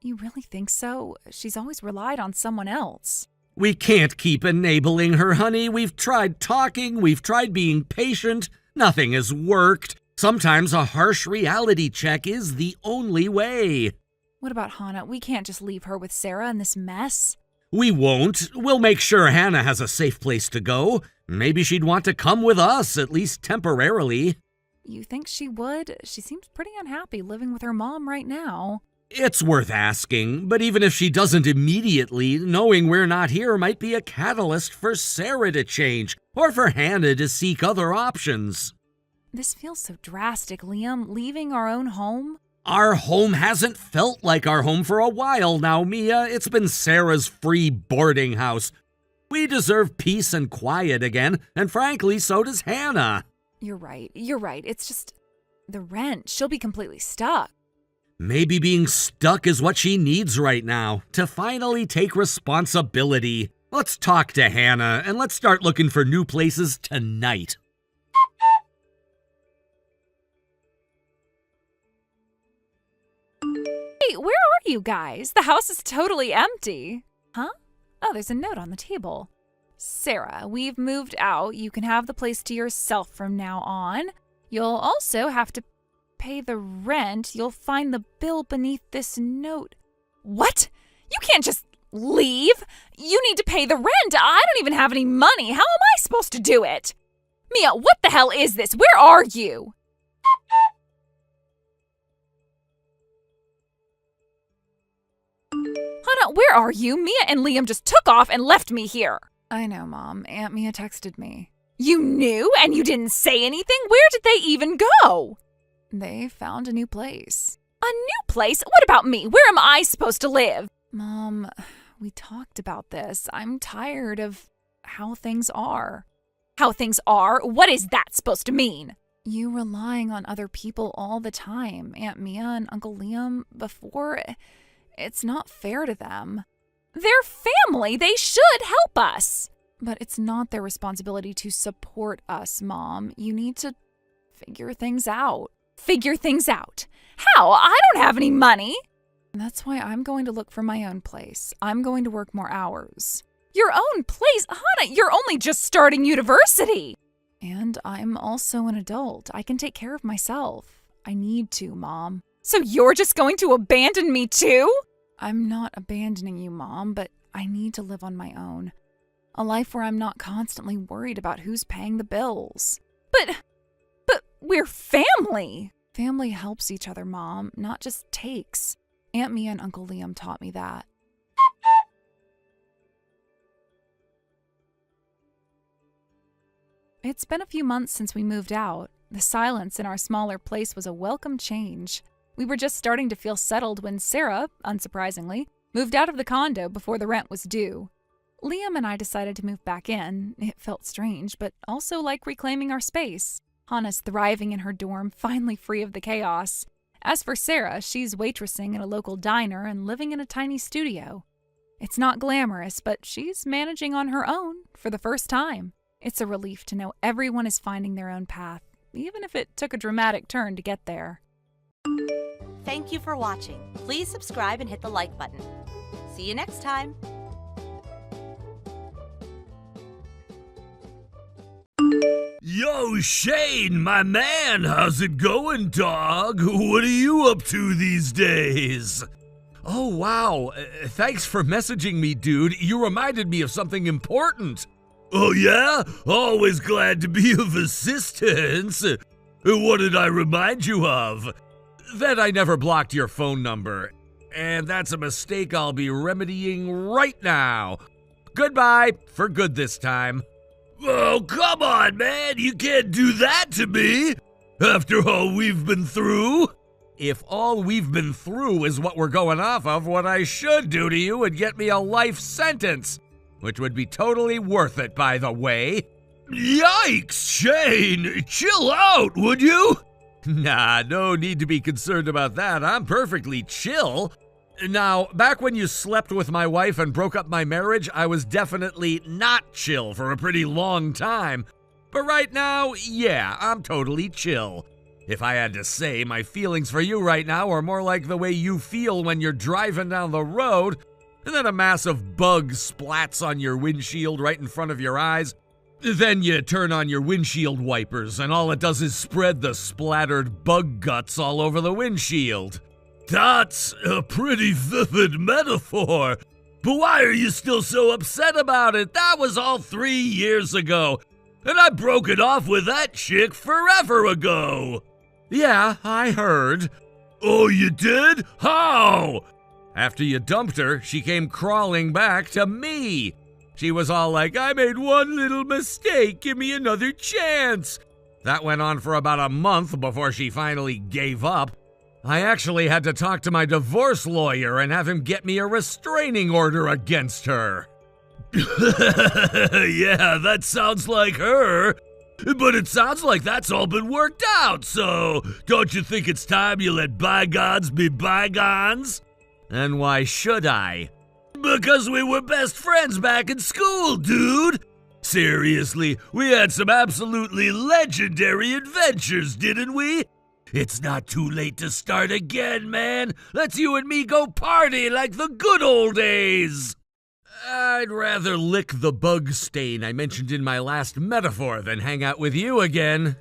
You really think so? She's always relied on someone else. We can't keep enabling her, honey. We've tried talking, we've tried being patient. Nothing has worked. Sometimes a harsh reality check is the only way. What about Hannah? We can't just leave her with Sarah in this mess. We won't. We'll make sure Hannah has a safe place to go. Maybe she'd want to come with us, at least temporarily. You think she would? She seems pretty unhappy living with her mom right now. It's worth asking, but even if she doesn't immediately, knowing we're not here might be a catalyst for Sarah to change, or for Hannah to seek other options. This feels so drastic, Liam. Leaving our own home? Our home hasn't felt like our home for a while now, Mia. It's been Sarah's free boarding house. We deserve peace and quiet again, and frankly, so does Hannah. You're right. It's just the rent. She'll be completely stuck. Maybe being stuck is what she needs right now, to finally take responsibility. Let's talk to Hannah, and let's start looking for new places tonight. where are you guys? The house is totally empty. Huh? Oh, there's a note on the table. Sarah, we've moved out. You can have the place to yourself from now on. You'll also have to pay the rent. You'll find the bill beneath this note. What? You can't just leave. You need to pay the rent. I don't even have any money. How am I supposed to do it? Mia, what the hell is this? Where are you? Hannah, where are you? Mia and Liam just took off and left me here. I know, Mom. Aunt Mia texted me. You knew and you didn't say anything? Where did they even go? They found a new place. A new place? What about me? Where am I supposed to live? Mom, we talked about this. I'm tired of how things are. How things are? What is that supposed to mean? You relying on other people all the time. Aunt Mia and Uncle Liam before. It's not fair to them. They're family. They should help us. But it's not their responsibility to support us, Mom. You need to figure things out. Figure things out? How? I don't have any money. That's why I'm going to look for my own place. I'm going to work more hours. Your own place? Hannah, you're only just starting university. And I'm also an adult. I can take care of myself. I need to, Mom. So you're just going to abandon me too? I'm not abandoning you, Mom, but I need to live on my own. A life where I'm not constantly worried about who's paying the bills. But we're family. Family helps each other, Mom, not just takes. Aunt Mia and Uncle Liam taught me that. It's been a few months since we moved out. The silence in our smaller place was a welcome change. We were just starting to feel settled when Sarah, unsurprisingly, moved out of the condo before the rent was due. Liam and I decided to move back in. It felt strange, but also like reclaiming our space. Hannah's thriving in her dorm, finally free of the chaos. As for Sarah, she's waitressing at a local diner and living in a tiny studio. It's not glamorous, but she's managing on her own for the first time. It's a relief to know everyone is finding their own path, even if it took a dramatic turn to get there. Thank you for watching. Please subscribe and hit the like button. See you next time. Yo, Shane, my man, how's it going, dog? What are you up to these days? Oh, wow. Thanks for messaging me, dude. You reminded me of something important. Oh, yeah? Always glad to be of assistance. What did I remind you of? That I never blocked your phone number. And that's a mistake I'll be remedying right now. Goodbye, for good this time. Oh, come on, man. You can't do that to me. After all we've been through. If all we've been through is what we're going off of, what I should do to you would get me a life sentence. Which would be totally worth it, by the way. Yikes, Shane. Chill out, would you? Nah, no need to be concerned about that. I'm perfectly chill. Now, back when you slept with my wife and broke up my marriage, I was definitely not chill for a pretty long time. But right now, yeah, I'm totally chill. If I had to say, my feelings for you right now are more like the way you feel when you're driving down the road, and then a mass of bugs splats on your windshield right in front of your eyes. Then you turn on your windshield wipers, and all it does is spread the splattered bug guts all over the windshield. That's a pretty vivid metaphor. But why are you still so upset about it? That was all 3 years ago. And I broke it off with that chick forever ago. Yeah, I heard. Oh, you did? How? After you dumped her, she came crawling back to me. She was all like, I made one little mistake, give me another chance. That went on for about a month before she finally gave up. I actually had to talk to my divorce lawyer and have him get me a restraining order against her. Yeah, that sounds like her. But it sounds like that's all been worked out, so don't you think it's time you let bygones be bygones? And why should I? Because we were best friends back in school, dude. Seriously, we had some absolutely legendary adventures, didn't we? It's not too late to start again, man. Let's you and me go party like the good old days. I'd rather lick the bug stain I mentioned in my last metaphor than hang out with you again.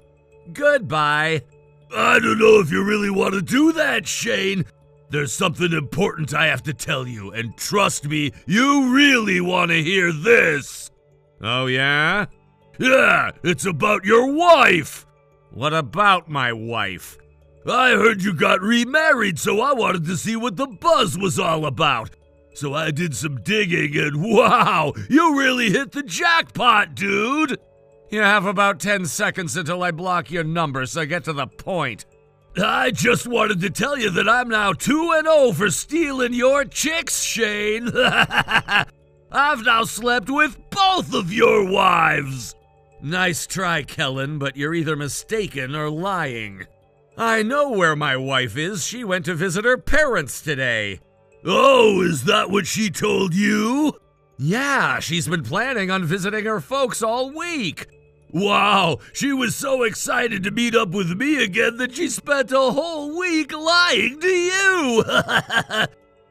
Goodbye. I don't know if you really want to do that, Shane. There's something important I have to tell you, and trust me, you really want to hear this. Oh, yeah? Yeah, it's about your wife. What about my wife? I heard you got remarried, so I wanted to see what the buzz was all about. So I did some digging, and wow, you really hit the jackpot, dude! You have about 10 seconds until I block your number, so get to the point. I just wanted to tell you that I'm now 2-0 for stealing your chicks, Shane. I've now slept with both of your wives. Nice try, Kellen, but you're either mistaken or lying. I know where my wife is. She went to visit her parents today. Oh, is that what she told you? Yeah, she's been planning on visiting her folks all week. Wow, she was so excited to meet up with me again that she spent a whole week lying to you.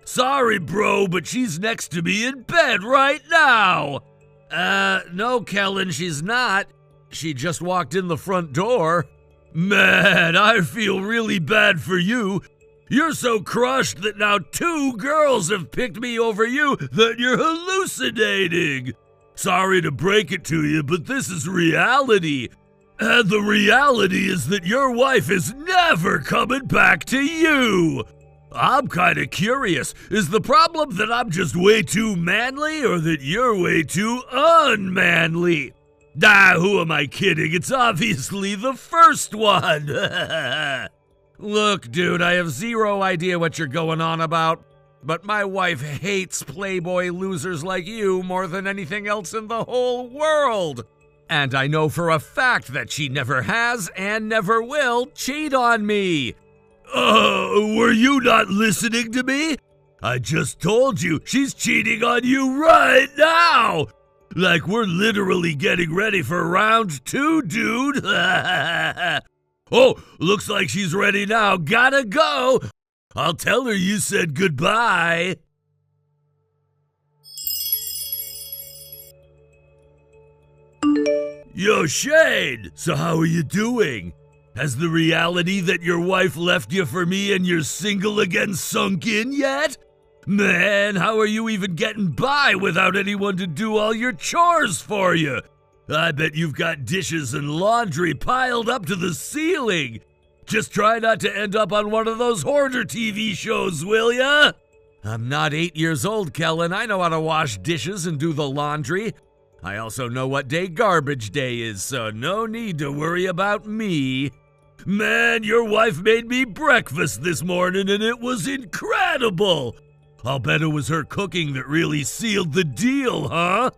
Sorry, bro, but she's next to me in bed right now. No, Kellen, she's not. She just walked in the front door. Man, I feel really bad for you. You're so crushed that now 2 girls have picked me over you that you're hallucinating. Sorry to break it to you, but this is reality. And the reality is that your wife is never coming back to you. I'm kinda curious, is the problem that I'm just way too manly or that you're way too unmanly? Nah, who am I kidding? It's obviously the first one. Look, dude, I have zero idea what you're going on about, but my wife hates playboy losers like you more than anything else in the whole world. And I know for a fact that she never has and never will cheat on me. Were you not listening to me? I just told you she's cheating on you right now. Like we're literally getting ready for round 2, dude. Oh, looks like she's ready now. Gotta go. I'll tell her you said goodbye. Yo, Shane, so how are you doing? Has the reality that your wife left you for me and you're single again sunk in yet? Man, how are you even getting by without anyone to do all your chores for you? I bet you've got dishes and laundry piled up to the ceiling. Just try not to end up on one of those hoarder TV shows, will ya? I'm not 8 years old, Kellen. I know how to wash dishes and do the laundry. I also know what day garbage day is, so no need to worry about me. Man, your wife made me breakfast this morning and it was incredible. I'll bet it was her cooking that really sealed the deal, huh?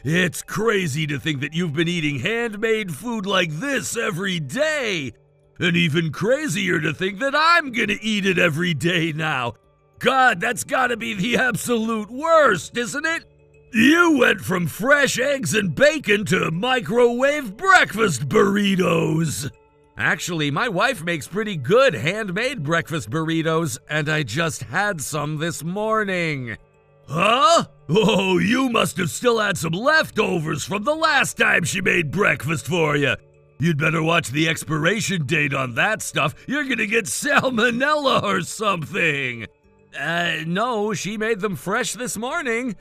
It's crazy to think that you've been eating handmade food like this every day. And even crazier to think that I'm gonna eat it every day now. God, that's gotta be the absolute worst, isn't it? You went from fresh eggs and bacon to microwave breakfast burritos. Actually, my wife makes pretty good handmade breakfast burritos, and I just had some this morning. Huh? Oh, you must have still had some leftovers from the last time she made breakfast for you. You'd better watch the expiration date on that stuff. You're gonna get salmonella or something. No, she made them fresh this morning.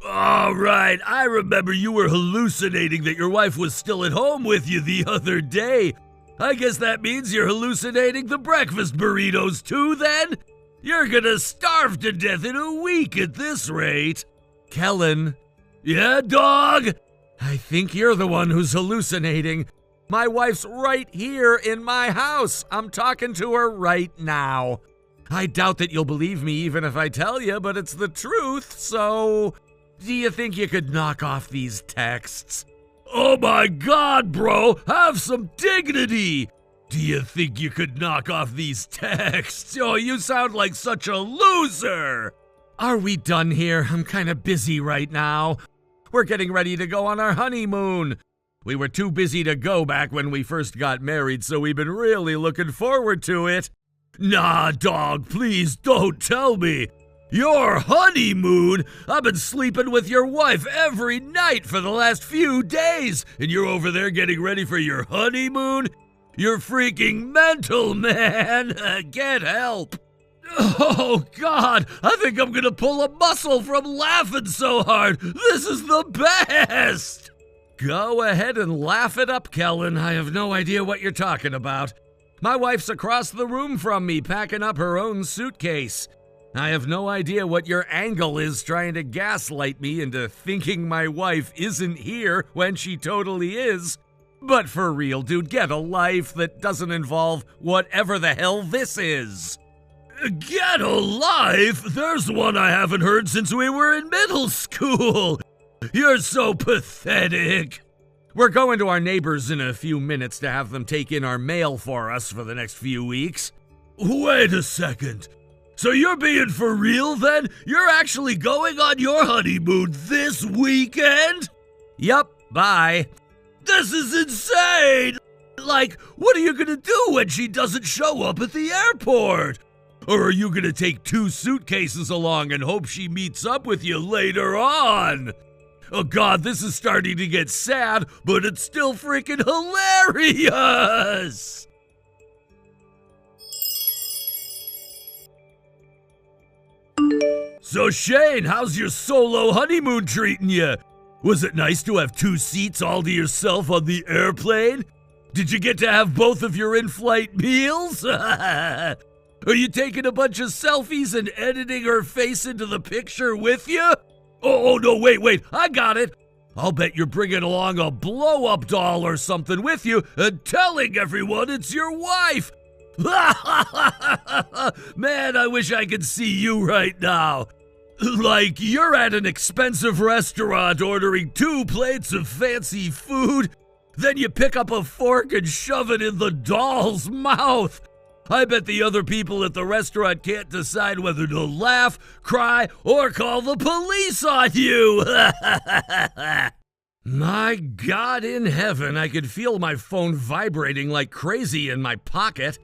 All right, I remember you were hallucinating that your wife was still at home with you the other day. I guess that means you're hallucinating the breakfast burritos too, then? You're gonna starve to death in a week at this rate. Kellen. Yeah, dog? I think you're the one who's hallucinating. My wife's right here in my house. I'm talking to her right now. I doubt that you'll believe me even if I tell you, but it's the truth, so... Do you think you could knock off these texts? Oh my God, bro, have some dignity! Do you think you could knock off these texts? Oh, you sound like such a loser! Are we done here? I'm kinda busy right now. We're getting ready to go on our honeymoon. We were too busy to go back when we first got married, so we've been really looking forward to it. Nah, dog, please don't tell me. Your honeymoon? I've been sleeping with your wife every night for the last few days, and you're over there getting ready for your honeymoon? You're freaking mental, man. Get help. Oh, God, I think I'm gonna pull a muscle from laughing so hard. This is the best. Go ahead and laugh it up, Kellen. I have no idea what you're talking about. My wife's across the room from me, packing up her own suitcase. I have no idea what your angle is trying to gaslight me into thinking my wife isn't here when she totally is. But for real, dude, get a life that doesn't involve whatever the hell this is. Get a life? There's one I haven't heard since we were in middle school. You're so pathetic. We're going to our neighbors in a few minutes to have them take in our mail for us for the next few weeks. Wait a second. So you're being for real then? You're actually going on your honeymoon this weekend? Yup, bye. This is insane! Like, what are you gonna do when she doesn't show up at the airport? Or are you gonna take 2 suitcases along and hope she meets up with you later on? Oh God, this is starting to get sad, but it's still freaking hilarious! So Shane, how's your solo honeymoon treating you? Was it nice to have 2 seats all to yourself on the airplane? Did you get to have both of your in-flight meals? Are you taking a bunch of selfies and editing her face into the picture with you? Oh, no, wait, I got it. I'll bet you're bringing along a blow-up doll or something with you and telling everyone it's your wife. Man, I wish I could see you right now. Like, you're at an expensive restaurant ordering 2 plates of fancy food, then you pick up a fork and shove it in the doll's mouth. I bet the other people at the restaurant can't decide whether to laugh, cry, or call the police on you. My God in heaven, I could feel my phone vibrating like crazy in my pocket.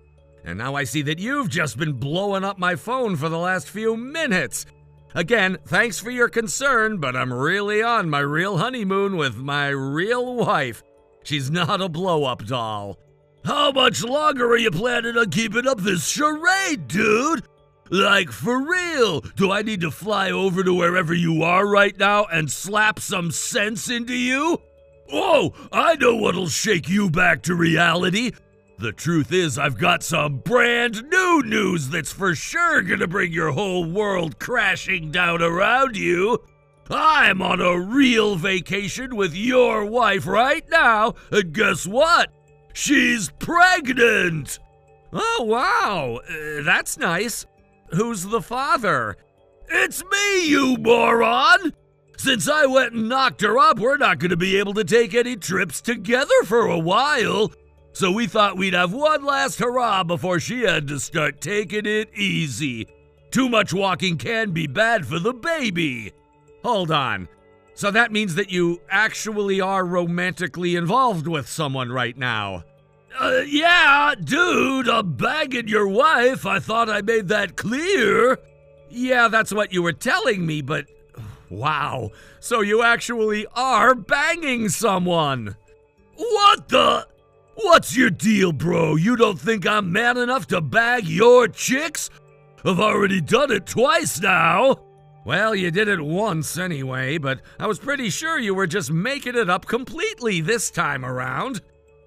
And now I see that you've just been blowing up my phone for the last few minutes. Again, thanks for your concern, but I'm really on my real honeymoon with my real wife. She's not a blow-up doll. How much longer are you planning on keeping up this charade, dude? Like, for real, do I need to fly over to wherever you are right now and slap some sense into you? Oh, I know what'll shake you back to reality. The truth is, I've got some brand new news that's for sure gonna bring your whole world crashing down around you. I'm on a real vacation with your wife right now, and guess what? She's pregnant! Oh, wow, that's nice. Who's the father? It's me, you moron! Since I went and knocked her up, we're not gonna be able to take any trips together for a while. So we thought we'd have one last hurrah before she had to start taking it easy. Too much walking can be bad for the baby. Hold on. So that means that you actually are romantically involved with someone right now? Yeah, dude, I'm banging your wife. I thought I made that clear. Yeah, that's what you were telling me, but wow. So you actually are banging someone. What the? What's your deal, bro? You don't think I'm man enough to bag your chicks? I've already done it twice now. Well, you did it once anyway, but I was pretty sure you were just making it up completely this time around.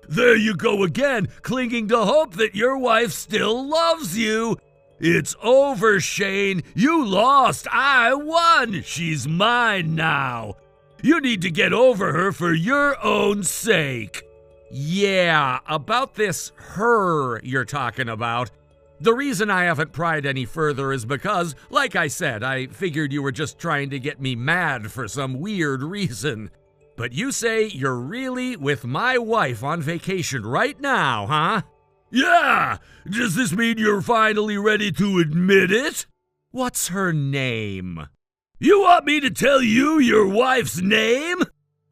There you go again, clinging to hope that your wife still loves you. It's over, Shane. You lost. I won. She's mine now. You need to get over her for your own sake. Yeah, about this her you're talking about. The reason I haven't pried any further is because, like I said, I figured you were just trying to get me mad for some weird reason. But you say you're really with my wife on vacation right now, huh? Yeah! Does this mean you're finally ready to admit it? What's her name? You want me to tell you your wife's name?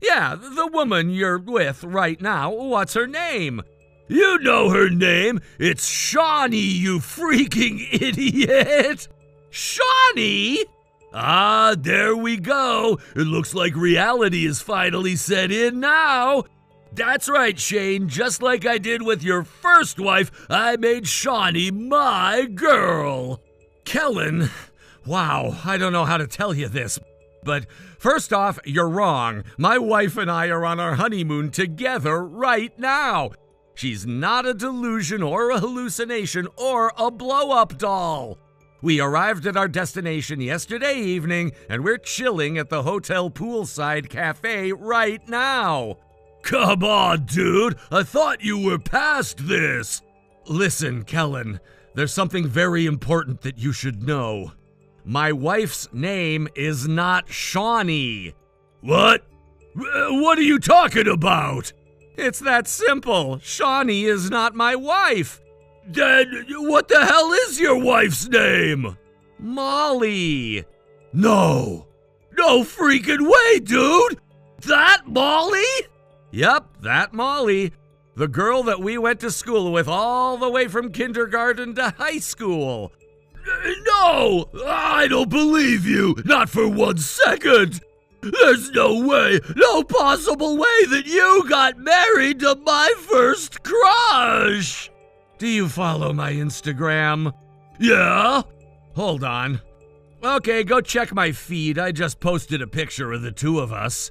Yeah, the woman you're with right now. What's her name? You know her name. It's Shawnee, you freaking idiot. Shawnee? Ah, there we go. It looks like reality is finally set in now. That's right, Shane. Just like I did with your first wife, I made Shawnee my girl. Kellen, wow, I don't know how to tell you this, but first off, you're wrong. My wife and I are on our honeymoon together right now. She's not a delusion or a hallucination or a blow-up doll. We arrived at our destination yesterday evening, and we're chilling at the hotel poolside cafe right now. Come on, dude. I thought you were past this. Listen, Kellen, there's something very important that you should know. My wife's name is not Shawnee. What? What are you talking about? It's that simple. Shawnee is not my wife. Then what the hell is your wife's name? Molly. No freaking way, dude. That Molly? Yep, that Molly. The girl that we went to school with all the way from kindergarten to high school. No, I don't believe you. Not for 1 second. There's no way, no possible way that you got married to my first crush. Do you follow my Instagram? Yeah? Hold on. Okay, go check my feed. I just posted a picture of the two of us.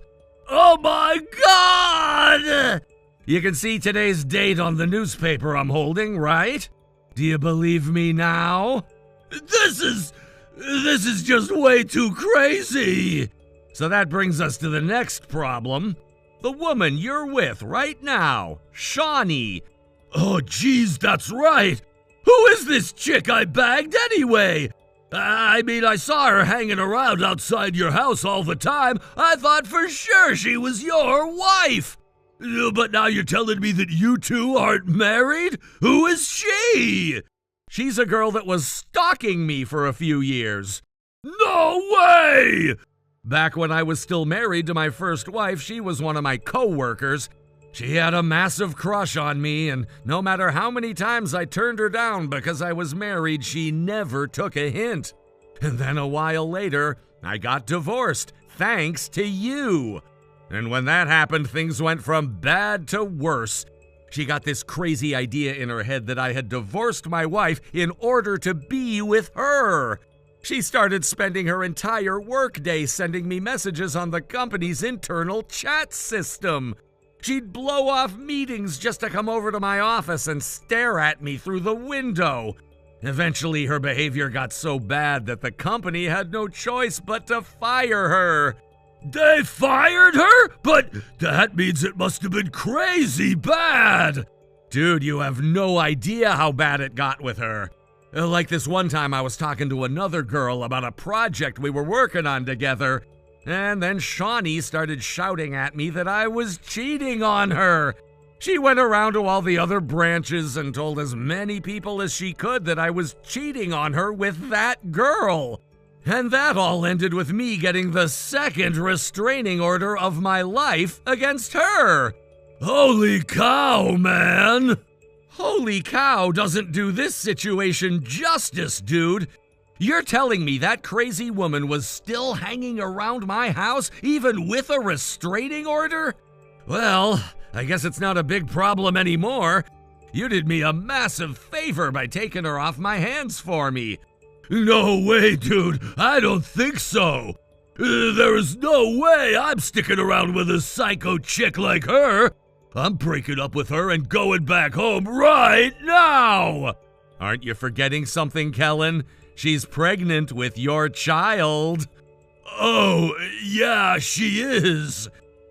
Oh my God! You can see today's date on the newspaper I'm holding, right? Do you believe me now? This is just way too crazy. So that brings us to the next problem. The woman you're with right now, Shawnee. Oh, geez, that's right. Who is this chick I bagged anyway? I mean, I saw her hanging around outside your house all the time. I thought for sure she was your wife. But now you're telling me that you two aren't married? Who is she? She's a girl that was stalking me for a few years. No way! Back when I was still married to my first wife, she was one of my co-workers. She had a massive crush on me, and no matter how many times I turned her down because I was married, she never took a hint. And then a while later, I got divorced, thanks to you. And when that happened, things went from bad to worse. She got this crazy idea in her head that I had divorced my wife in order to be with her. She started spending her entire workday sending me messages on the company's internal chat system. She'd blow off meetings just to come over to my office and stare at me through the window. Eventually, her behavior got so bad that the company had no choice but to fire her. They fired her? But that means it must have been crazy bad. Dude, you have no idea how bad it got with her. Like this one time I was talking to another girl about a project we were working on together, and then Shawnee started shouting at me that I was cheating on her. She went around to all the other branches and told as many people as she could that I was cheating on her with that girl. And that all ended with me getting the second restraining order of my life against her. Holy cow, man! Holy cow doesn't do this situation justice, dude. You're telling me that crazy woman was still hanging around my house, even with a restraining order? Well, I guess it's not a big problem anymore. You did me a massive favor by taking her off my hands for me. No way, dude. I don't think so. There is no way I'm sticking around with a psycho chick like her. I'm breaking up with her and going back home right now! Aren't you forgetting something, Kellen? She's pregnant with your child. Oh, yeah, she is.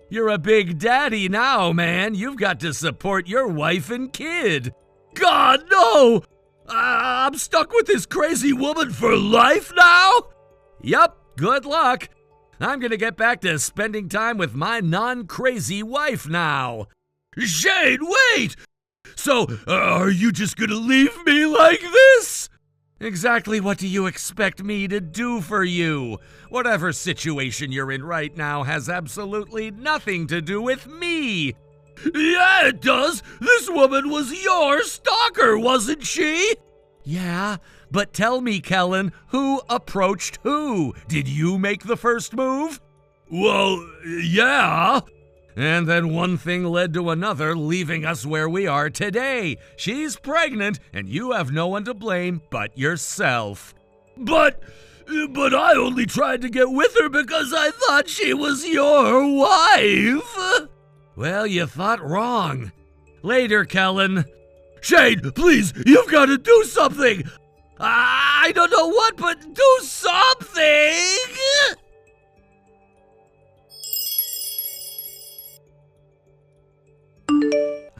You're a big daddy now, man. You've got to support your wife and kid. God, no! I'm stuck with this crazy woman for life now? Yup, good luck. I'm gonna get back to spending time with my non-crazy wife now. Shane, wait! So, are you just gonna leave me like this? Exactly what do you expect me to do for you? Whatever situation you're in right now has absolutely nothing to do with me. Yeah, it does. This woman was your stalker, wasn't she? Yeah, but tell me, Kellen, who approached who? Did you make the first move? Well, yeah. And then one thing led to another, leaving us where we are today. She's pregnant, and you have no one to blame but yourself. But I only tried to get with her because I thought she was your wife. Well, you thought wrong. Later, Kellen. Shane, please, you've got to do something. I don't know what, but do something.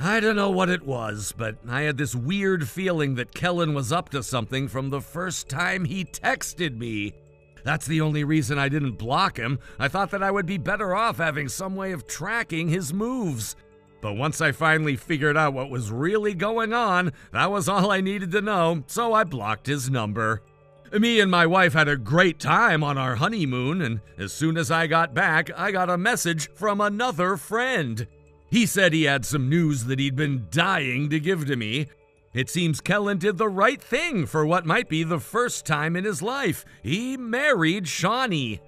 I don't know what it was, but I had this weird feeling that Kellen was up to something from the first time he texted me. That's the only reason I didn't block him. I thought that I would be better off having some way of tracking his moves. But once I finally figured out what was really going on, that was all I needed to know, so I blocked his number. Me and my wife had a great time on our honeymoon, and as soon as I got back, I got a message from another friend. He said he had some news that he'd been dying to give to me. It seems Kellen did the right thing for what might be the first time in his life. He married Shawnee.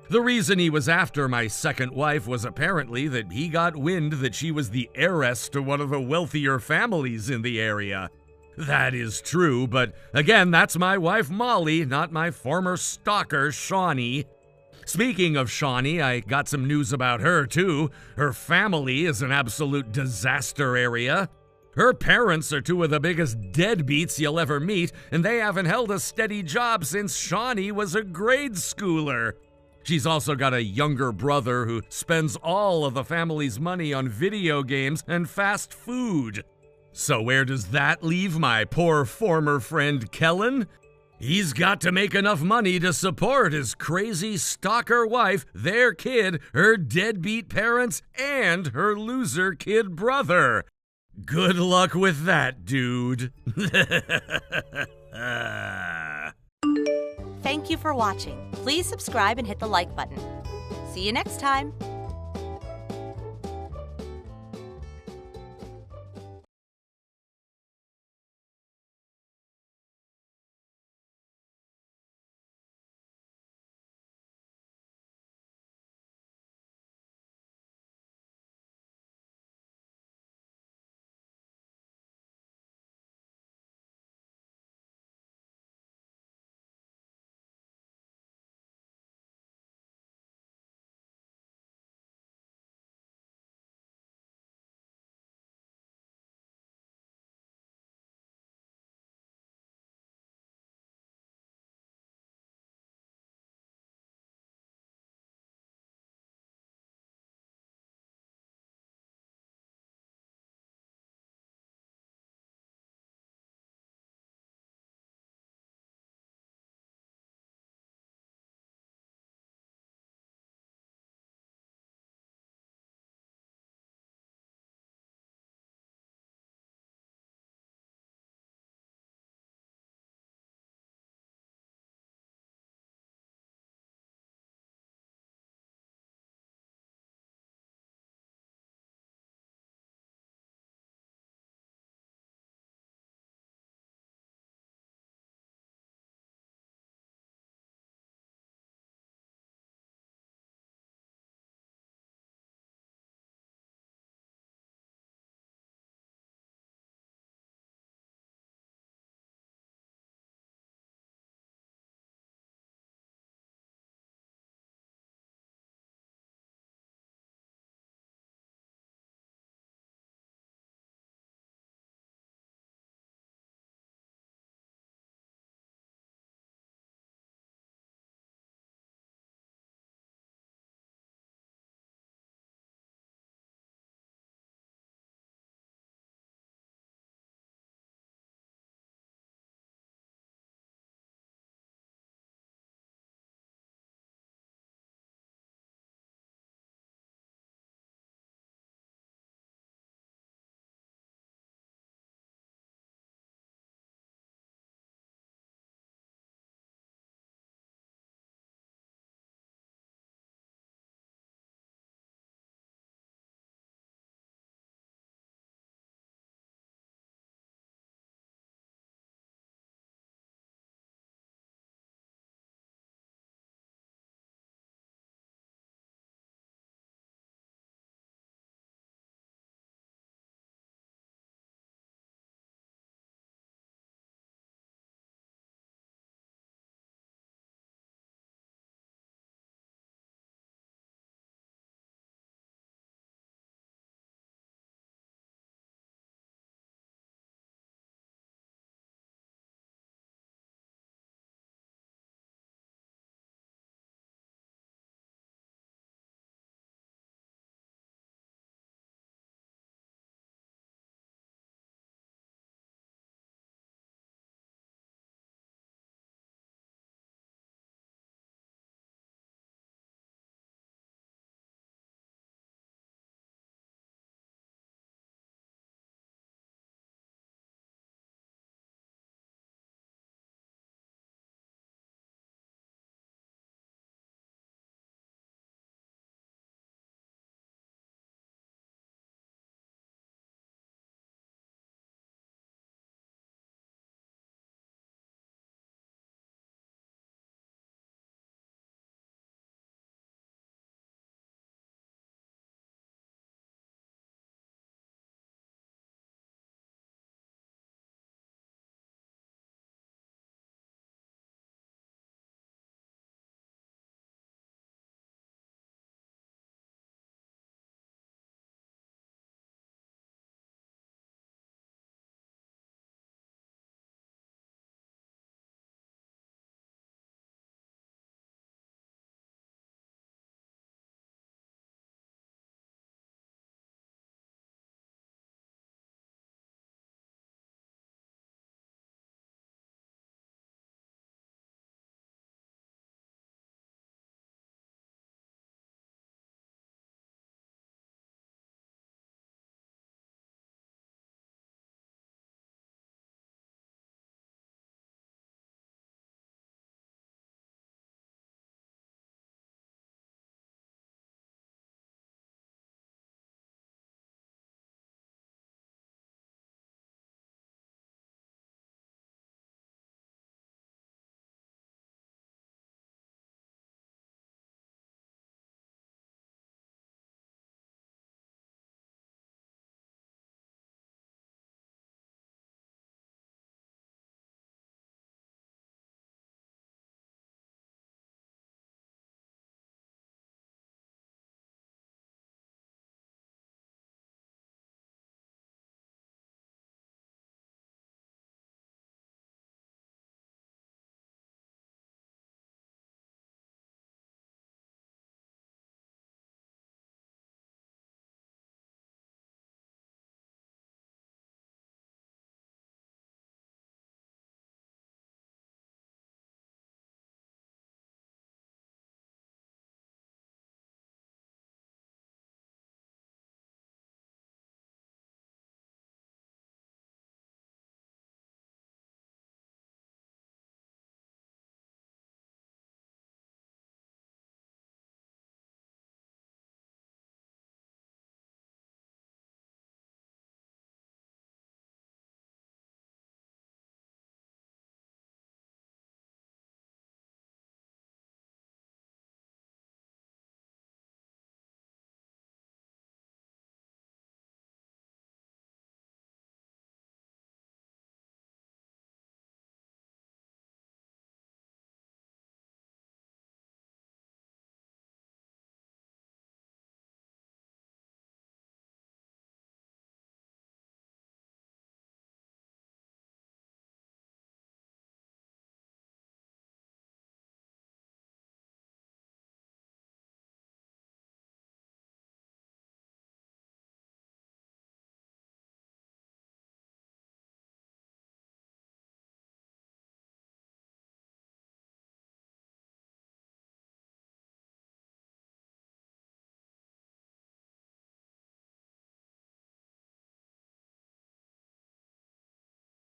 The reason he was after my second wife was apparently that he got wind that she was the heiress to one of the wealthier families in the area. That is true, but again, that's my wife Molly, not my former stalker Shawnee. Speaking of Shawnee, I got some news about her too. Her family is an absolute disaster area. Her parents are two of the biggest deadbeats you'll ever meet, and they haven't held a steady job since Shawnee was a grade schooler. She's also got a younger brother who spends all of the family's money on video games and fast food. So where does that leave my poor former friend Kellen? He's got to make enough money to support his crazy stalker wife, their kid, her deadbeat parents, and her loser kid brother. Good luck with that, dude. Thank you for watching. Please subscribe and hit the like button. See you next time.